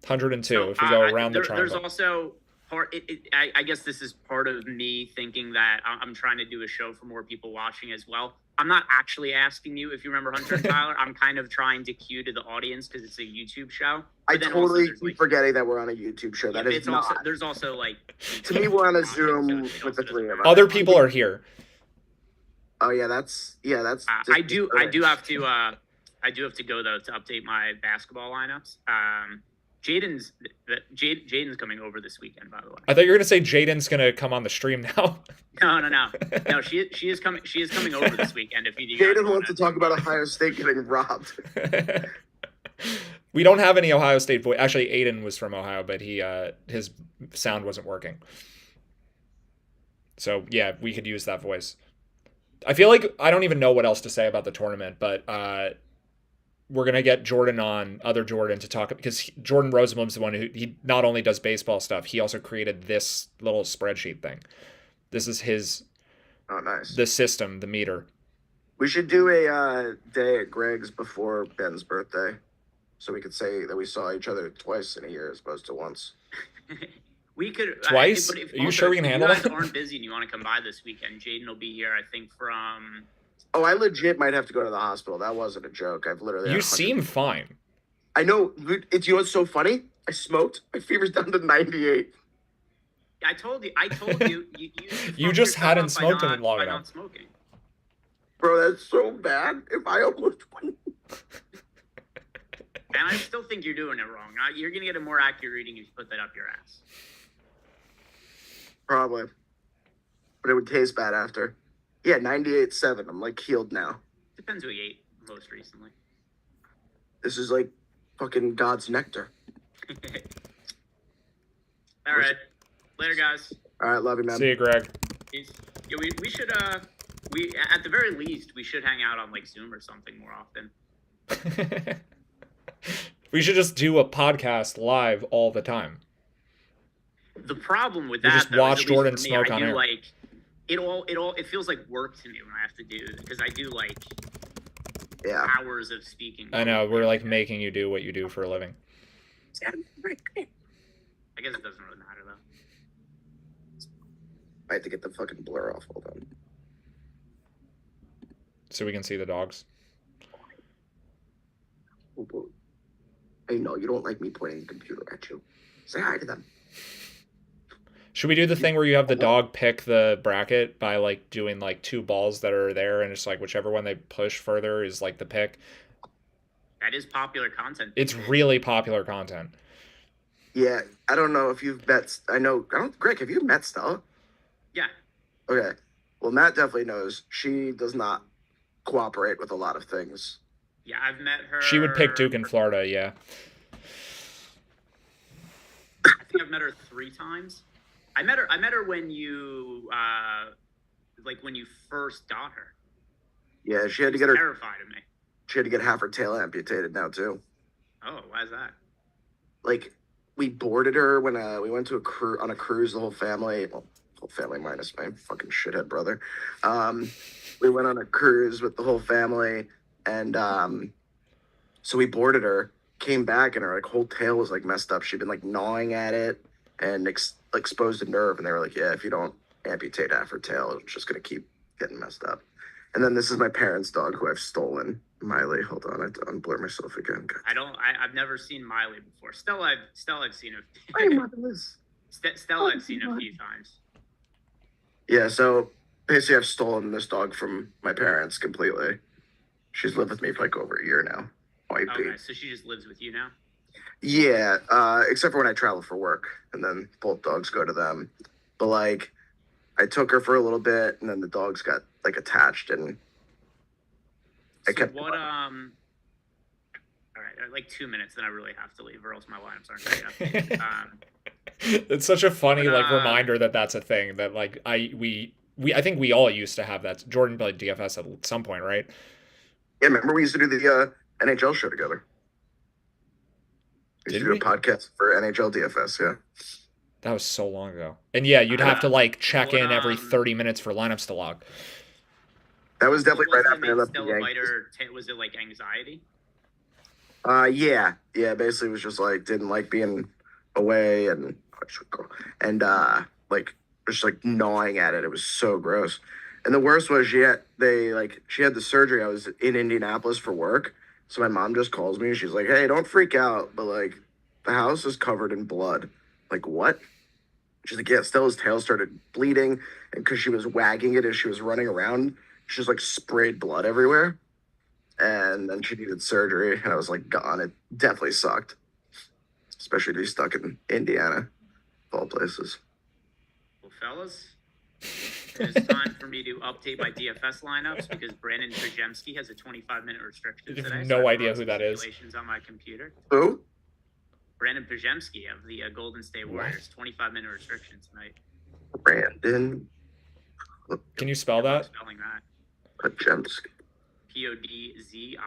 102 if we go around the triangle. There's also I guess this is part of me thinking that I'm trying to do a show for more people watching as well. I'm not actually asking you if you remember Hunter and Tyler. I'm kind of trying to cue to the audience because it's a YouTube show. I totally keep forgetting that we're on a YouTube show. That is not. Also, there's also like to me, we're on a Zoom with the 3 of us. Other people are here. Oh yeah, that's. I do have to go though to update my basketball lineups. Jaden's coming over this weekend, by the way. I thought you were gonna say Jaden's gonna come on the stream now. No. She is coming. She is coming over this weekend. If you Jaden wants to talk about Ohio State getting robbed. We don't have any Ohio State voice. Actually, Aiden was from Ohio, but his sound wasn't working. So yeah, we could use that voice. I feel like I don't even know what else to say about the tournament, but we're going to get Jordan on, other Jordan, to talk, because Jordan Rosenblum's the one who, he not only does baseball stuff, he also created this little spreadsheet thing. This is his, the system, the meter. We should do a day at Greg's before Ben's birthday, so we could say that we saw each other twice in a year as opposed to once. We could twice. Are you sure we can handle that? If you guys aren't busy and you want to come by this weekend, Jaden will be here. I think from. Oh, I legit might have to go to the hospital. That wasn't a joke. I've literally. You seem fine. I know. It's, you know what's so funny? I smoked. My fever's down to 98. I told you. You just hadn't smoked in long enough. Not smoking. Bro, that's so bad. If I almost went. And I still think you're doing it wrong. You're gonna get a more accurate reading if you put that up your ass. Probably. But it would taste bad after. Yeah, 98.7. I'm like healed now. Depends who you ate most recently. This is like fucking God's nectar. All right. Later, guys. All right, love you, man. See you, Greg. Yeah, we should we at the very least we should hang out on like Zoom or something more often. We should just do a podcast live all the time. The problem with You that just though, watch is, at least Jordan for me, smoke I on do air. like it feels like work to me when I have to do, because I do like hours of speaking. I know, we're like making you do what you do for a living. I guess it doesn't really matter though. I have to get the fucking blur off. Hold on. So we can see the dogs. Hey, no, you don't like me pointing the computer at you. Say hi to them. Should we do the thing where you have the dog pick the bracket by like doing like 2 balls that are there, and it's like whichever one they push further is like the pick? That is popular content. It's really popular content. Yeah, I don't know if you've met. Greg, have you met Stella? Yeah. Okay. Well, Matt definitely knows. She does not cooperate with a lot of things. Yeah, I've met her. She would pick Duke in Florida, yeah. I think I've met her 3 times. I met her when you when you first got her. Yeah, she had to get her. Terrified of me. She had to get half her tail amputated now too. Oh, why is that? Like, we boarded her when we went to on a cruise. The whole family, well, whole family minus my fucking shithead brother. We went on a cruise with the whole family, and so we boarded her. Came back, and her like whole tail was like messed up. She'd been like gnawing at it and exposed a nerve, and they were like, "Yeah, if you don't amputate half her tail, it's just gonna keep getting messed up." And then this is my parents' dog, who I've stolen, Miley. Hold on, I have to unblur myself again. I've never seen Miley before. Stella I've seen Hey, Mother Liz. Stella I've seen a few times. Yeah, so basically, I've stolen this dog from my parents completely. She's lived with me for like over a year now. White bee. Okay, so she just lives with you now? Yeah, except for when I travel for work, and then both dogs go to them. But like, I took her for a little bit, and then the dogs got like attached, and I kept. What all right, like 2 minutes, then I really have to leave, or else my lineups aren't going to It's such a funny like reminder that that's a thing that like I think we all used to have that. Jordan played DFS at some point, right? Yeah, remember we used to do the NHL show together. We used to do a podcast for NHL DFS, yeah. That was so long ago. And yeah, you'd have to like check in every 30 minutes for lineups to log. That was definitely right after I left the Stella Yankees. was it like anxiety? Yeah. Basically, it was just like didn't like being away, and like just like gnawing at it. It was so gross. And the worst was she had the surgery. I was in Indianapolis for work, so my mom just calls me. She's like, "Hey, don't freak out, but like the house is covered in blood." Like, what? She's like, "Yeah, Stella's tail started bleeding, and because she was wagging it as she was running around, she just like sprayed blood everywhere." And then she needed surgery, and I was like, gone. It definitely sucked, especially to be stuck in Indiana, of all places. Well, fellas, it's time for me to update my DFS lineups because Brandon Pajemski has a 25-minute restriction I have today. no so idea who that is. Simulations on my computer. Who? Brandon Pajemski of the Golden State Warriors. 25-minute restriction tonight. Brandon. Can you spell that? Spelling that. Pajemski. Podzimski.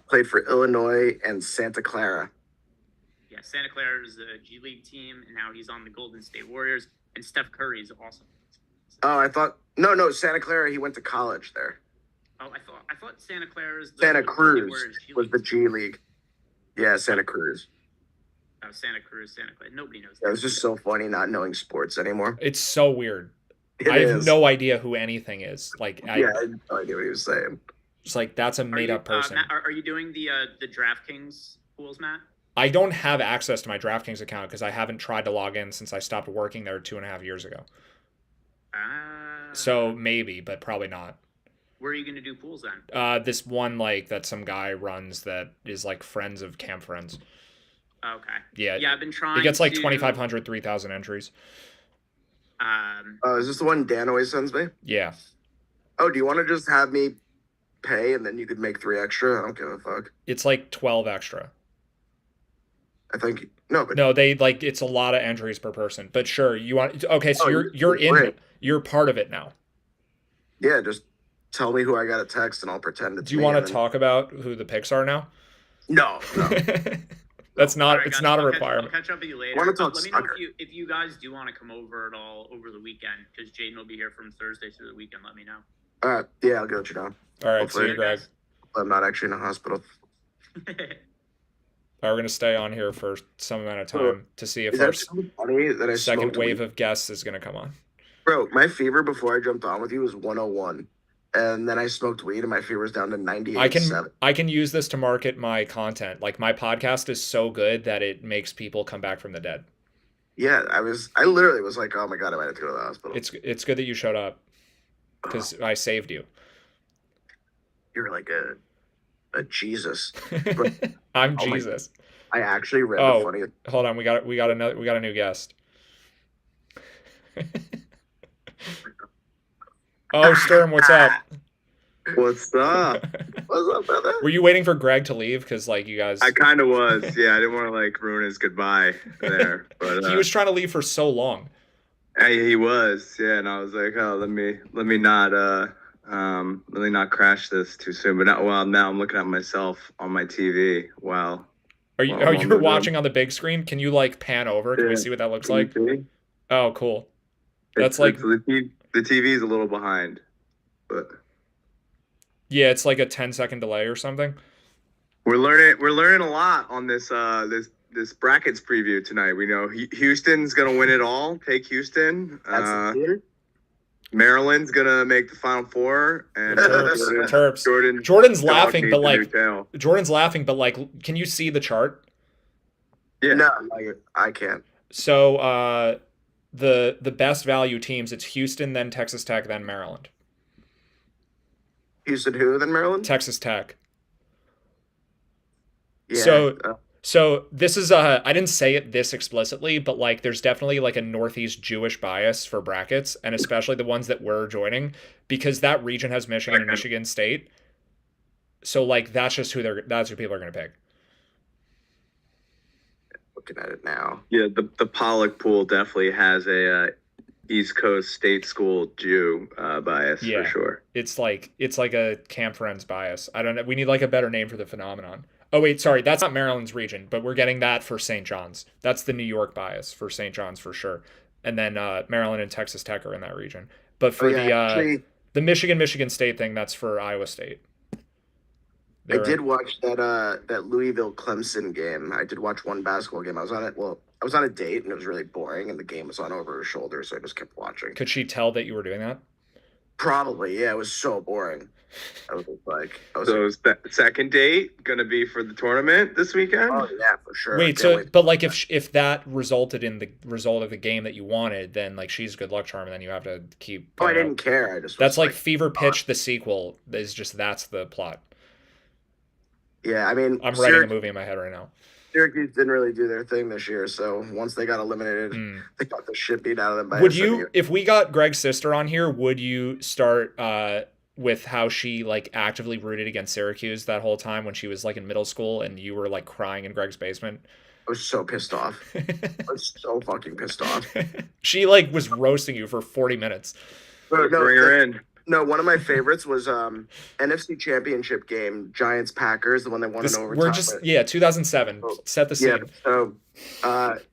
Played for Illinois and Santa Clara. Yeah, Santa Clara is a G League team, and now he's on the Golden State Warriors. And Steph Curry is awesome. Oh, I thought no, Santa Clara. He went to college there. Oh, I thought Santa Clara is Santa Cruz was the G League. Yeah, Santa Cruz. Oh, Santa Cruz, Santa Clara. Nobody knows. Yeah, it was just so funny not knowing sports anymore. It's so weird. It I have is. no idea who anything is. Like, I had no idea what he was saying. It's like that's a made up person. Matt, are you doing the DraftKings pools, Matt? I don't have access to my DraftKings account because I haven't tried to log in since I stopped working there 2.5 years ago. So maybe, but probably not. Where are you going to do pools then? This one like that some guy runs that is like friends of camp friends. Okay. Yeah. Yeah, I've been trying. It gets like to... 2,500, 3,000 entries. Is this the one Dan always sends me? Yeah. Oh, do you want to just have me pay and then you could make 3 extra? I don't give a fuck. It's like 12 extra. I think no, but No, they like it's a lot of entries per person. But sure, you want okay, so Oh, you're in great. you're part of it now. Yeah, just tell me who I got to text and I'll pretend it's Do you me. want and to then- talk about who the picks are now? No, no. That's not Alright, it's guys, not a I'll requirement. catch up with you later. Wanna talk Let me know soccer. if you guys do want to come over at all over the weekend, because Jaden will be here from Thursday through the weekend. Let me know. All right, yeah, I'll go let you know. All right, see Hopefully. you, Greg. I'm not actually in a hospital. We're gonna stay on here for some amount of time to see if Is our that so funny that I second smoked wave weed? of guests is gonna come on. Bro, my fever before I jumped on with you was 101, and then I smoked weed and my fever was down to 98.7. I can use this to market my content. Like my podcast is so good that it makes people come back from the dead. Yeah, I literally was like, oh my god, I might have to go to the hospital. It's good that you showed up because I saved you. You're like a Jesus. I'm Oh my- Jesus. I actually read Oh. the funniest. Hold on, we got a new guest. Oh, Sturm, what's up? What's up? What's up, brother? Were you waiting for Greg to leave? Because like you guys, I kind of was. Yeah, I didn't want to like ruin his goodbye there, but he was trying to leave for so long. he was. Yeah, and I was like, oh, let me not crash this too soon. But now I'm looking at myself on my TV. Wow. Are you Well, I'm on the watching on the big screen? Can you like pan over? Can we Yeah. see what that looks Can you like? see? Oh, cool. That's It's like the TV's a little behind, but yeah, it's like a 10-second delay or something. we're learning a lot on this brackets preview tonight. We know Houston's gonna win it all. Take Houston. That's the theater? Maryland's gonna make the Final Four, and Terps. Jordan's dog laughing, needs but a like new tail. Jordan's laughing, but like, can you see the chart? Yeah. No, I can't. So the best value teams, it's Houston, then Texas Tech, then Maryland. Houston who, then Maryland? Texas Tech. Yeah. So this is I didn't say it this explicitly, but like there's definitely like a Northeast Jewish bias for brackets, and especially the ones that we're joining, because that region has Michigan and Michigan State. So like that's just who people are gonna pick. Looking at it now. Yeah, the Pollock pool definitely has a East Coast state school Jew bias for sure. It's like a Camp Friends bias. I don't know. We need like a better name for the phenomenon. Oh wait, sorry, that's not Maryland's region, but we're getting that for St. John's. That's the New York bias for St. John's for sure. And then Maryland and Texas Tech are in that region. But for the Michigan State thing, that's for Iowa State. I did watch that Louisville Clemson game. I did watch one basketball game. I was on a date and it was really boring and the game was on over her shoulder, so I just kept watching. Could she tell that you were doing that? Probably, yeah. It was so boring. So is that second date gonna be for the tournament this weekend? Oh yeah, for sure. Wait, but like if that resulted in the result of the game that you wanted, then like she's good luck charm, and then you have to keep. Oh, I didn't care. I just that's like Fever Pitch, the sequel. Is just that's the plot. Yeah, I mean, I'm writing a movie in my head right now. Syracuse didn't really do their thing this year, so once they got eliminated, they got the shit beat out of them by Would SMU. you, if we got Greg's sister on here, would you start with how she like actively rooted against Syracuse that whole time when she was like in middle school and you were like crying in Greg's basement? I was so pissed off. I was so fucking pissed off. She like was roasting you for 40 minutes. Bring her in. No, one of my favorites was NFC Championship game, Giants Packers, the one they won in overtime. We're just 2007. Set the scene. Yeah, so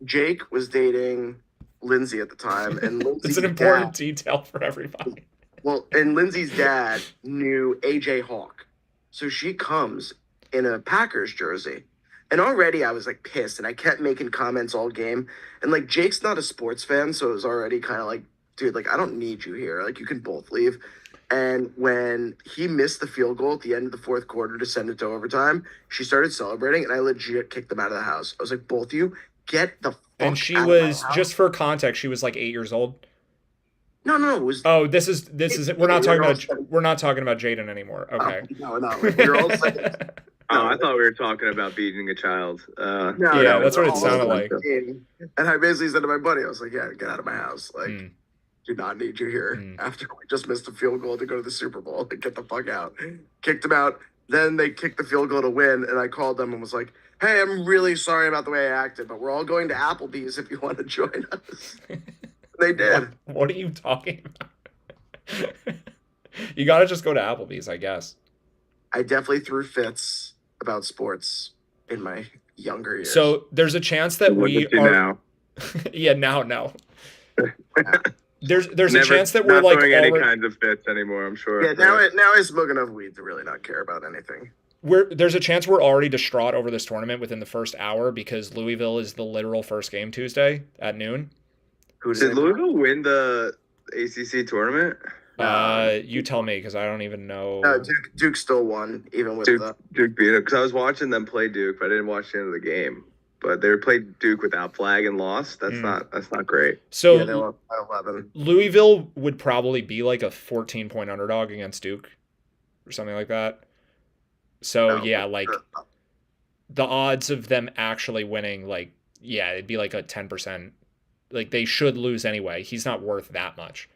Jake was dating Lindsay at the time, and It's an important detail for everybody. Well, and Lindsay's dad knew AJ Hawk, so she comes in a Packers jersey, and already I was like pissed, and I kept making comments all game, and like Jake's not a sports fan, so it was already kind of like, dude, like I don't need you here, like you can both leave. And when he missed the field goal at the end of the fourth quarter to send it to overtime, she started celebrating, and I legit kicked them out of the house. I was like, both of you, get the fuck And she out was, of my house. just for context, she was like 8 years old. No, it was. Oh, this is we're not talking about Jaden anymore. Okay. No, we're all Oh, I thought we were talking about beating a child. Yeah, that's what it sounded like. And I basically said to my buddy, I was like, yeah, get out of my house. Like, do not need you here. After we just missed a field goal to go to the Super Bowl, like, get the fuck out. Kicked him out. Then they kicked the field goal to win, and I called them and was like, "Hey, I'm really sorry about the way I acted, but we're all going to Applebee's if you want to join us." They did. What are you talking about? You gotta just go to Applebee's, I guess. I definitely threw fits about sports in my younger years. So there's a chance that Look we at you are. now. Yeah, now no. There's a Never- chance that we're not like throwing any already, kinds of fits anymore. I'm sure. yeah, now I smoke enough weed to really not care about anything. there's a chance we're already distraught over this tournament within the first hour because Louisville is the literal first game Tuesday at noon. Who Did Louisville win the ACC tournament? You tell me because I don't even know. No, Duke still won, even with Duke beat it because I was watching them play Duke, but I didn't watch the end of the game. But they played Duke without flag and lost. That's not great. So yeah, they lost by 11. Louisville would probably be like a 14-point underdog against Duke or something like that. So yeah, like the odds of them actually winning, like, yeah, it'd be like a 10%. Like they should lose anyway. He's not worth that much.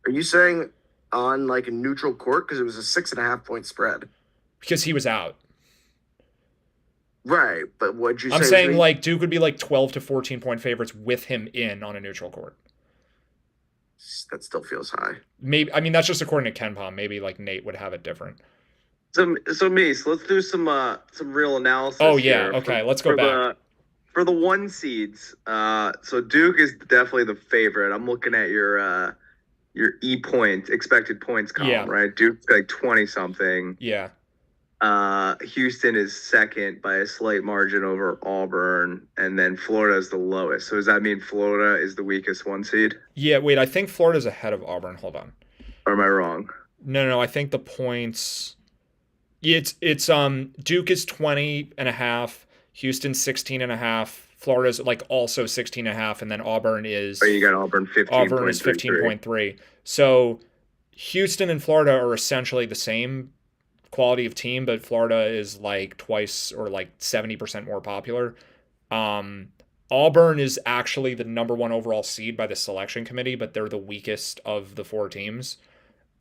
Are you saying on like a neutral court because it was a 6.5-point spread? Because he was out. Right, but what'd you say? I'm saying like Duke would be like 12 to 14-point favorites with him in on a neutral court. That still feels high. Maybe, I mean, that's just according to KenPom. Maybe like Nate would have it different. So Mies, let's do some real analysis. Oh yeah, here okay, let's go back. For the 1 seeds, so Duke is definitely the favorite. I'm looking at your expected points column, right? Duke's like 20 something. Yeah. Houston is second by a slight margin over Auburn, and then Florida is the lowest. So does that mean Florida is the weakest 1 seed? Yeah, wait, I think Florida's ahead of Auburn. Hold on. Or am I wrong? No, I think the points. It's Duke is 20.5, Houston 16.5, Florida's like also 16.5, and then Auburn is. Oh, you got Auburn 15. Auburn is 15.3. So Houston and Florida are essentially the same quality of team, but Florida is like twice or like 70% more popular. Auburn is actually the number 1 overall seed by the selection committee, but they're the weakest of the 4 teams.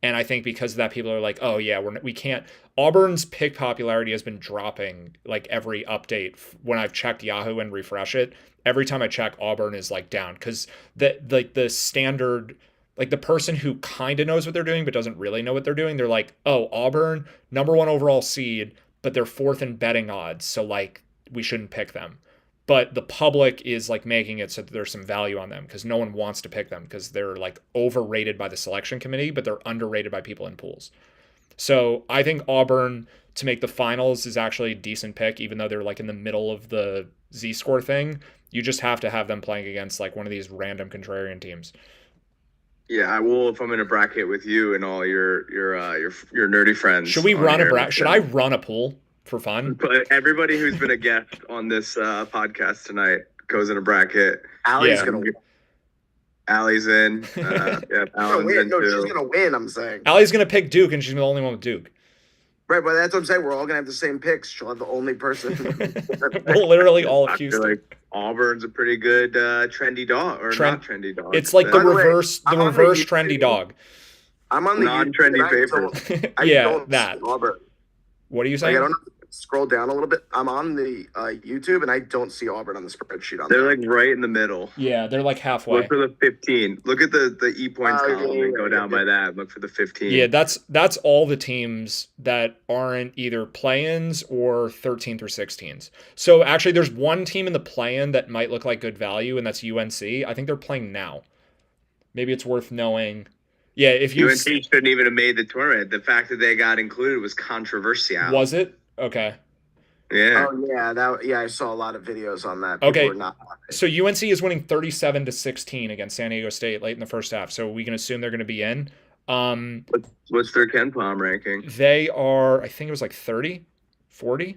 And I think because of that, people are like, oh yeah, we can't. Auburn's pick popularity has been dropping like every update. When I've checked Yahoo and refresh it, every time I check, Auburn is like down because the standard, like the person who kind of knows what they're doing but doesn't really know what they're doing, they're like, oh, Auburn, number 1 overall seed, but they're 4th in betting odds, so like we shouldn't pick them. But the public is like making it so that there's some value on them because no one wants to pick them because they're like overrated by the selection committee, but they're underrated by people in pools. So I think Auburn to make the finals is actually a decent pick, even though they're like in the middle of the Z-score thing. You just have to have them playing against like one of these random contrarian teams. Yeah, I will if I'm in a bracket with you and all your nerdy friends. Should we run a bracket? Should I run a pool for fun? But everybody who's been a guest on this podcast tonight goes in a bracket. Allie's gonna win. Allie's in. Yeah, Alan's in too. She's gonna win. I'm saying. Allie's gonna pick Duke, and she's the only one with Duke. Right, but that's what I'm saying. We're all gonna have the same picks. She'll have the only person. Literally all of I Houston. feel like Auburn's a pretty good trendy dog, or not trendy dog. It's like the By the way, reverse I'm on the trendy dog. I'm on the non-trendy YouTube, paper. I Yeah, don't that. see Auburn. What are you Like, saying? I don't know. Scroll down a little bit. I'm on the YouTube and I don't see Auburn on the spreadsheet. On They're there. like right in the middle. Yeah, they're like halfway. Look for the 15. Look at the E points column and go down by that. Look for the 15. Yeah, that's all the teams that aren't either play-ins or 13th or 16s. So actually, there's one team in the play-in that might look like good value, and that's UNC. I think they're playing now. Maybe it's worth knowing. Yeah, if you UNC shouldn't even have made the tournament. The fact that they got included was controversial. Was it? Okay. Yeah. Oh yeah, I saw a lot of videos on that. Okay. People were not happy. So UNC is winning 37-16 against San Diego State late in the first half. So we can assume they're going to be in. What's their KenPom ranking? They are, I think it was like 30, 40,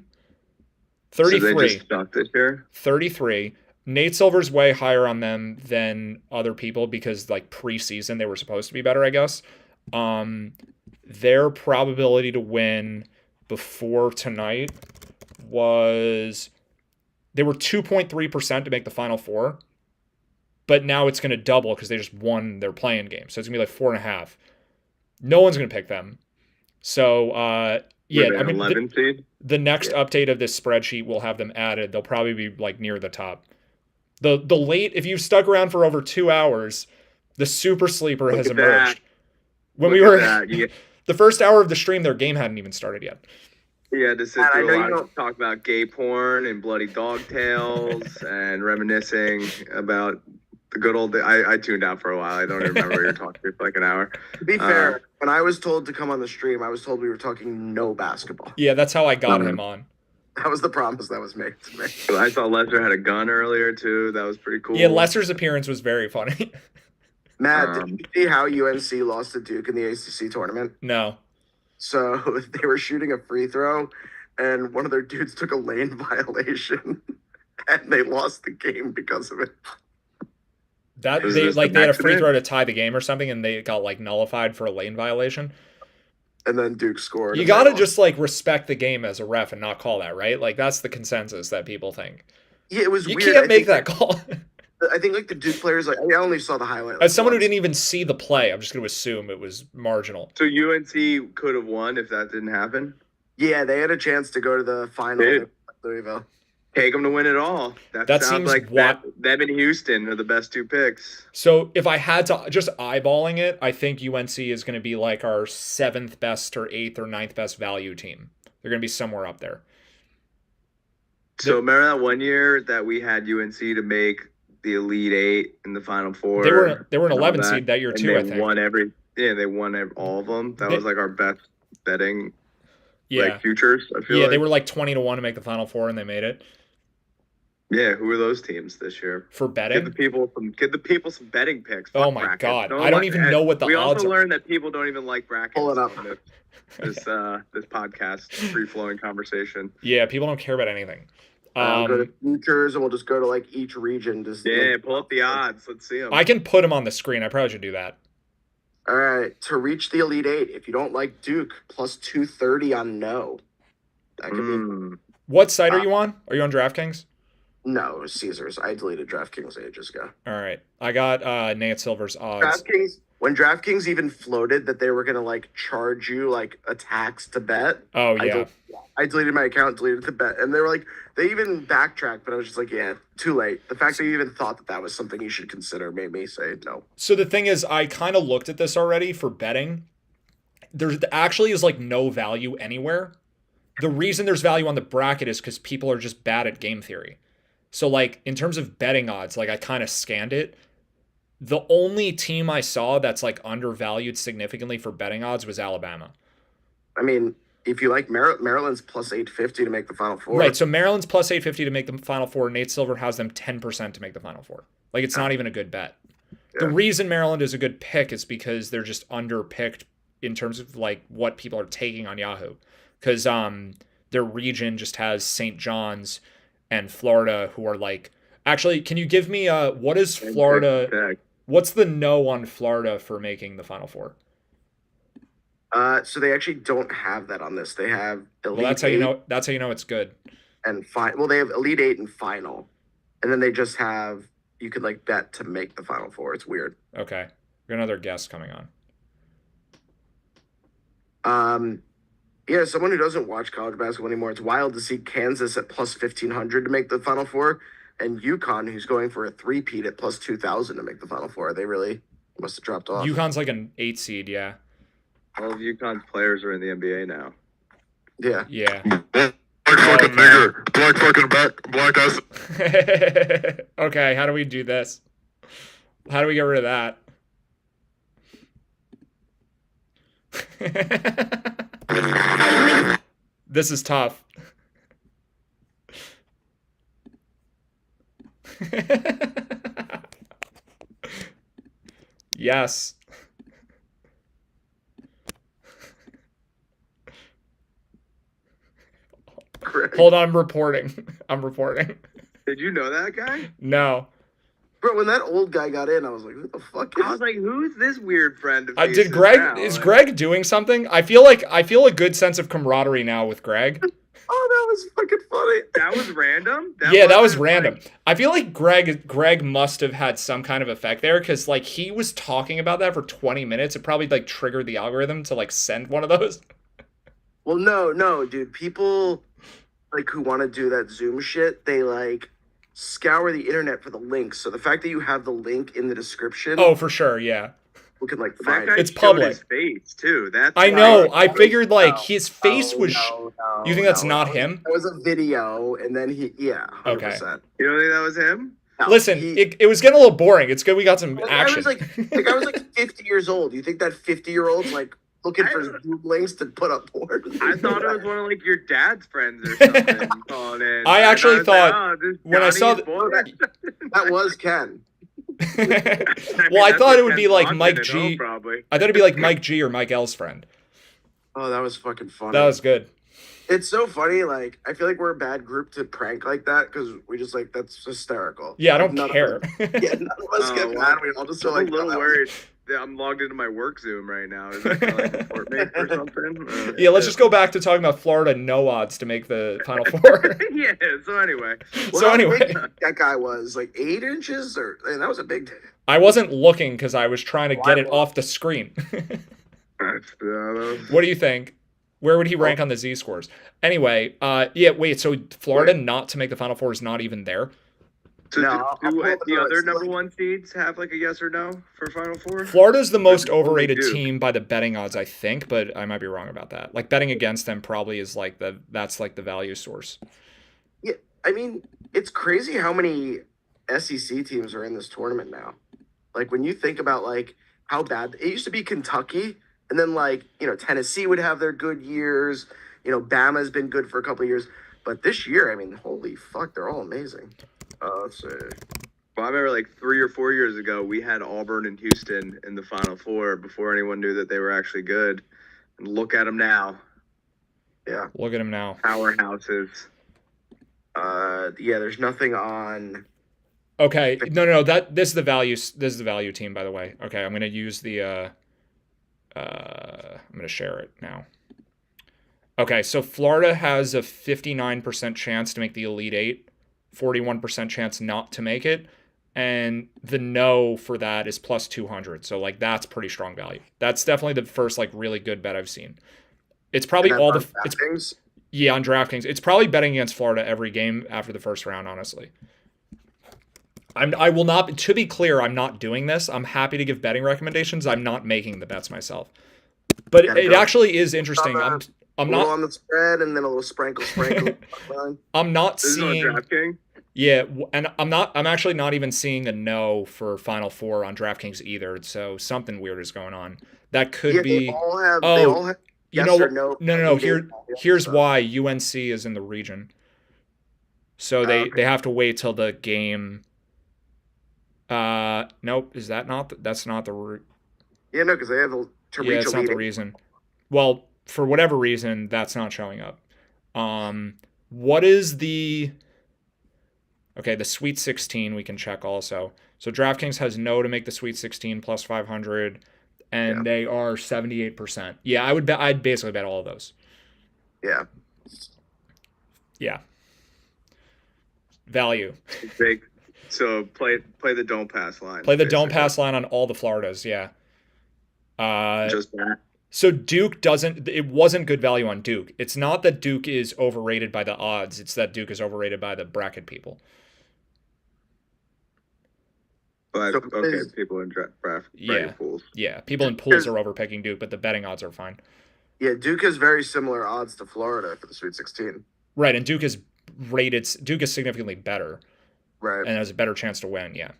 33. So they just sucked this year? 33. Nate Silver's way higher on them than other people because like preseason they were supposed to be better, I guess. Their probability to win before tonight was they were 2.3% to make the Final Four, but now it's going to double because they just won their play-in game. So it's going to be like 4.5. No one's going to pick them. So Yeah, Were they I mean, 11 seed? the next update of this spreadsheet will have them added. They'll probably be like near the top. The late, if you've stuck around for over 2 hours, the super sleeper has emerged. When we were the first hour of the stream, their game hadn't even started yet. Yeah, to sit through a lot of talk about gay porn and bloody dog tails and reminiscing about the good old day. I tuned out for a while. I don't even remember what you were talking for like an hour. To be fair, when I was told to come on the stream, I was told we were talking no basketball. Yeah, that's how I got him on. That was the promise that was made to me. I saw Lester had a gun earlier too. That was pretty cool. Yeah, Lester's appearance was very funny. Matt, did you see how UNC lost to Duke in the ACC tournament? No. So they were shooting a free throw, and one of their dudes took a lane violation, and they lost the game because of it. That they had a free throw to tie the game or something, and they got like nullified for a lane violation. And then Duke scored. You gotta just like respect the game as a ref and not call that, right? Like that's the consensus that people think. Yeah, it was you weird. You can't make that call. I think like the Duke players, like I only saw the highlight. As someone who didn't even see the play, I'm just going to assume it was marginal. So UNC could have won if that didn't happen? Yeah, they had a chance to go to the final. Louisville. Take them to win it all. That sounds like them and Houston are the best two picks. So if I had to just eyeballing it, I think UNC is going to be like our 7th best or 8th or 9th best value team. They're going to be somewhere up there. So remember that one year that we had UNC to make the Elite Eight in the Final Four? They were an 11 seed that year too, I think. They won all of them. That was like our best betting futures, I feel like. Yeah, they were like 20-1 to make the Final Four, and they made it. Yeah, who are those teams this year? For betting? Give the people some betting picks. Oh my God. I don't even know what the odds are. We also learned that people don't even like brackets. Pull it up. This podcast, free-flowing conversation. Yeah, people don't care about anything. Go to futures, and we'll just go to like each region. Pull up the odds. Let's see them. I can put them on the screen. I probably should do that. All right, to reach the Elite Eight, if you don't like Duke, plus 230 on no. That could be. What site are you on? Are you on DraftKings? No, it was Caesars. I deleted DraftKings ages ago. All right, I got Nate Silver's odds. When DraftKings even floated that they were gonna like charge you like a tax to bet. Oh yeah. I deleted my account, deleted the bet, and they were like, they even backtracked, but I was just like, yeah, too late. The fact that you even thought that was something you should consider made me say no. So the thing is, I kind of looked at this already for betting. There actually is like no value anywhere. The reason there's value on the bracket is because people are just bad at game theory. So like in terms of betting odds, like I kind of scanned it. The only team I saw that's like undervalued significantly for betting odds was Alabama. I mean, if you like Maryland's plus 850 to make the Final Four. Right, so Maryland's plus 850 to make the Final Four. Nate Silver has them 10% to make the Final Four. Like, it's not even a good bet. Yeah. The reason Maryland is a good pick is because they're just underpicked in terms of, like, what people are taking on Yahoo. Because their region just has St. John's and Florida, who are, like... Actually, can you give me... what is Florida... What's the no on Florida for making the Final Four? So they actually don't have that on this. They have Elite that's how you know. That's how you know it's good. And well, they have Elite Eight and Final, and then they just have you could like bet to make the Final Four. It's weird. Okay, we got another guest coming on. Yeah, someone who doesn't watch college basketball anymore. It's wild to see Kansas at plus 1,500 to make the Final Four, and UConn, who's going for a three-peat at plus 2,000 to make the Final Four. They really must have dropped off. UConn's like an 8 seed, yeah. All of UConn's players are in the NBA now. Yeah. Yeah. Black fucking nigger. Black fucking black ass. Okay, how do we do this? How do we get rid of that? This is tough. Yes. Hold on, I'm reporting. Did you know that guy? No. Bro, when that old guy got in, I was like, who the fuck is... I was like, who's this weird friend of did Greg... Is Greg doing something? I feel a good sense of camaraderie now with Greg. Oh, that was fucking funny. That was random? That was random. Like... I feel like Greg must have had some kind of effect there, because like he was talking about that for 20 minutes. It probably like triggered the algorithm to like send one of those. Well, no, dude. People like who want to do that Zoom shit, they like scour the internet for the links. So the fact that you have the link in the description, Oh, for sure, yeah. we can like That find guy it. It's showed public. his face too. That's I why- know. I figured like No, his face was. You think that's not that was, him? That was a video, and then 100%. You don't think that was him? No, Listen, it was getting a little boring. It's good we got some the action. guy was like 50 years old. You think that 50-year-old's like looking for Zoom links to put up porn? I thought it was one of like your dad's friends or something calling in. I actually was thought like, oh, this when I saw Johnny's boy. That was Ken. Well, I that's thought what it would be Ken's like watching Mike at G. home, probably. I thought it'd be like Mike G or Mike L's friend. Oh, that was fucking funny. That was good. It's so funny. Like, I feel like we're a bad group to prank like that because we just like that's hysterical. Yeah, I Like, don't care. Yeah, none of us get mad. We all just are I'm like, a little "Oh, that was worried. that I'm logged into my work Zoom right now. Is that like report me or something? Yeah, let's just go back to talking about Florida no odds to make the Final Four. Yeah. So anyway. Well, how big that guy was like 8 inches, or that was a big. I wasn't looking because I was trying to get it off the screen. What do you think? Where would he rank on the Z scores? Anyway, yeah, wait, so Florida not to make the Final Four is not even there? So No, do I'll the other number one seeds have like a yes or no for Final Four? Florida's the most Only overrated Duke. team by the betting odds, I think, but I might be wrong about that. Like betting against them probably is like that's like the value source. Yeah, I mean, it's crazy how many SEC teams are in this tournament now. Like when you think about like how bad it used to be, Kentucky, and then like Tennessee would have their good years. Bama's been good for a couple of years, but this year, I mean, holy fuck, they're all amazing. Let's see. Well, I remember like 3 or 4 years ago, we had Auburn and Houston in the Final Four before anyone knew that they were actually good. And look at them now. Yeah. Look at them now. Powerhouses. Yeah, there's nothing on. Okay, no. This is the value. This is the value team, by the way. Okay, I'm gonna use the. I'm gonna share it now. Okay, so Florida has a 59% chance to make the Elite Eight, 41% chance not to make it, and the no for that is plus 200. So like that's pretty strong value. That's definitely the first like really good bet I've seen. It's probably all the things. Yeah, on DraftKings. It's probably betting against Florida every game after the first round, honestly. I will not, to be clear, I'm not doing this. I'm happy to give betting recommendations. I'm not making the bets myself. But it actually is interesting. I'm not on the spread and then a little sprinkle. I'm not This is on seeing DraftKings? Yeah, and I'm actually not even seeing the no for Final Four on DraftKings either. So something weird is going on. That could be They all have you yes know or no. no. Here's why UNC is in the region. So they have to wait till the game. Nope. Is that not? That's not the. Yeah, no, because they have to Yeah, reach it's a not the lead. reason. Well, for whatever reason, that's not showing up. What is the? Okay, the Sweet 16 we can check also. So DraftKings has no to make the Sweet 16 plus 500, and they are 78%. Yeah, I would bet. I'd basically bet all of those. Yeah. Yeah. Value. Big. So play the don't pass line. Play the don't pass line on all the Floridas. Yeah. Just that. So Duke doesn't. It wasn't good value on Duke. It's not that Duke is overrated by the odds. It's that Duke is overrated by the bracket people. But okay, people in Yeah. pools. Yeah, people in pools are overpicking Duke, but the betting odds are fine. Yeah, Duke has very similar odds to Florida for the Sweet 16. Right, and Duke is significantly better. Right. And has a better chance to win, yeah.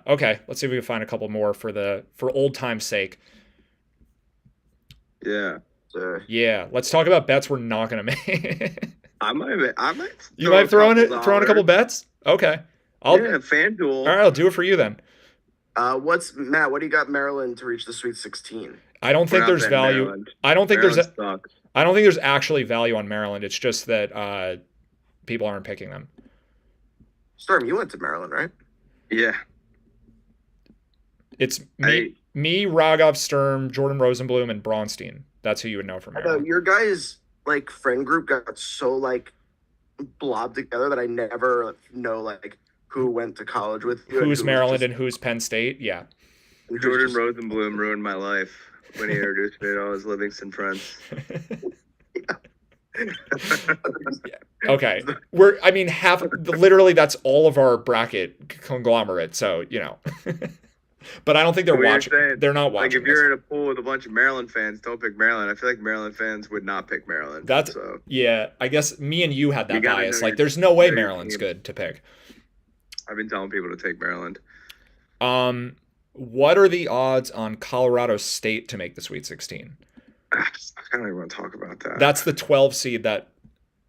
Okay, let's see if we can find a couple more for old time's sake. Yeah. Yeah, let's talk about bets we're not going to make. I might. You might throw in a couple bets? Okay. FanDuel. All right, I'll do it for you then. Matt? What do you got Maryland to reach the Sweet 16? I don't think there's value. Maryland. I don't think Maryland sucks. I don't think there's actually value on Maryland. It's just that people aren't picking them. Storm, you went to Maryland, right? Yeah. It's me, Ragov, Sturm, Jordan Rosenblum, and Braunstein. That's who you would know from I know Maryland. your guys' like friend group got so like blobbed together that I never know like who went to college with you. Who's Maryland and who's Penn State? Yeah. Jordan Rosenblum ruined my life when he introduced me to all his Livingston friends. Okay. Literally that's all of our bracket conglomerate. So, but I don't think they're watching. They're not watching. Like if you're in a pool with a bunch of Maryland fans, don't pick Maryland. I feel like Maryland fans would not pick Maryland. Yeah. I guess me and you had that bias. Like, there's no way Maryland's good to pick. I've been telling people to take Maryland. What are the odds on Colorado State to make the Sweet 16? I don't even want to talk about that. That's the 12 seed that's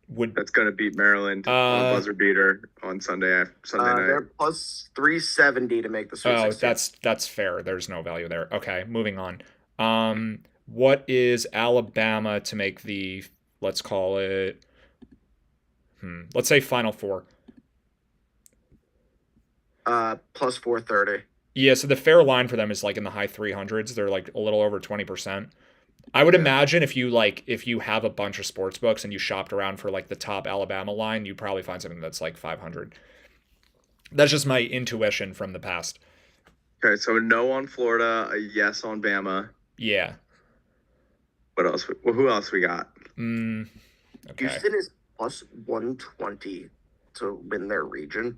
going to beat Maryland on a buzzer beater on Sunday night. They're plus 370 to make the Sweet 16. That's fair. There's no value there. Okay, moving on. What is Alabama to make the, let's call it, let's say Final Four? Plus 430. Yeah, so the fair line for them is like in the high 300s. They're like a little over 20%. I would imagine if you have a bunch of sports books and you shopped around for like the top Alabama line, you probably find something that's like 500. That's just my intuition from the past. Okay, so no on Florida, a yes on Bama. Yeah. What else? Well, who else we got? Okay. Houston is plus 120 to win their region.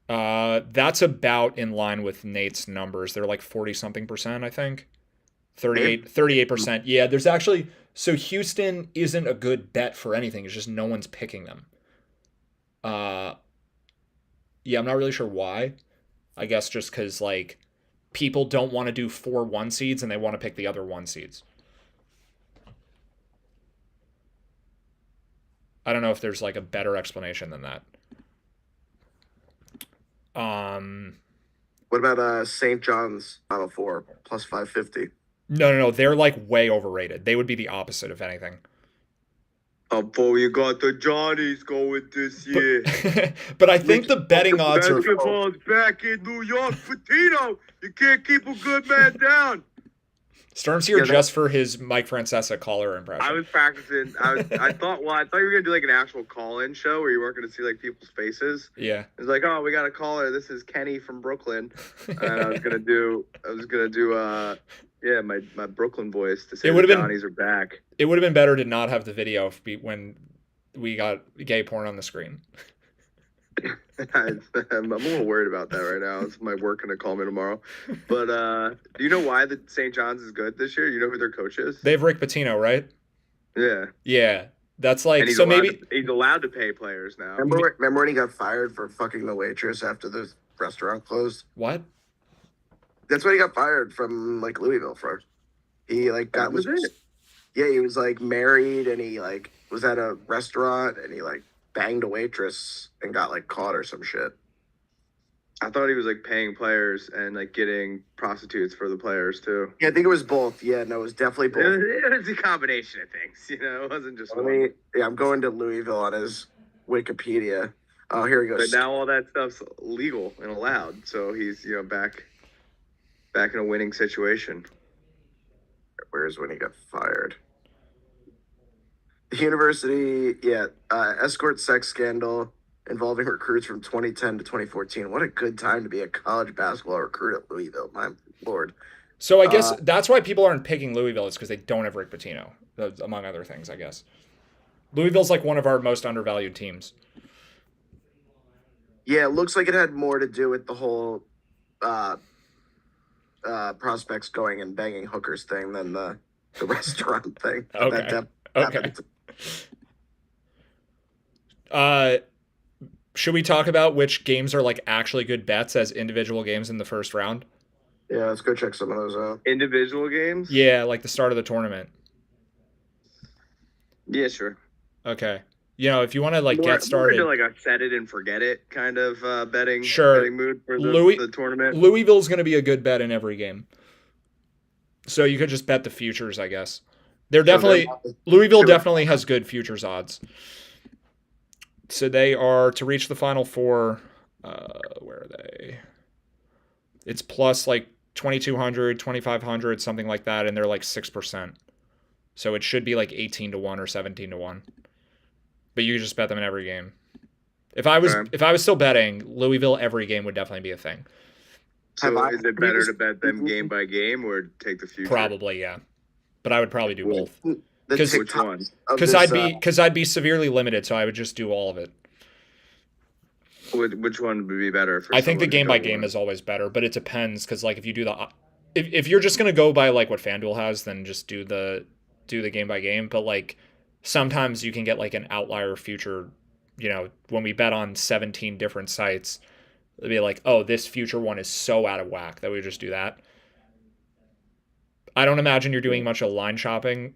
That's about in line with Nate's numbers. They're like 40-something%, I think. 38%. Yeah, there's actually, so Houston isn't a good bet for anything. It's just no one's picking them. Yeah, I'm not really sure why. I guess just because like people don't want to do 4 1 seeds and they want to pick the other 1 seeds. I don't know if there's like a better explanation than that. What about St. John's Final Four plus 550? No. They're like way overrated. They would be the opposite, if anything. Before you got the Johnnies going this year. But I think the betting odds are. Basketball's back in New York. Patino, you can't keep a good man down. Storm's here just for his Mike Francesa caller impression. I was practicing. I thought you were gonna do like an actual call-in show where you weren't gonna see like people's faces. Yeah. It was like, oh, we got a caller. This is Kenny from Brooklyn, and I was gonna do my Brooklyn voice to say the Johnnies are back. It would have been better to not have the video when we got gay porn on the screen. I'm a little worried about that right now. It's my work gonna call me tomorrow. But do you know why the St. John's is good this year? You know who their coach is? They have Rick Pitino, right? Yeah. Yeah. That's like, and so maybe he's allowed to pay players now. Remember when he got fired for fucking the waitress after the restaurant closed? What? That's what he got fired from, like, Louisville for. He like got yeah, he was like married and he like was at a restaurant and he like banged a waitress and got like caught or some shit. I thought he was like paying players and like getting prostitutes for the players too. Yeah, I think it was both. Yeah, no, it was definitely both. It was a combination of things, it wasn't just one. Yeah, I'm going to Louisville on his Wikipedia. Oh, here he goes. But now all that stuff's legal and allowed, so he's back in a winning situation. Where's when he got fired? The university, escort sex scandal involving recruits from 2010 to 2014. What a good time to be a college basketball recruit at Louisville, my lord. So I guess that's why people aren't picking Louisville, is because they don't have Rick Pitino, among other things, I guess. Louisville's like one of our most undervalued teams. Yeah, it looks like it had more to do with the whole prospects going and banging hookers thing than the restaurant thing. Okay. Should we talk about which games are like actually good bets as individual games in the first round? Yeah, let's go check some of those out. Individual games? Yeah, like the start of the tournament. Yeah, sure. Okay. If you want to get started, more into like a set it and forget it kind of betting mood for the tournament. Louisville's going to be a good bet in every game, so you could just bet the futures, I guess. Louisville definitely has good futures odds. So they are to reach the Final Four. Where are they? It's plus like 2,200, 2,500, something like that, and they're like 6%. So it should be like 18-1 or 17-1. But you could just bet them in every game. If I was still betting, Louisville every game would definitely be a thing. So is it better to bet them game by game or take the future? Probably, yeah. But I would probably do both. the 'Cause- Which TikTok one? of Because this, I'd be severely limited, so I would just do all of it. Which one would be better for I think the someone who game by don't game wanna- is always better, but it depends because like if you do if you're just gonna go by like what FanDuel has, then just do the game by game. But like sometimes you can get like an outlier future. You know, when we bet on 17 different sites, it'll be like, oh, this future one is so out of whack that we just do that. I don't imagine you're doing much of line shopping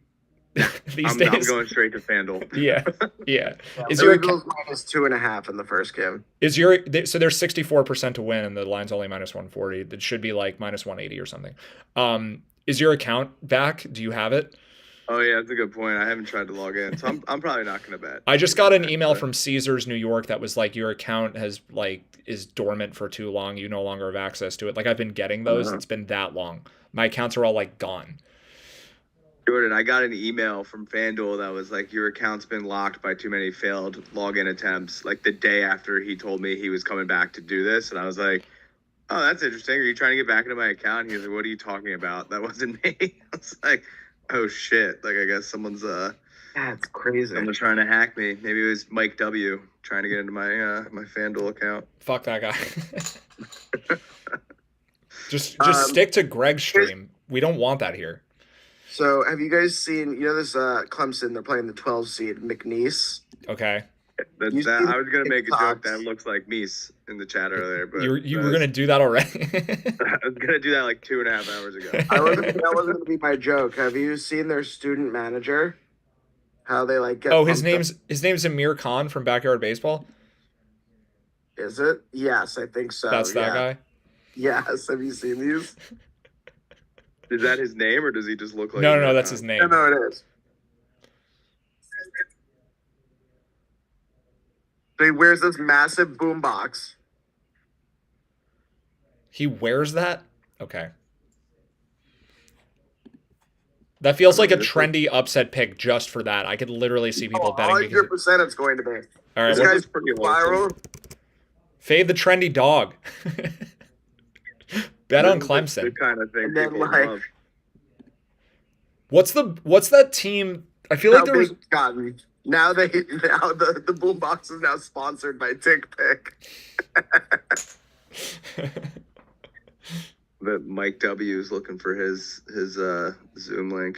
these days. I'm going straight to FanDuel. Yeah, yeah. Is the your Eagles minus 2.5 in the first game. so there's 64% to win and the line's only minus 140. That should be like minus 180 or something. Is your account back? Do you have it? Oh yeah, that's a good point. I haven't tried to log in, so I'm probably not gonna bet. I just got an email from Caesars New York that was like your account is dormant for too long. You no longer have access to it. Like I've been getting those. It's been that long. My accounts are all like gone. Jordan, I got an email from FanDuel that was like, your account's been locked by too many failed login attempts, like the day after he told me he was coming back to do this. And I was like, oh, that's interesting. Are you trying to get back into my account? He was like, what are you talking about? That wasn't me. I was like, oh shit. Like, I guess someone's That's crazy. someone's trying to hack me. Maybe it was Mike W. trying to get into my my FanDuel account. Fuck that guy. just stick to Greg's stream. We don't want that here. So have you guys seen, this Clemson, they're playing the 12 seed, McNeese. Okay. You I see was gonna make a joke TikToks? that looks like Mies in the chat earlier, but You were gonna do that already. I was gonna do that like 2.5 hours ago. That wasn't going to be my joke. Have you seen their student manager? How they like get Oh, his pumped name's Amir Khan from Backyard Baseball. up? Is it? Yes, I think so. That's that yeah. guy. Yes. Have you seen these? Is that his name, or does he just look like? No, that's his name. No, it is. He wears this massive boombox. He wears that? Okay. That feels like a trendy upset pick just for that. I could literally see people betting because 100% it's going to be. all right, This guy's pretty viral. fade the trendy dog. Bet on The Clemson. kind of thing And then, people like, love. What's that team? I feel like How there was big it's gotten. Now the boombox is now sponsored by Tick Pick. That Mike W is looking for his Zoom link.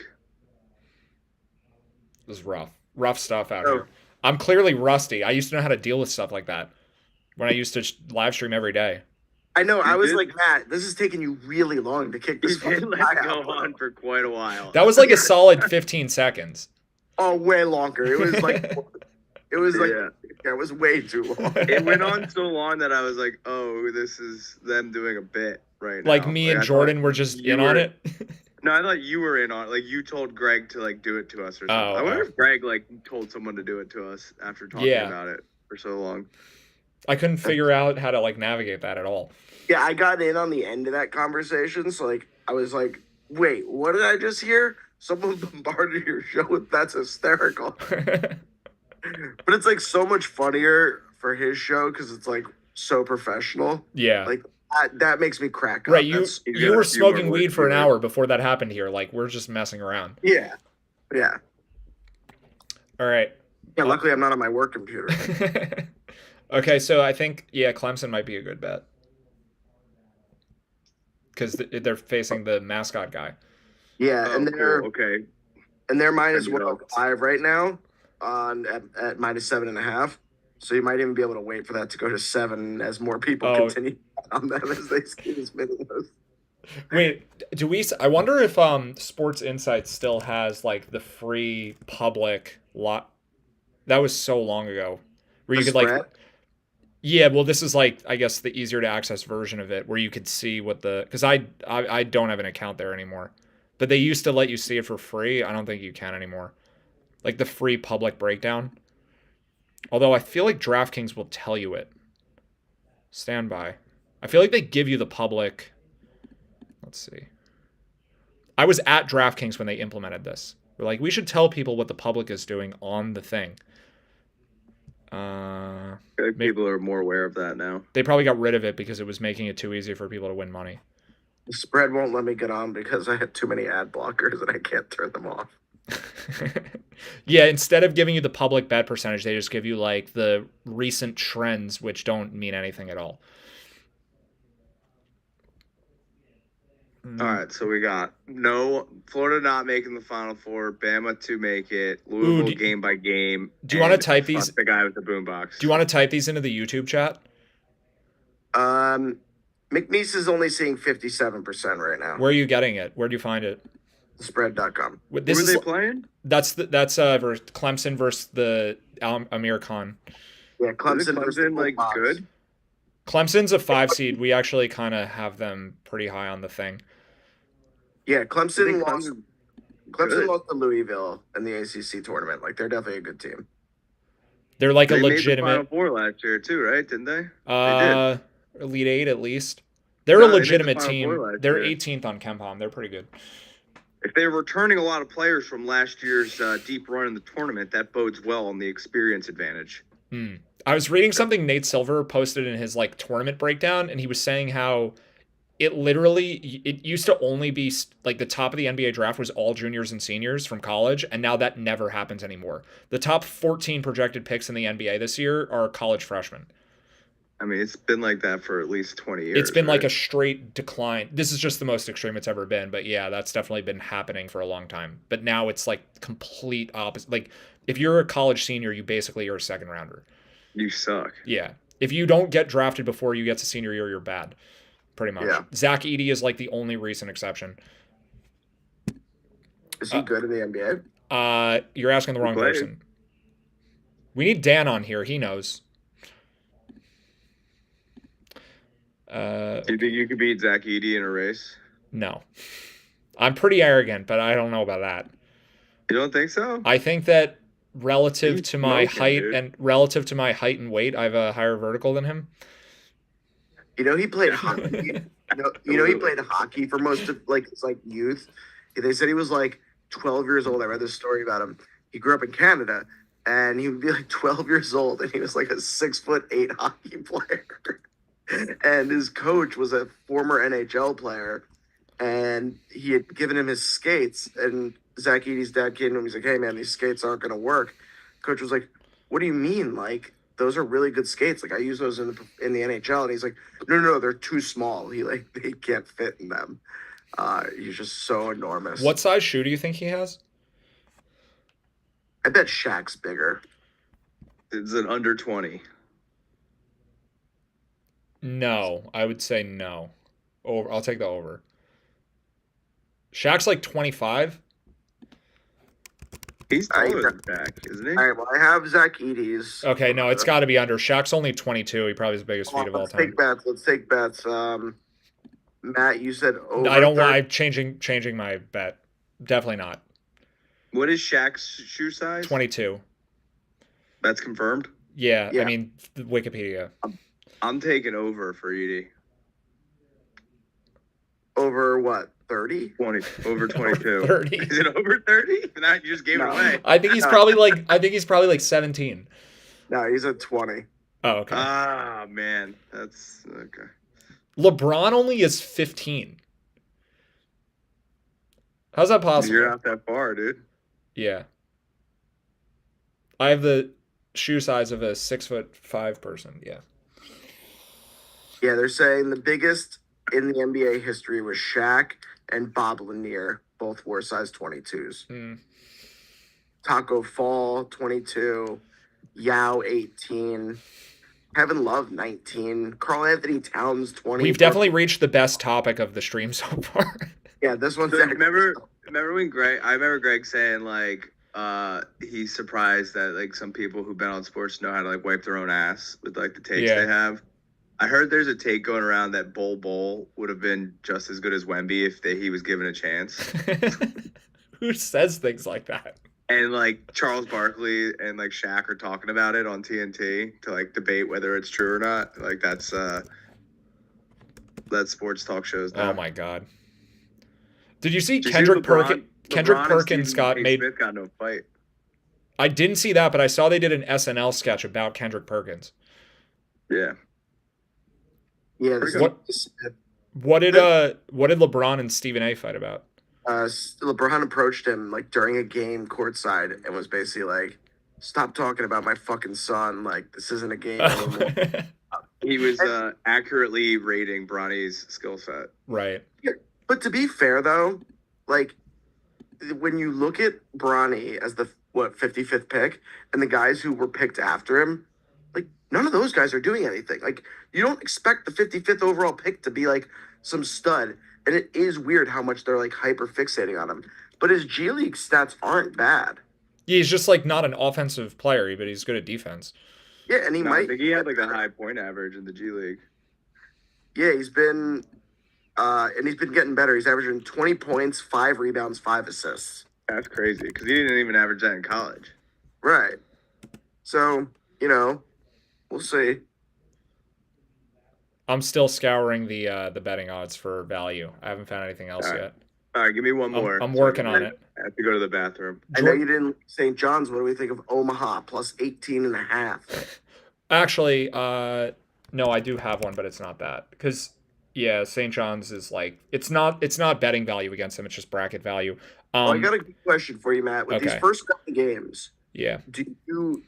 This is rough stuff out here. I'm clearly rusty. I used to know how to deal with stuff like that when I used to live stream every day. I know. I was did? like, Matt, this is taking you really long to kick this You did fucking let guy it go out. on for quite a while. That was like a solid 15 seconds. Oh, way longer. It was like, Yeah. it was way too long. It went on so long that I was like, oh, this is them doing a bit right now. Like me and I thought Jordan were just you in on were- it. No, I thought you were in on it. Like, you told Greg to like do it to us or something. Oh, I wonder okay. if Greg like told someone to do it to us after talking Yeah. about it for so long. I couldn't figure out how to like navigate that at all. Yeah, I got in on the end of that conversation, so like I was like, wait, what did I just hear? Someone bombarded your show with that's hysterical. But it's like so much funnier for his show because it's like so professional. Yeah. Like that makes me crack up. Right, you That's- you were smoking weed for an hour before that happened here. Like we're just messing around. Yeah. All right. Yeah, luckily I'm not on my work computer. Okay, so I think Clemson might be a good bet because they're facing the mascot guy. Yeah, Oh, and they're cool. Okay. and they're minus And, you know, 105 right now at minus 7.5. So you might even be able to wait for that to go to 7 as more people Oh. continue on them as they see these videos. Wait, do we? I wonder if Sports Insights still has like the free public lot. That was so long ago, where you The could like. spread? Yeah, well, this is like I guess the easier to access version of it, where you could see what because I don't have an account there anymore, but they used to let you see it for free. I don't think you can anymore, like the free public breakdown. Although I feel like DraftKings will tell you it. Stand by. I feel like they give you the public. Let's see. I was at DraftKings when they implemented this. We're like, we should tell people what the public is doing on the thing. I think people are more aware of that now. They probably got rid of it because it was making it too easy for people to win money. The spread won't let me get on because I had too many ad blockers and I can't turn them off. Yeah, instead of giving you the public bet percentage, they just give you like the recent trends, which don't mean anything at all. All right, so we got no Florida not making the Final Four, Bama to make it, Louisville game by game. Do you want to type fuck these? The guy with the boombox. Do you want to type these into the YouTube chat? McNeese is only seeing 57% right now. Where are you getting it? Where do you find it? Spread.com. Who are they playing? That's Clemson versus the Amir Khan. Yeah, Clemson versus like good. Clemson's a 5 seed. We actually kind of have them pretty high on the thing. Yeah, Clemson lost. Clemson good. lost to Louisville in the ACC tournament. Like they're definitely a good team. They're like They a legitimate. made the Final Four last year too, right? Didn't they? They did. Elite 8 at least. They're No, a they made the legitimate Final team. Four last They're year. 18th on KenPom. They're pretty good. If they're returning a lot of players from last year's deep run in the tournament, that bodes well on the experience advantage. I was reading something Nate Silver posted in his like tournament breakdown, and he was saying how it used to only be like the top of the NBA draft was all juniors and seniors from college, and now that never happens anymore. The top 14 projected picks in the NBA this year are college freshmen. I mean, it's been like that for at least 20 years. It's been like right? a straight decline. This is just the most extreme it's ever been, but yeah, that's definitely been happening for a long time. But now it's like complete opposite. Like if you're a college senior, you basically are a second rounder. You suck. Yeah. If you don't get drafted before you get to senior year, you're bad. Pretty much. Yeah. Zach Edey is like the only recent exception. Is he good in the NBA? You're asking the wrong person. We need Dan on here. He knows. Do you think you could beat Zach Edey in a race? No. I'm pretty arrogant, but I don't know about that. You don't think so? I think that relative to my height dude. and relative to my height and weight, I have a higher vertical than him. You know he played hockey. You know he played hockey for most of like his like youth. They said he was like 12 years old. I read this story about him. He grew up in Canada, and he would be like 12 years old, and he was like a 6'8" hockey player. And his coach was a former NHL player, and he had given him his skates. And Zach Edey's dad came to him. He's like, "Hey man, these skates aren't going to work." Coach was like, "What do you mean? Like those are really good skates. Like I use those in the NHL." And he's like, "No, they're too small. They can't fit in them." He's just so enormous. What size shoe do you think he has? I bet Shaq's bigger. It's an under 20. No, I would say no. Over. I'll take the over. Shaq's like 25. He's taller than Shaq, isn't he? All right, well, I have Zach Edey's. Okay, no, it's got to be under. Shaq's only 22. He probably has the biggest feet of all Let's time. take bets. Let's take bets. Matt, you said over. I don't want. I'm changing my bet. Definitely not. What is Shaq's shoe size? 22. That's confirmed? Yeah. I mean, Wikipedia. I'm taking over for Edey. Over what? 30? 20. Over 22. 30. Is it over 30? Now you just gave it away. I think he's probably like 17. No, he's at 20. Oh, okay. Ah, man. That's okay. LeBron only is 15. How's that possible? You're not that far, dude. Yeah. I have the shoe size of a 6'5" person. Yeah. Yeah, they're saying the biggest in the NBA history was Shaq and Bob Lanier. Both wore size 22s. Taco Fall, 22. Yao, 18. Kevin Love, 19. Karl Anthony Towns, 20. We've definitely reached the best topic of the stream so far. Yeah, this one's So remember when I remember Greg saying like he's surprised that like some people who bet on sports know how to like wipe their own ass with like the takes they have. I heard there's a take going around that Bol would have been just as good as Wemby if he was given a chance. Who says things like that? And like Charles Barkley and like Shaq are talking about it on TNT to like debate whether it's true or not. Like that's sports talk shows now. Oh my god. Did you see Did you Kendrick see LeBron- Perkins? Kendrick LeBron and Perkins Stephen got A. Smith got no fight. I didn't see that, but I saw they did an SNL sketch about Kendrick Perkins. Yeah. Yeah. What did LeBron and Stephen A. fight about? LeBron approached him like during a game courtside and was basically like, "Stop talking about my fucking son. Like this isn't a game anymore." He was accurately rating Bronny's skill set. Right. Yeah, but to be fair though, like when you look at Bronny as the 55th pick and the guys who were picked after him, like none of those guys are doing anything. Like you don't expect the 55th overall pick to be like some stud, and it is weird how much they're like hyper fixating on him. But his G League stats aren't bad. Yeah, he's just like not an offensive player, but he's good at defense. Yeah, and I think he had like a high point average in the G League. Yeah, he's been getting better. He's averaging 20 points, 5 rebounds, 5 assists. That's crazy because he didn't even average that in college. Right. So, we'll see. I'm still scouring the betting odds for value. I haven't found anything else yet. All right, give me one more. I'm working on it. I have to go to the bathroom. I know you didn't St. John's. What do we think of Omaha plus 18.5? Actually, no, I do have one, but it's not that. Because yeah, St. John's is like it's not betting value against them, it's just bracket value. Well, I got a good question for you, Matt. With these first couple games, yeah,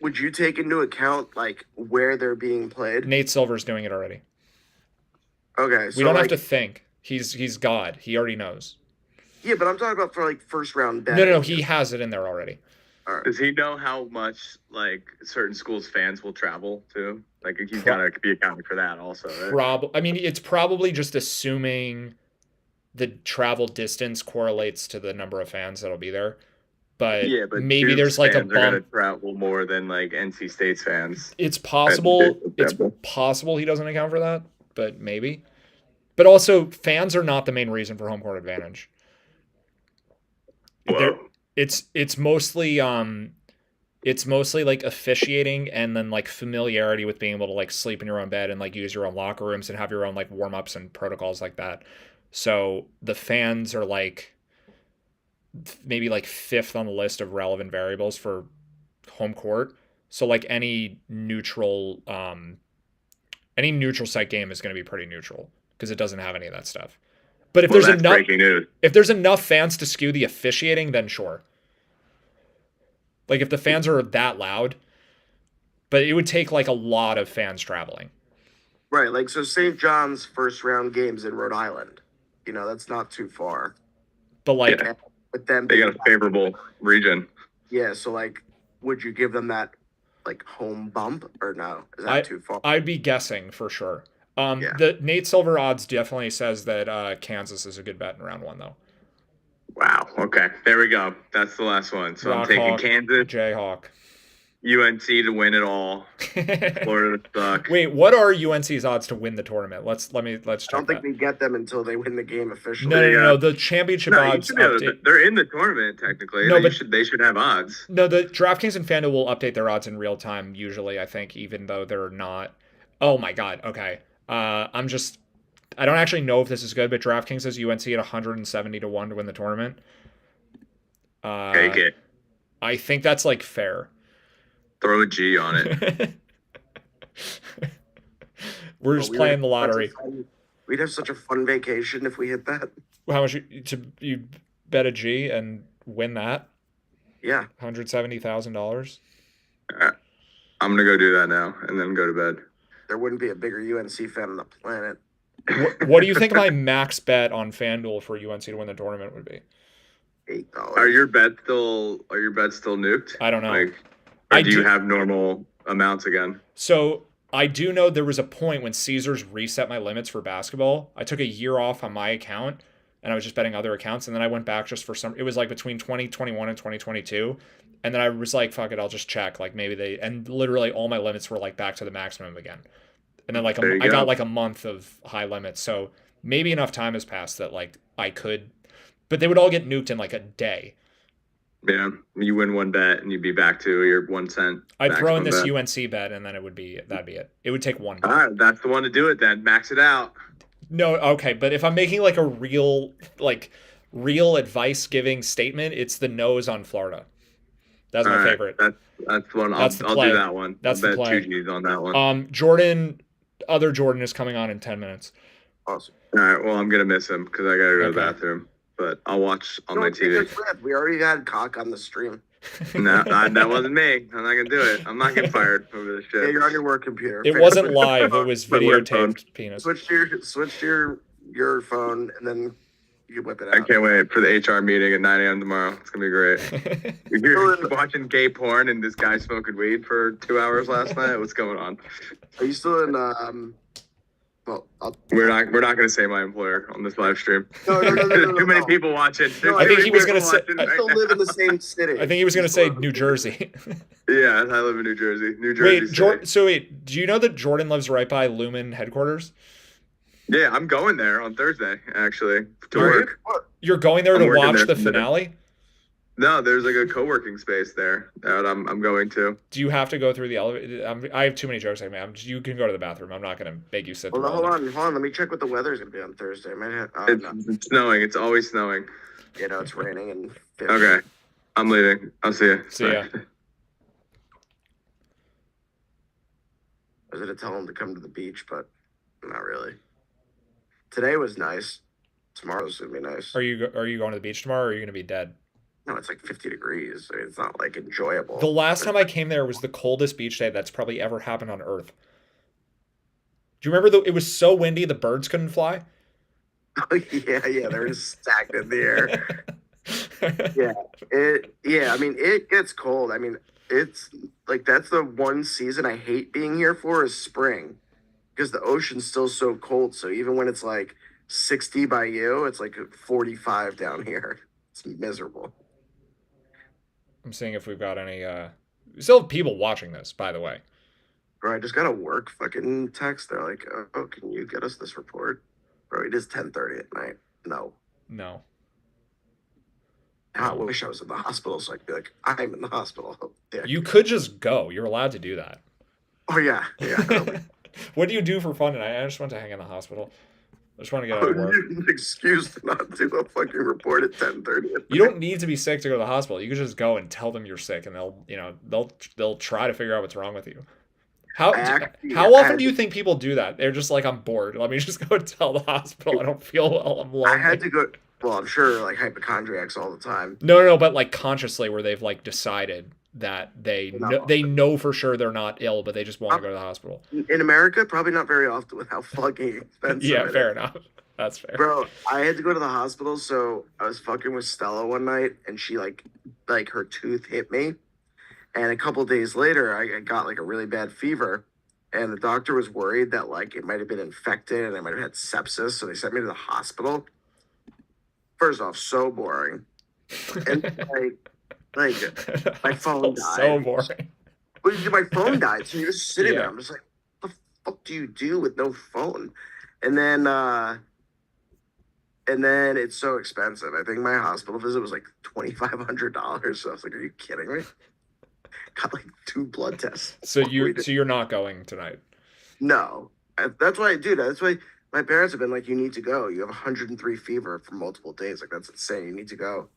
would you take into account like where they're being played? Nate Silver's doing it already. Okay, so we don't have to think. He's God. He already knows. Yeah, but I'm talking about for like first round bet. No, he has it in there already. All right. Does he know how much like certain schools' fans will travel to? Like he's got to be accounting for that also, right? I mean, it's probably just assuming the travel distance correlates to the number of fans that'll be there. But yeah, but maybe Duke's there's like a fans are gonna bump. travel more than like NC State's fans. It's possible. It's possible he doesn't account for that, but maybe. But also, fans are not the main reason for home court advantage. It's mostly like officiating and then like familiarity with being able to like sleep in your own bed and like use your own locker rooms and have your own like warm-ups and protocols like that. So the fans are like maybe like 5th on the list of relevant variables for home court. So like any neutral site game is going to be pretty neutral because it doesn't have any of that stuff. But if there's enough fans to skew the officiating, then sure. Like if the fans are that loud, but it would take like a lot of fans traveling. Right, like so St. John's first round games in Rhode Island. That's not too far. But like with them they got a favorable region. Yeah, so like would you give them that like home bump or no? Is that too far? I'd be guessing for sure. The Nate Silver odds definitely says that Kansas is a good bet in round 1 though. Wow. Okay. There we go. That's the last one. So I'm taking Kansas, Jayhawk, UNC to win it all. Florida to suck. Wait, what are UNC's odds to win the tournament? Let's check. I don't think we get them until they win the game officially. No. The championship odds. They're in the tournament technically. No, they should have odds. No, the DraftKings and FanDuel will update their odds in real time. Usually, I think, even though they're not. Oh my God. Okay. I don't actually know if this is good, but DraftKings says UNC at 170 to 1 to win the tournament. Take it. I think that's like fair. Throw a G on it. We're just playing the lottery. We'd have such a fun vacation if we hit that. How much you bet a G and win that? Yeah, $170,000. I'm gonna go do that now and then go to bed. There wouldn't be a bigger UNC fan on the planet. What do you think my max bet on FanDuel for UNC to win the tournament would be? $8. Are your bets still nuked? I don't know. Or do you have normal amounts again? So I do know there was a point when Caesars reset my limits for basketball. I took a year off on my account and I was just betting other accounts. And then I went back just for it was like between 2021 and 2022. And then I was like, fuck it, I'll just check. Like maybe and literally all my limits were like back to the maximum again. And then like I got like a month of high limits. So maybe enough time has passed that like I could, but they would all get nuked in like a day. Yeah, you win one bet and you'd be back to your 1 cent. I'd throw in this UNC bet and then that'd be it. It would take one bet. All right, that's the one to do it then. Max it out. No, okay, but if I'm making like a real advice giving statement, it's the nose on Florida. That's my favorite. That's one. I'll do that one. That's I'll the bet play. 2 G's on that one. Other Jordan is coming on in 10 minutes. Awesome. All right. Well, I'm gonna miss him because I gotta go to the bathroom. but I'll watch on No, my it's TV. red. We already had cock on the stream. No, that wasn't me. I'm not gonna do it. I'm not getting fired over this Yeah, shit. you're on your work computer. It wasn't live. It was My work phone. videotaped penis. Switch to your phone, and then you can whip it I out. can't wait for the HR meeting at 9 a.m. tomorrow. It's gonna be great. You're watching gay porn and this guy smoking weed for 2 hours last night. What's going on? Are you still in? Well, We're not gonna say my employer on this live stream. No. There's too many people watching. No, I think he was gonna say. I still live in the same city. I think he was gonna say New Jersey. Yeah, I live in New Jersey. New Jersey. Wait, do you know that Jordan lives right by Lumen headquarters? Yeah, I'm going there on Thursday actually to work. You're going there I'm to working watch there the from there. finale? No, there's like a co-working space there that I'm going to. Do you have to go through the elevator? I have too many jokes. You can go to the bathroom. I'm not going to make you sit Well, through all hold of on. Let me check what the weather's gonna be on Thursday. No. It's snowing. It's always snowing. You know, it's raining and. Okay, I'm leaving. I'll see you. See ya. I was gonna tell him to come to the beach, but not really. Today was nice. Tomorrow's gonna be nice. Are you going to the beach tomorrow, or are you going to be dead? No, it's like 50 degrees. I mean, it's not like enjoyable. The last time I came there was the coldest beach day that's probably ever happened on Earth. Do you remember it was so windy the birds couldn't fly? Oh, yeah, they were just stacked in the air. I mean, it gets cold. I mean, it's like that's the one season I hate being here for is spring, because the ocean's still so cold. So even when it's like 60 by you, it's like 45 down here. It's miserable. I'm seeing if we've got any we still have people watching this, by the way. Bro, I just got a work fucking text. They're like, "Oh, can you get us this report?" Bro, it is 10:30 at night. No. I wish I was in the hospital so I could be like, I'm in the hospital. Yeah. You could just go. You're allowed to do that. Oh yeah. What do you do for fun tonight? I just went to hang in the hospispital. I just want to get out of work. An excuse to not do a fucking report at 10:30. You don't need to be sick to go to the hospital. You can just go and tell them you're sick, and they'll try to figure out what's wrong with you. How often do you think people do that? They're just like, I'm bored. Let me just go and tell the hospital I don't feel well. I'm lonely. I had to go. Well, I'm sure like hypochondriacs all the time. No, but like consciously, where they've like decided that they know for sure they're not ill, but they just want to go to the hospital. In America, probably not very often with how fucking expensive. Yeah, fair enough. That's fair. Bro, I had to go to the hospital, so I was fucking with Stella one night, and she like her tooth hit me, and a couple days later, I got like a really bad fever, and the doctor was worried that like it might have been infected and I might have had sepsis, so they sent me to the hospital. First off, so boring, and like my phone died. So boring. My phone died, so you're just sitting there. I'm just like, what the fuck do you do with no phone? And then it's so expensive. I think my hospital visit was like $2,500. So I was like, are you kidding me? Got like 2 blood tests. So you're not going tonight? No. That's why, dude. That's why my parents have been like, you need to go. You have 103 fever for multiple days. Like, that's insane. You need to go.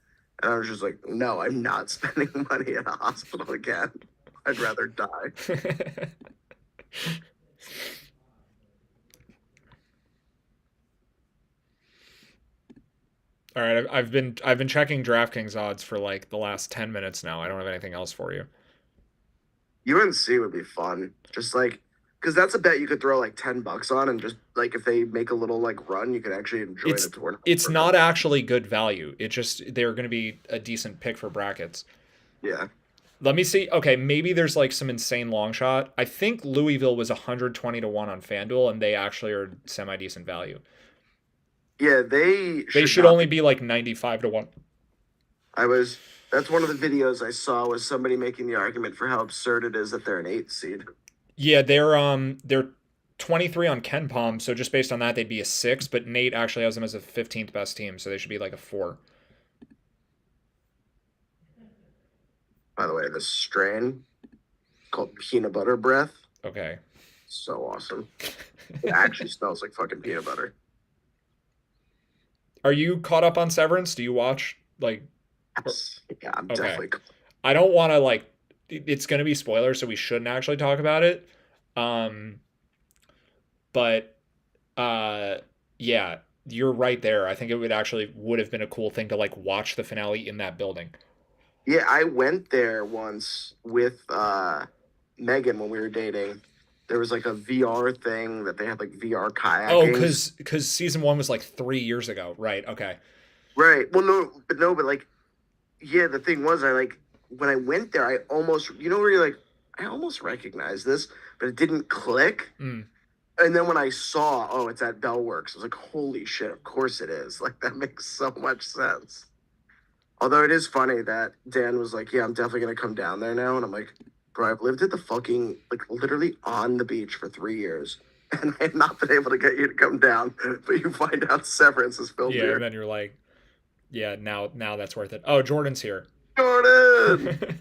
And I was just like, no, I'm not spending money at a hospital again. I'd rather die. All right, I've been checking DraftKings odds for like the last 10 minutes now. I don't have anything else for you. UNC would be fun. Just like, because that's a bet you could throw like $10 on, and just like if they make a little like run, you could actually enjoy the tournament. It's not actually good value. It just they're going to be a decent pick for brackets. Yeah. Let me see. Okay, maybe there's like some insane long shot. I think Louisville was 120 to 1 on FanDuel, and they actually are semi decent value. Yeah, they should only be like 95 to 1. That's one of the videos I saw, was somebody making the argument for how absurd it is that they're an 8th seed. Yeah, they're 23 on KenPom, so just based on that they'd be a 6, but Nate actually has them as a 15th best team, so they should be like a 4. By the way, this strain called peanut butter breath. Okay. So awesome. It actually smells like fucking peanut butter. Are you caught up on Severance? Do you watch like? Yes. Yeah, I'm definitely. I don't want to like. It's going to be spoilers, so we shouldn't actually talk about it. But yeah, you're right there. I think it would have been a cool thing to like watch the finale in that building. Yeah, I went there once with Megan when we were dating. There was like a VR thing that they had like VR kayaking. Oh, because season 1 was like 3 years ago, right? Okay. Right. Well, but like, yeah. The thing was, when I went there, I almost, where you're like, I almost recognized this, but it didn't click. Mm. And then when I saw, oh, it's at Bellworks, I was like, holy shit, of course it is. Like, that makes so much sense. Although it is funny that Dan was like, yeah, I'm definitely going to come down there now. And I'm like, bro, I've lived at the fucking, like, literally on the beach for 3 years. And I have not been able to get you to come down. But you find out Severance is filmed Yeah, here. and then you're like, yeah, now that's worth it. Oh, Jordan's here. Jordan!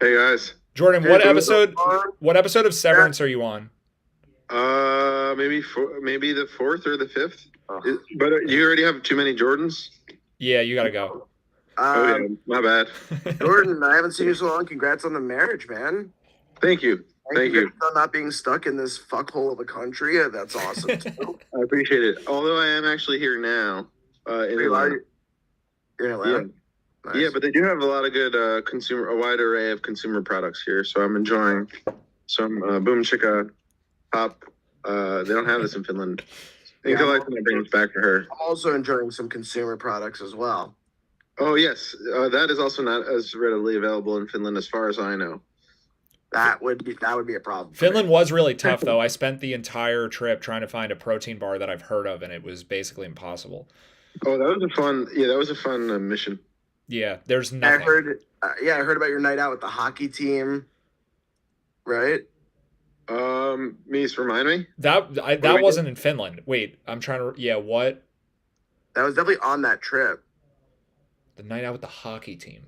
Hey, guys. Jordan, Hey, what Jordan. what episode of Severance are you on? Maybe the 4th or the 5th. Oh. But you already have too many Jordans? Yeah, you gotta go. Yeah, my bad. Jordan, I haven't seen you so long. Congrats on the marriage, man. Thank you. Thank you. On not being stuck in this fuckhole of a country. That's awesome, too. I appreciate it. Although I am actually here now. In Atlanta. You're in Atlanta? Yeah. Nice. Yeah, but they do have a lot of good a wide array of consumer products here. So I'm enjoying some Boom Chicka Pop. They don't have this in Finland. I think I like when I bring this back to her. I'm also enjoying some consumer products as well. Oh, yes. That is also not as readily available in Finland as far as I know. That would be a problem. Finland was really tough, though. I spent the entire trip trying to find a protein bar that I've heard of, and it was basically impossible. Oh, that was a fun mission. Yeah, there's nothing. I heard about your night out with the hockey team, right? Mies, remind me. That wasn't in Finland. Wait, I'm trying to. Yeah, what? That was definitely on that trip. The night out with the hockey team.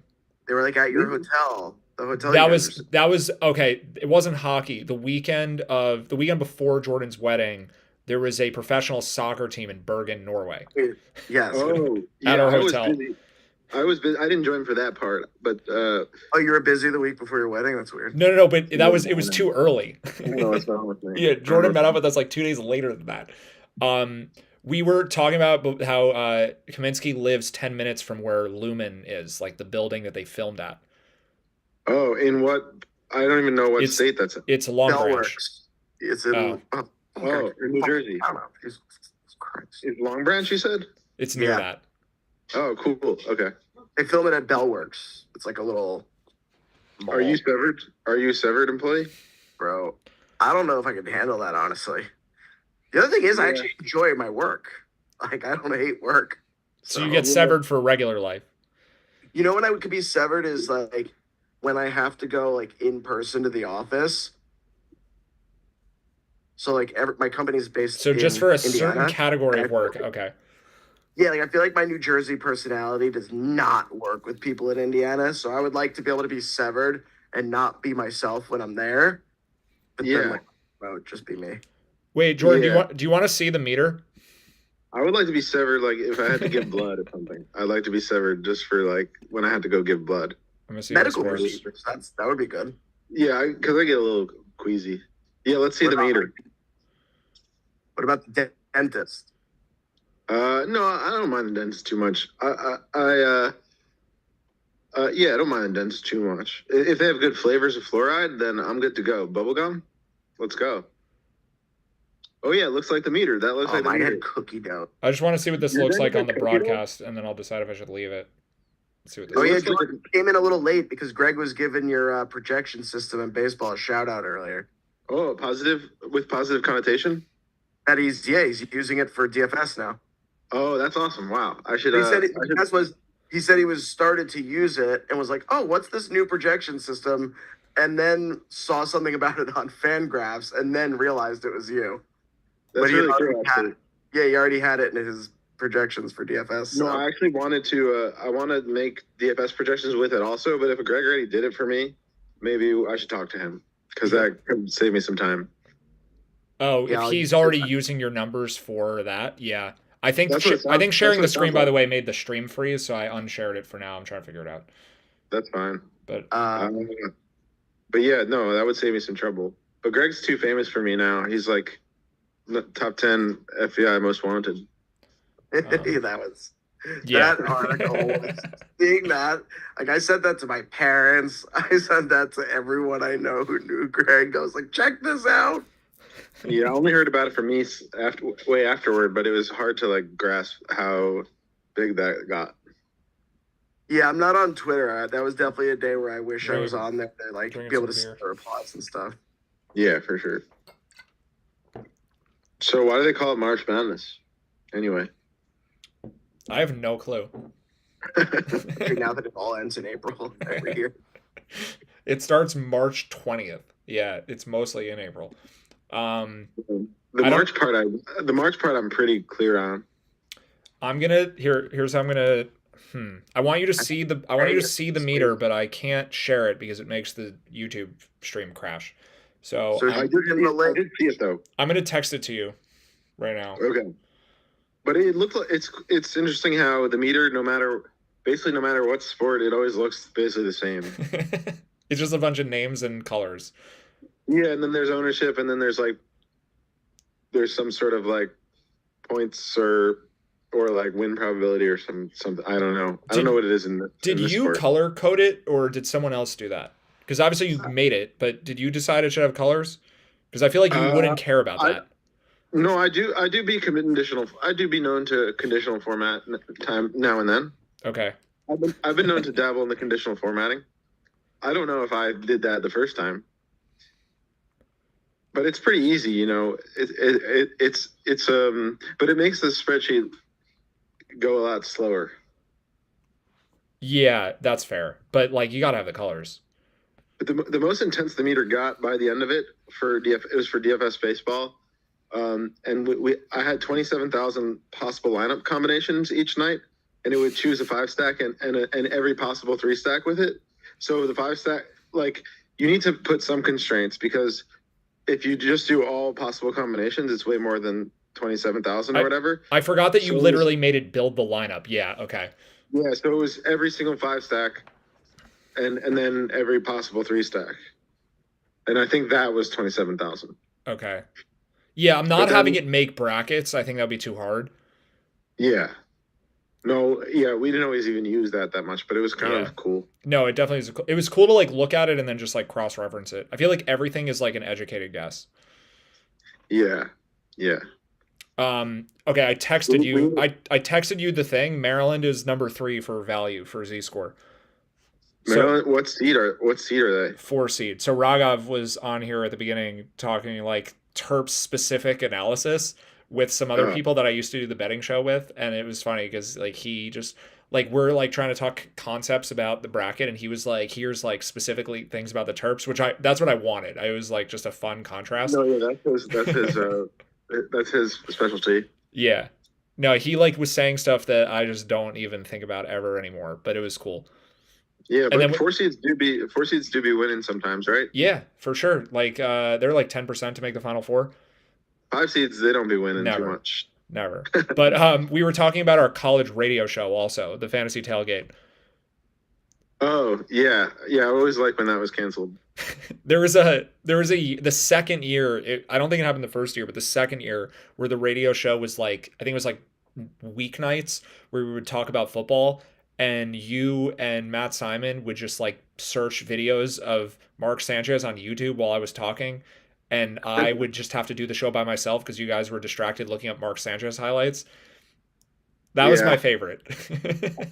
They were like at your hotel. The hotel. That was okay. It wasn't hockey. The weekend before Jordan's wedding, there was a professional soccer team in Bergen, Norway. Yes. Oh, at our hotel. I was busy. I didn't join for that part, but oh, you were busy the week before your wedding. That's weird. No, but it was too early. No, what's wrong with me? Yeah, Jordan met up with us like 2 days later than that. We were talking about how Kaminsky lives 10 minutes from where Lumen is, like the building that they filmed at. Oh, in what? I don't even know what state that's in. It's Long Branch. It's in in New Jersey. I don't know. Jesus Christ. Is Long Branch, you said? It's near that. Oh, cool. Okay. They film it at Bellworks. It's like a little mall. Are you severed? Are you a severed employee? Bro, I don't know if I could handle that, honestly. The other thing is I actually enjoy my work. Like, I don't hate work. So you get severed for regular life. You know when I could be severed is like when I have to go like in person to the office. So like my company's based So just in for a Indiana, certain category of work, okay. Yeah, like I feel like my New Jersey personality does not work with people in Indiana. So I would like to be able to be severed and not be myself when I'm there. But then like, well, just be me. Wait, Jordan, do you want to see the meter? I would like to be severed, like if I had to give blood or something. I'd like to be severed just for like when I had to go give blood. I'm gonna see medical procedures. That would be good. Yeah, because I get a little queasy. Yeah, let's see the meter. What about the dentist? No, I don't mind the dentist too much. I don't mind the dentist too much. If they have good flavors of fluoride, then I'm good to go. Bubblegum? Let's go. Oh yeah, it looks like the meter. That looks like the meter. Had cookie dough. I just want to see what this looks like on the broadcast, and then I'll decide if I should leave it. Let's see what this looks like. Jordan came in a little late because Greg was giving your projection system in baseball a shout out earlier. Oh, positive connotation? That he's using it for DFS now. Oh, that's awesome! Wow, I should. He said he was started to use it and was like, "Oh, what's this new projection system?" And then saw something about it on Fangraphs, and then realized it was you. That's but really cool. He already had it in his projections for DFS. So. No, I actually wanted to. I want to make DFS projections with it also. But if Greg already did it for me, maybe I should talk to him because that could save me some time. Oh, if he's already using your numbers for that, yeah. I think sharing the screen, by the way, made the stream freeze, so I unshared it for now. I'm trying to figure it out. That's fine. But yeah, no, that would save me some trouble. But Greg's too famous for me now. He's like top 10 FBI most wanted. That was Yeah. that article. Was, seeing that, like I said that to my parents. I said that to everyone I know who knew Greg. I was like, check this out. Yeah, I only heard about it from me way afterward, but it was hard to like grasp how big that got. Yeah, I'm not on Twitter. That was definitely a day where I wish I was Drinking- on there to like drinking be able to some see beer. the replies and stuff. Yeah, for sure. So why do they call it March Madness? Anyway. I have no clue. Now that it all ends in April every year. It starts March 20th. Yeah, it's mostly in April. The March part I'm pretty clear on. I'm gonna here's how I'm gonna I want you to see the meter, but I can't share it because it makes the YouTube stream crash. So I did see it though. I'm gonna text it to you right now. Okay. But it looked like it's interesting how the meter, no matter what sport, it always looks basically the same. It's just a bunch of names and colors. Yeah, and then there's ownership, and then there's some sort of like points or like win probability or something. I don't know. I don't know what it is in this. Did you sport. color code it or did someone else do that? Because obviously you made it, but did you decide it should have colors? Because I feel like you wouldn't care about that. No, I do be conditional. I do be known to conditional format time now and then. Okay. I've been known to dabble in the conditional formatting. I don't know if I did that the first time, but it's pretty easy, you know. But it makes the spreadsheet go a lot slower. Yeah, that's fair. But like you gotta have the colors. But the most intense the meter got by the end of it it was for DFS baseball. And I had 27,000 possible lineup combinations each night, and it would choose a 5-stack and every possible 3-stack with it. So the 5-stack, like you need to put some constraints because if you just do all possible combinations, it's way more than 27,000 or whatever. I forgot that you literally made it build the lineup. Yeah. Okay. Yeah. So it was every single 5-stack, and then every possible 3-stack, and I think that was 27,000. Okay. Yeah, I'm not having it make brackets. I think that'd be too hard. Yeah. No, yeah, we didn't always even use that much, but it was kind of cool. No, it definitely is. It was cool to like look at it and then just like cross-reference it. I feel like everything is like an educated guess. Yeah. Yeah. Okay, I texted you. I texted you the thing. Maryland is number 3 for value for Z-score. Maryland, what seed are they? 4 seed. So Raghav was on here at the beginning talking like Terps specific analysis with some other people that I used to do the betting show with, and it was funny because like he just like we're like trying to talk concepts about the bracket, and he was like, here's like specifically things about the Terps, which that's what I wanted. I was like just a fun contrast. No, yeah, that's his specialty. Yeah. No, he like was saying stuff that I just don't even think about ever anymore, but it was cool. Yeah, but then 4 seeds do be winning sometimes, right? Yeah, for sure. Like they're like 10% to make the Final Four. 5 seeds, they don't be winning too much. Never. But we were talking about our college radio show also, the Fantasy Tailgate. Oh, yeah. Yeah, I always liked when that was canceled. The second year, I don't think it happened the first year, but the second year where the radio show was like, I think it was like weeknights where we would talk about football, and you and Matt Simon would just like search videos of Mark Sanchez on YouTube while I was talking. And I would just have to do the show by myself because you guys were distracted looking up Mark Sanchez highlights. That was my favorite.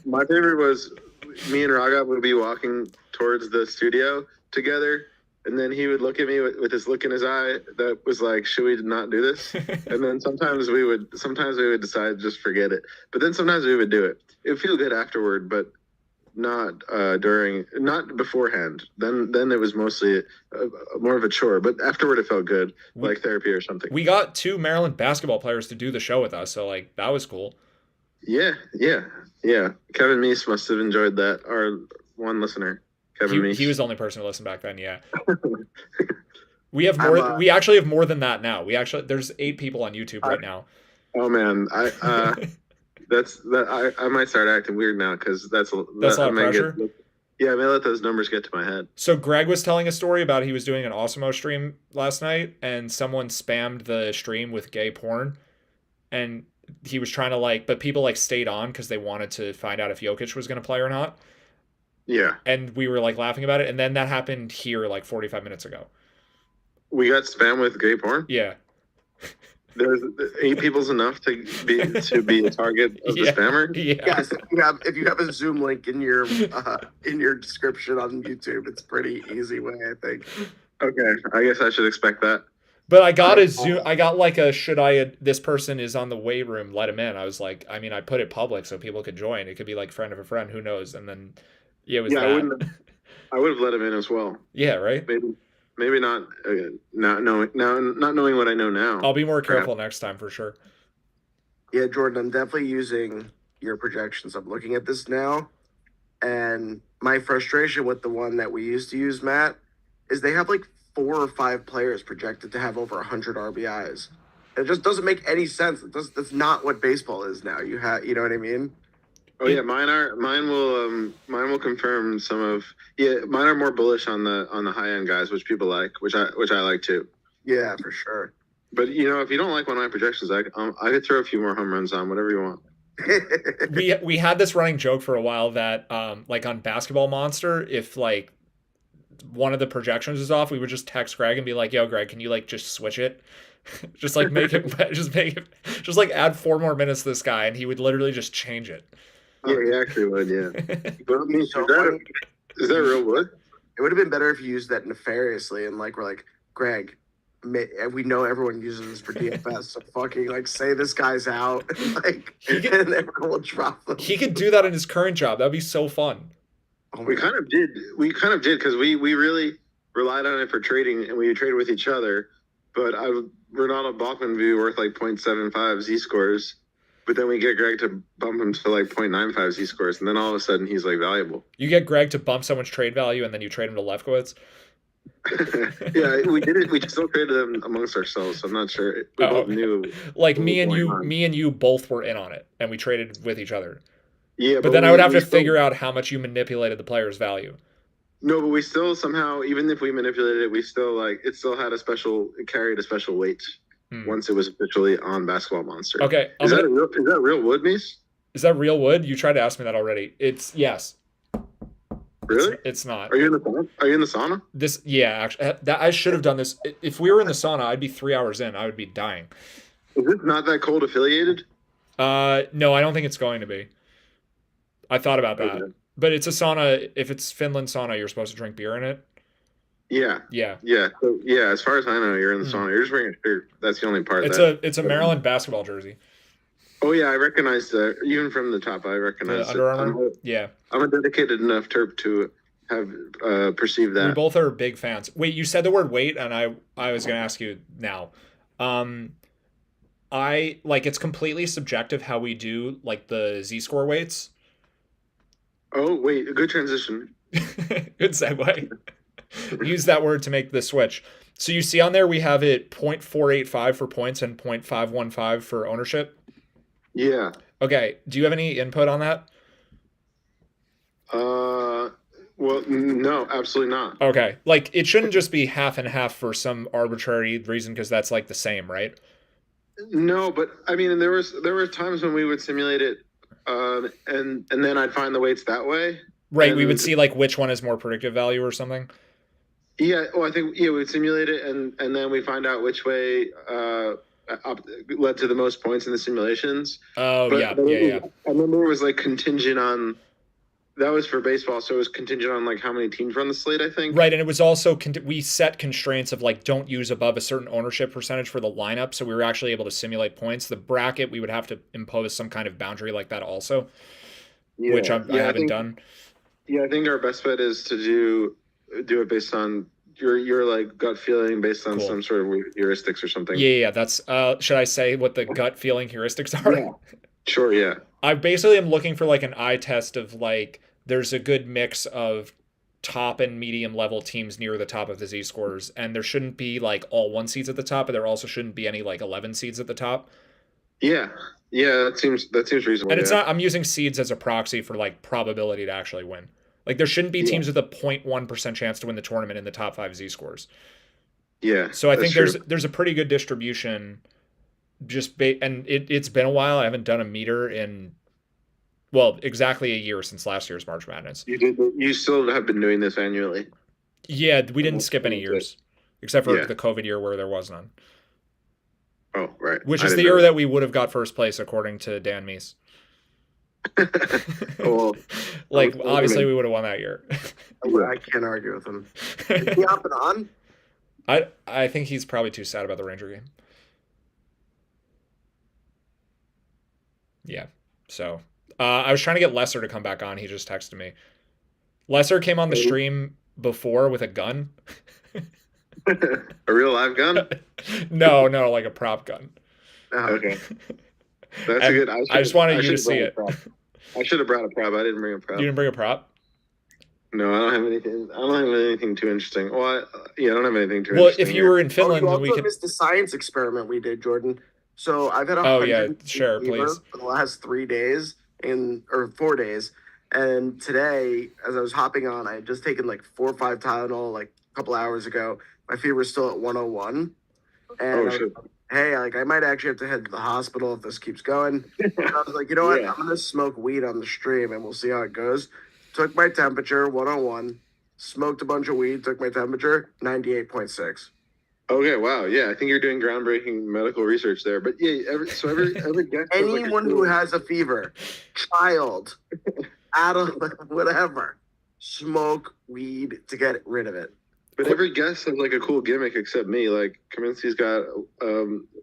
My favorite was me and Raghav would be walking towards the studio together, and then he would look at me with this look in his eye that was like, should we not do this? And then sometimes we would decide to just forget it. But then sometimes we would do it. It would feel good afterward, but not beforehand. Then it was mostly more of a chore, but afterward it felt good, like therapy or something. We got 2 Maryland basketball players to do the show with us, so like that was cool. Yeah. Kevin Meese must have enjoyed that. Our one listener, Kevin Meese. He was the only person to listen back then. Yeah. We have more. We actually have more than that now. There's 8 people on YouTube right now. Oh man, I might start acting weird now because that's a lot of pressure. I may let those numbers get to my head. So Greg was telling a story about he was doing an Awesemo stream last night, and someone spammed the stream with gay porn, and he was trying to like, but people like stayed on because they wanted to find out if Jokic was going to play or not. Yeah. And we were like laughing about it. And then that happened here like 45 minutes ago. We got spam with gay porn. Yeah. There's 8 people's enough to be a target of the spammer. Yeah. Yes, if you have a Zoom link in your description on YouTube, it's pretty easy way, I think. Okay, I guess I should expect that. But I got a Zoom. I got like a this person is on the weight room, let him in. I was like, I mean, I put it public so people could join. It could be like friend of a friend, who knows? And then it was that. I would have let him in as well. Yeah, right. Maybe not. Not knowing what I know now. I'll be more careful next time for sure. Yeah, Jordan, I'm definitely using your projections. I'm looking at this now, and my frustration with the one that we used to use, Matt, is they have like 4 or 5 players projected to have over 100 RBIs. It just doesn't make any sense. That's not what baseball is now. You know what I mean? Oh yeah, mine will confirm some of mine are more bullish on the high end guys, which people like, which I like too. Yeah, for sure. But if you don't like one of my projections, I could throw a few more home runs on, whatever you want. we had this running joke for a while that like on Basketball Monster, if like one of the projections is off, we would just text Greg and be like, yo, Greg, can you like just switch it? just like make it just like add 4 more minutes to this guy, and he would literally just change it. Yeah, he actually would, yeah. Is that real wood? It would have been better if you used that nefariously and like we're like, Greg, we know everyone uses this for DFS, so fucking like say this guy's out, like, and everyone will drop them. He could do that in his current job. That'd be so fun. Oh, we kind of did because we really relied on it for trading, and we traded with each other. But Ronaldo Bachman would be worth like 0.75 Z scores, but then we get Greg to bump him to like 0.95 Z scores, and then all of a sudden he's like valuable. You get Greg to bump someone's trade value, and then you trade him to Lefkowitz. Yeah, we did it. We still traded them amongst ourselves. So I'm not sure. We both knew. Like me and you both were in on it, and we traded with each other. Yeah, but then I would have to figure out how much you manipulated the player's value. No, but we still somehow, even if we manipulated it, we still it carried a special weight once it was officially on Basketball Monster. Okay, is that real wood, Mies? Is that real wood? You tried to ask me that already. It's yes. Really? It's not. Are you in the sauna? Actually, that I should have done this. If we were in the sauna, I'd be 3 hours in. I would be dying. Is this not that cold affiliated? No, I don't think it's going to be. I thought about that. Okay. But it's a sauna. If it's Finland sauna, you're supposed to drink beer in it. Yeah. Yeah. Yeah. So, yeah. As far as I know, you're in the sauna. You're just wearing a shirt. That's the only part. It's a Maryland basketball jersey. Oh yeah, I recognize that. Even from the top, I recognize Under Armour. Yeah. I'm a dedicated enough Terp to have perceived that. We both are big fans. Wait, you said the word weight, and I was going to ask you now. I like it's completely subjective how we do like the Z-score weights. Oh, wait, a good transition. Good segue. Use that word to make the switch. So you see on there we have it 0.485 for points and 0.515 for ownership. Yeah. Okay. Do you have any input on that? Well, no, absolutely not. Okay. Like it shouldn't just be half and half for some arbitrary reason because that's like the same, right? No, but I mean, there were times when we would simulate it. And then I'd find the weights that way. Right, we would see like which one is more predictive value or something. Yeah, well, I think we'd simulate it, and then we find out which way led to the most points in the simulations. Oh, yeah. I remember it was like contingent on. That was for baseball, so it was contingent on like how many teams were on the slate, I think. Right, and it was also we set constraints of like don't use above a certain ownership percentage for the lineup, so we were actually able to simulate points. The bracket, we would have to impose some kind of boundary like that also, which I haven't done. Yeah, I think our best bet is to do it based on your like gut feeling, based on some sort of heuristics or something. Yeah, that's. Should I say what the gut feeling heuristics are? Yeah. Sure. Yeah. I basically am looking for like an eye test of like. There's a good mix of top and medium level teams near the top of the Z scores, and there shouldn't be like all 1 seeds at the top, but there also shouldn't be any like 11 seeds at the top. Yeah, that seems reasonable. And it's not. I'm using seeds as a proxy for like probability to actually win. Like there shouldn't be teams with a 0.1% chance to win the tournament in the top 5 Z scores. Yeah. So I think there's a pretty good distribution and it's been a while. I haven't done a meter in, well, exactly a year since last year's March Madness. You still have been doing this annually. Yeah, we didn't skip any years, except for the COVID year where there was none. Oh, right. Which is the year that we would have got first place, according to Dan Meese. Well, like, obviously, we would have won that year. I can't argue with him. Is he hopping on? I think he's probably too sad about the Ranger game. Yeah. So, I was trying to get Lesser to come back on. He just texted me. Lesser came on the stream before with a gun. A real live gun? No, like a prop gun. Okay. That's a good. I just wanted you to see it. I should have brought a prop. I didn't bring a prop. You didn't bring a prop? No, I don't have anything. I don't have anything too interesting. Well, I don't have anything too interesting. Well, if you were in Finland, you then we also could. missed the science experiment we did, Jordan. So I've had a Oh yeah, sure, please. For the last 3 days or 4 days, and today, as I was hopping on, I had just taken like 4 or 5 Tylenol like a couple hours ago. My fever's still at 101, and I was like, hey, like I might actually have to head to the hospital if this keeps going. And I was like, you know what? I'm gonna smoke weed on the stream, and we'll see how it goes. Took my temperature, 101. Smoked a bunch of weed. Took my temperature, 98.6. Okay, wow, yeah, I think you're doing groundbreaking medical research there. But yeah, every guest Anyone who has a fever, child, adult, whatever, smoke weed to get rid of it. But every guest has like a cool gimmick except me. Like Kaminsky's got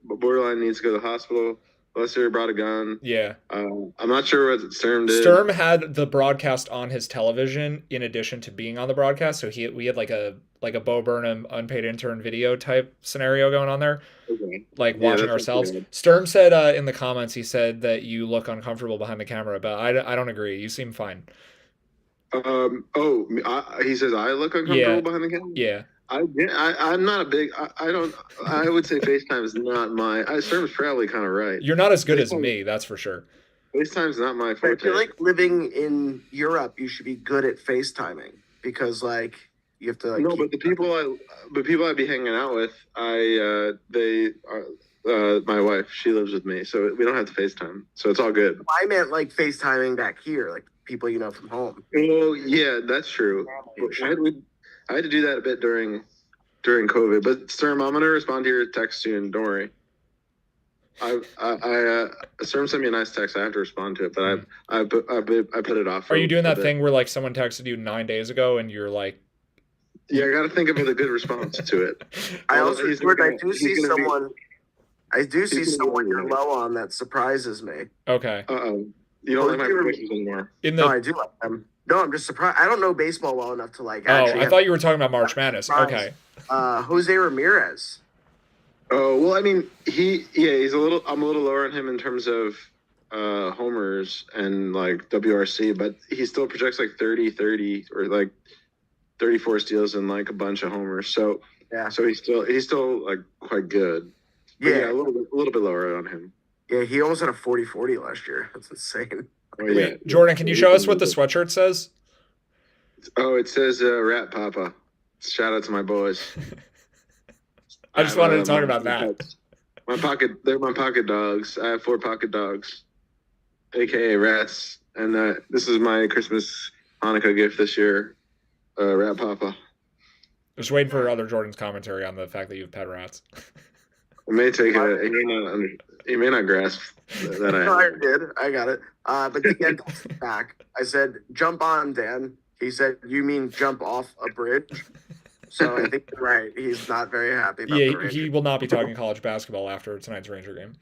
borderline needs to go to the hospital. Lester brought a gun. Yeah. I'm not sure what Sturm did. Sturm had the broadcast on his television in addition to being on the broadcast, so we had like a Bo Burnham unpaid intern video type scenario going on there. Okay. Like watching ourselves. Sturm said in the comments, he said that you look uncomfortable behind the camera, but I don't agree. You seem fine. He says I look uncomfortable behind the camera. Yeah. I'm not a big. I would say FaceTime is not my. Sturm's probably kind of right. You're not as good as me, that's for sure. FaceTime's not my If forte. you're like living in Europe, you should be good at FaceTiming because like you have to like. No, but the people I'd be hanging out with, they are my wife. She lives with me, so we don't have to FaceTime. So it's all good. I meant like FaceTiming back here, like people you know from home. Well, yeah, that's true. I had to do that a bit during COVID. But Sturm, I'm gonna respond to your text soon. Don't worry. Sturm sent me a nice text. I have to respond to it, but I put it off. Are you doing that thing where like someone texted you 9 days ago and you're like? Yeah, I got to think of a good response to it. I do see someone you're low on that surprises me. Okay. You don't like my predictions anymore. No, I do like them. No, I'm just surprised. I don't know baseball well enough to like. Actually I thought you were talking about March Madness. Okay. Jose Ramirez. Oh well, I mean, he's a little. I'm a little lower on him in terms of homers and like WRC, but he still projects like 30 or like 34 steals and like a bunch of homers. So yeah. So he's still like quite good. But yeah, a little bit lower on him. Yeah, he almost had a 40-40 last year. That's insane. Oh, yeah. Wait, Jordan, can you show us what the sweatshirt says? Oh, it says Rat Papa. Shout out to my boys. I just wanted to talk about that. They're my pocket dogs. I have 4 pocket dogs, aka rats. And this is my Christmas Hanukkah gift this year. Rat Papa. Just waiting for other Jordan's commentary on the fact that you have pet rats. It may take he may not grasp that I did. I got it. But Dan back. I said, jump on, Dan. He said, you mean jump off a bridge? So I think you're right. He's not very happy about the Rangers. He will not be talking college basketball after tonight's Ranger game.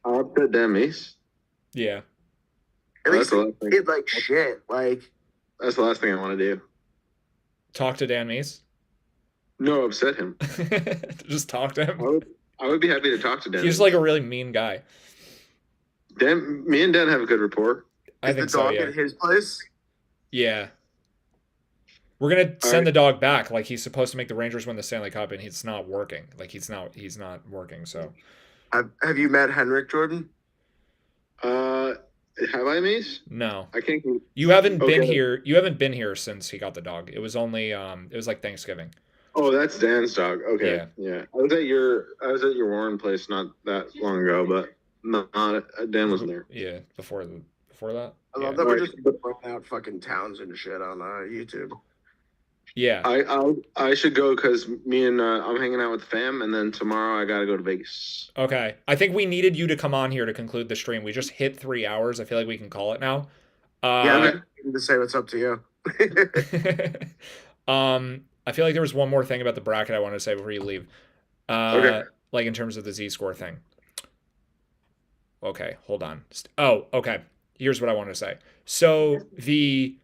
I'll put them East. Yeah. At least he did like shit. Like that's the last thing I want to do. Talk to Dan Meese? No, upset him. Just talk to him? I would be happy to talk to Dan. He's like a really mean guy. Me and Dan have a good rapport. I think so, yeah. At his place? Yeah. We're gonna send the dog back. Like he's supposed to make the Rangers win the Stanley Cup, and it's not working. Like he's not working. So, have you met Henrik, Jordan? Have I, Mace? No, I can't. You haven't been here. You haven't been here since he got the dog. It was only it was like Thanksgiving. Oh, that's Dan's dog. Okay, yeah. I was at your Warren place not that long ago, but not Dan wasn't there. Yeah, before that. I love that we're just throwing out fucking towns and shit on YouTube. Yeah. I should go because me and I'm hanging out with the fam, and then tomorrow I gotta go to Vegas. Okay. I think we needed you to come on here to conclude the stream. We just hit 3 hours. I feel like we can call it now. Yeah, to say what's up to you. I feel like there was one more thing about the bracket I wanted to say before you leave. Okay. Like in terms of the Z-score thing. Okay, hold on. Oh, okay. Here's what I wanted to say. So we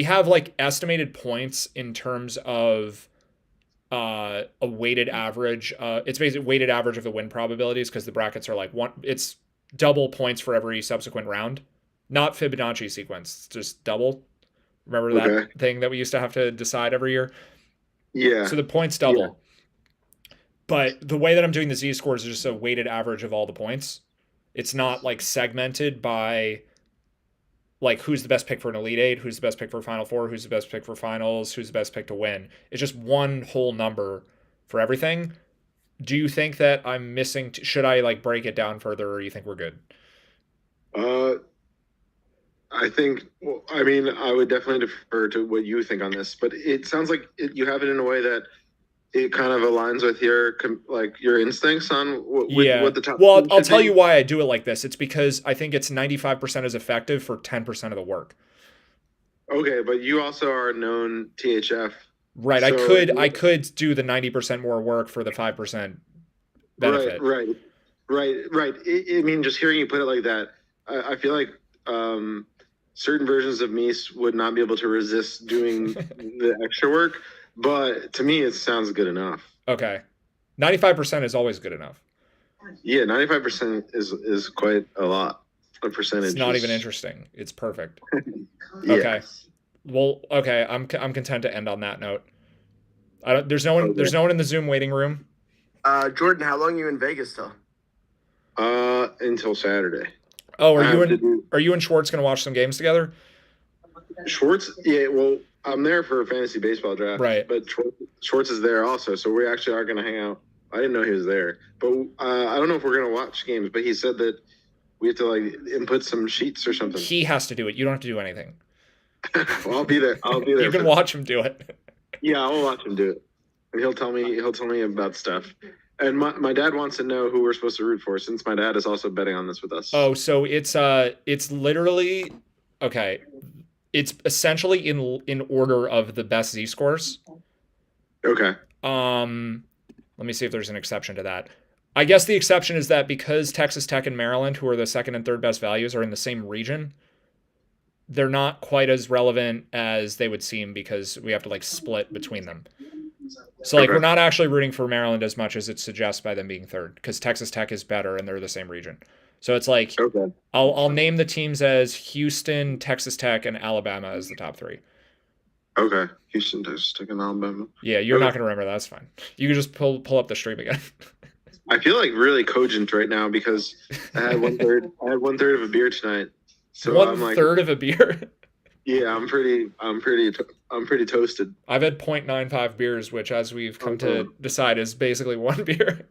have like estimated points in terms of a weighted average. It's basically weighted average of the win probabilities because the brackets are like it's double points for every subsequent round. Not Fibonacci sequence, it's just double. Remember that thing that we used to have to decide every year? Yeah. So the points double. Yeah. But the way that I'm doing the Z-scores is just a weighted average of all the points. It's not like segmented by like who's the best pick for an Elite Eight, who's the best pick for Final Four, who's the best pick for finals, who's the best pick to win. It's just one whole number for everything. Do you think that I'm missing? Should I like break it down further, or you think we're good? I think. Well, I mean, I would definitely defer to what you think on this, but it sounds like you have it in a way that it kind of aligns with your instincts on what the top. Well, I'll tell you why I do it like this. It's because I think it's 95% as effective for 10% of the work. Okay, but you also are a known THF. Right. So I could do the 90% more work for the 5% benefit. Right. I mean, just hearing you put it like that, I feel like certain versions of me would not be able to resist doing the extra work. But to me, it sounds good enough. Okay. 95% is always good enough. Yeah, 95% is quite a lot. A percentage. It's not even interesting. It's perfect. Okay. Well, okay. I'm content to end on that note. There's no one in the Zoom waiting room. Jordan, how long are you in Vegas till? Until Saturday. Oh, are you and Schwartz gonna watch some games together? Schwartz, yeah. Well, I'm there for a fantasy baseball draft, right? But Schwartz is there also, so we actually are going to hang out. I didn't know he was there, but I don't know if we're going to watch games. But he said that we have to like input some sheets or something. He has to do it. You don't have to do anything. Well, I'll be there. You can watch him do it. Yeah, I'll watch him do it, and he'll tell me about stuff. And my dad wants to know who we're supposed to root for, since my dad is also betting on this with us. Oh, so it's literally okay. It's essentially in order of the best Z-scores. Okay. Let me see if there's an exception to that. I guess the exception is that because Texas Tech and Maryland, who are the second and third best values, are in the same region, they're not quite as relevant as they would seem because we have to like split between them. So like we're not actually rooting for Maryland as much as it suggests by them being third, because Texas Tech is better and they're the same region. So it's like I'll name the teams as Houston, Texas Tech, and Alabama as the top three. Okay, Houston, Texas Tech, and Alabama. Yeah, you're not going to remember that. That's fine. You can just pull up the stream again. I feel like really cogent right now because I had one third of a beer tonight. So I'm like, third of a beer. Yeah, I'm pretty toasted. I've had 0.95 beers, which, as we've come to decide, is basically one beer.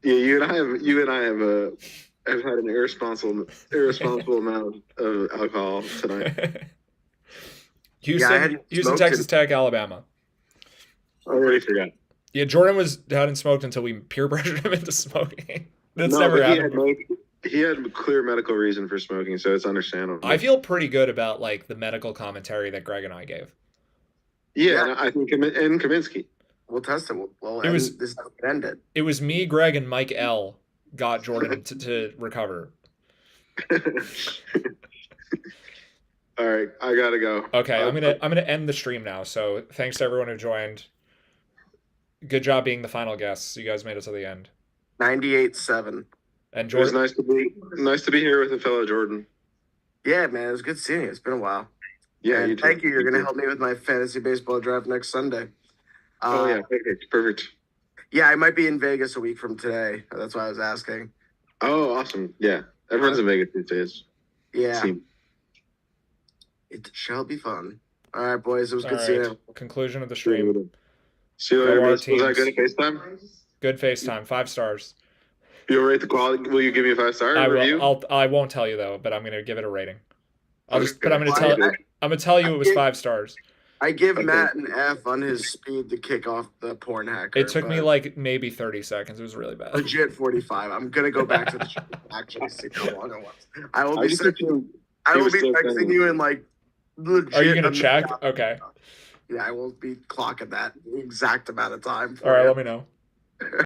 Yeah, you and I have had an irresponsible amount of alcohol tonight. Houston, Texas Tech, Alabama. I already forgot. Yeah, Jordan hadn't smoked until we peer pressured him into smoking. That's never happened. He had a clear medical reason for smoking, so it's understandable. I feel pretty good about like the medical commentary that Greg and I gave. Yeah. I think and Kaminsky. We'll test it. This ended. It was me, Greg, and Mike L. got Jordan to recover. All right, I gotta go. Okay, I'm gonna end the stream now. So thanks to everyone who joined. Good job being the final guests. You guys made it to the end. 98.7. And Jordan, it was nice to be here with a fellow Jordan. Yeah, man, it was good seeing you. It's been a while. Yeah, and thank you. You're gonna help me with my fantasy baseball draft next Sunday. Perfect. Yeah, I might be in Vegas a week from today. That's why I was asking. Oh, awesome. Yeah, everyone's in Vegas these days. Yeah. It shall be fun. All right, boys. It was good seeing you. Conclusion of the stream. See you Go later. our Was that teams. good at FaceTime? Good FaceTime, 5 stars. You'll rate the quality. Will you give me a 5-star I review? will. I won't tell you though, but I'm gonna give it a rating. But I'm gonna Well, tell. I- I'm gonna tell you it was 5 stars. I give Matt an F on his speed to kick off the porn hacker. It took me but like maybe 30 seconds. It was really bad. legit 45. I'm gonna go back to the show and actually see how long it was. I will I be just texting, assumed I he will was be still texting sending- you in like legit. Are you gonna a check? minute. Okay. Yeah, I will be clocking that exact amount of time. For All right. you. Let me know.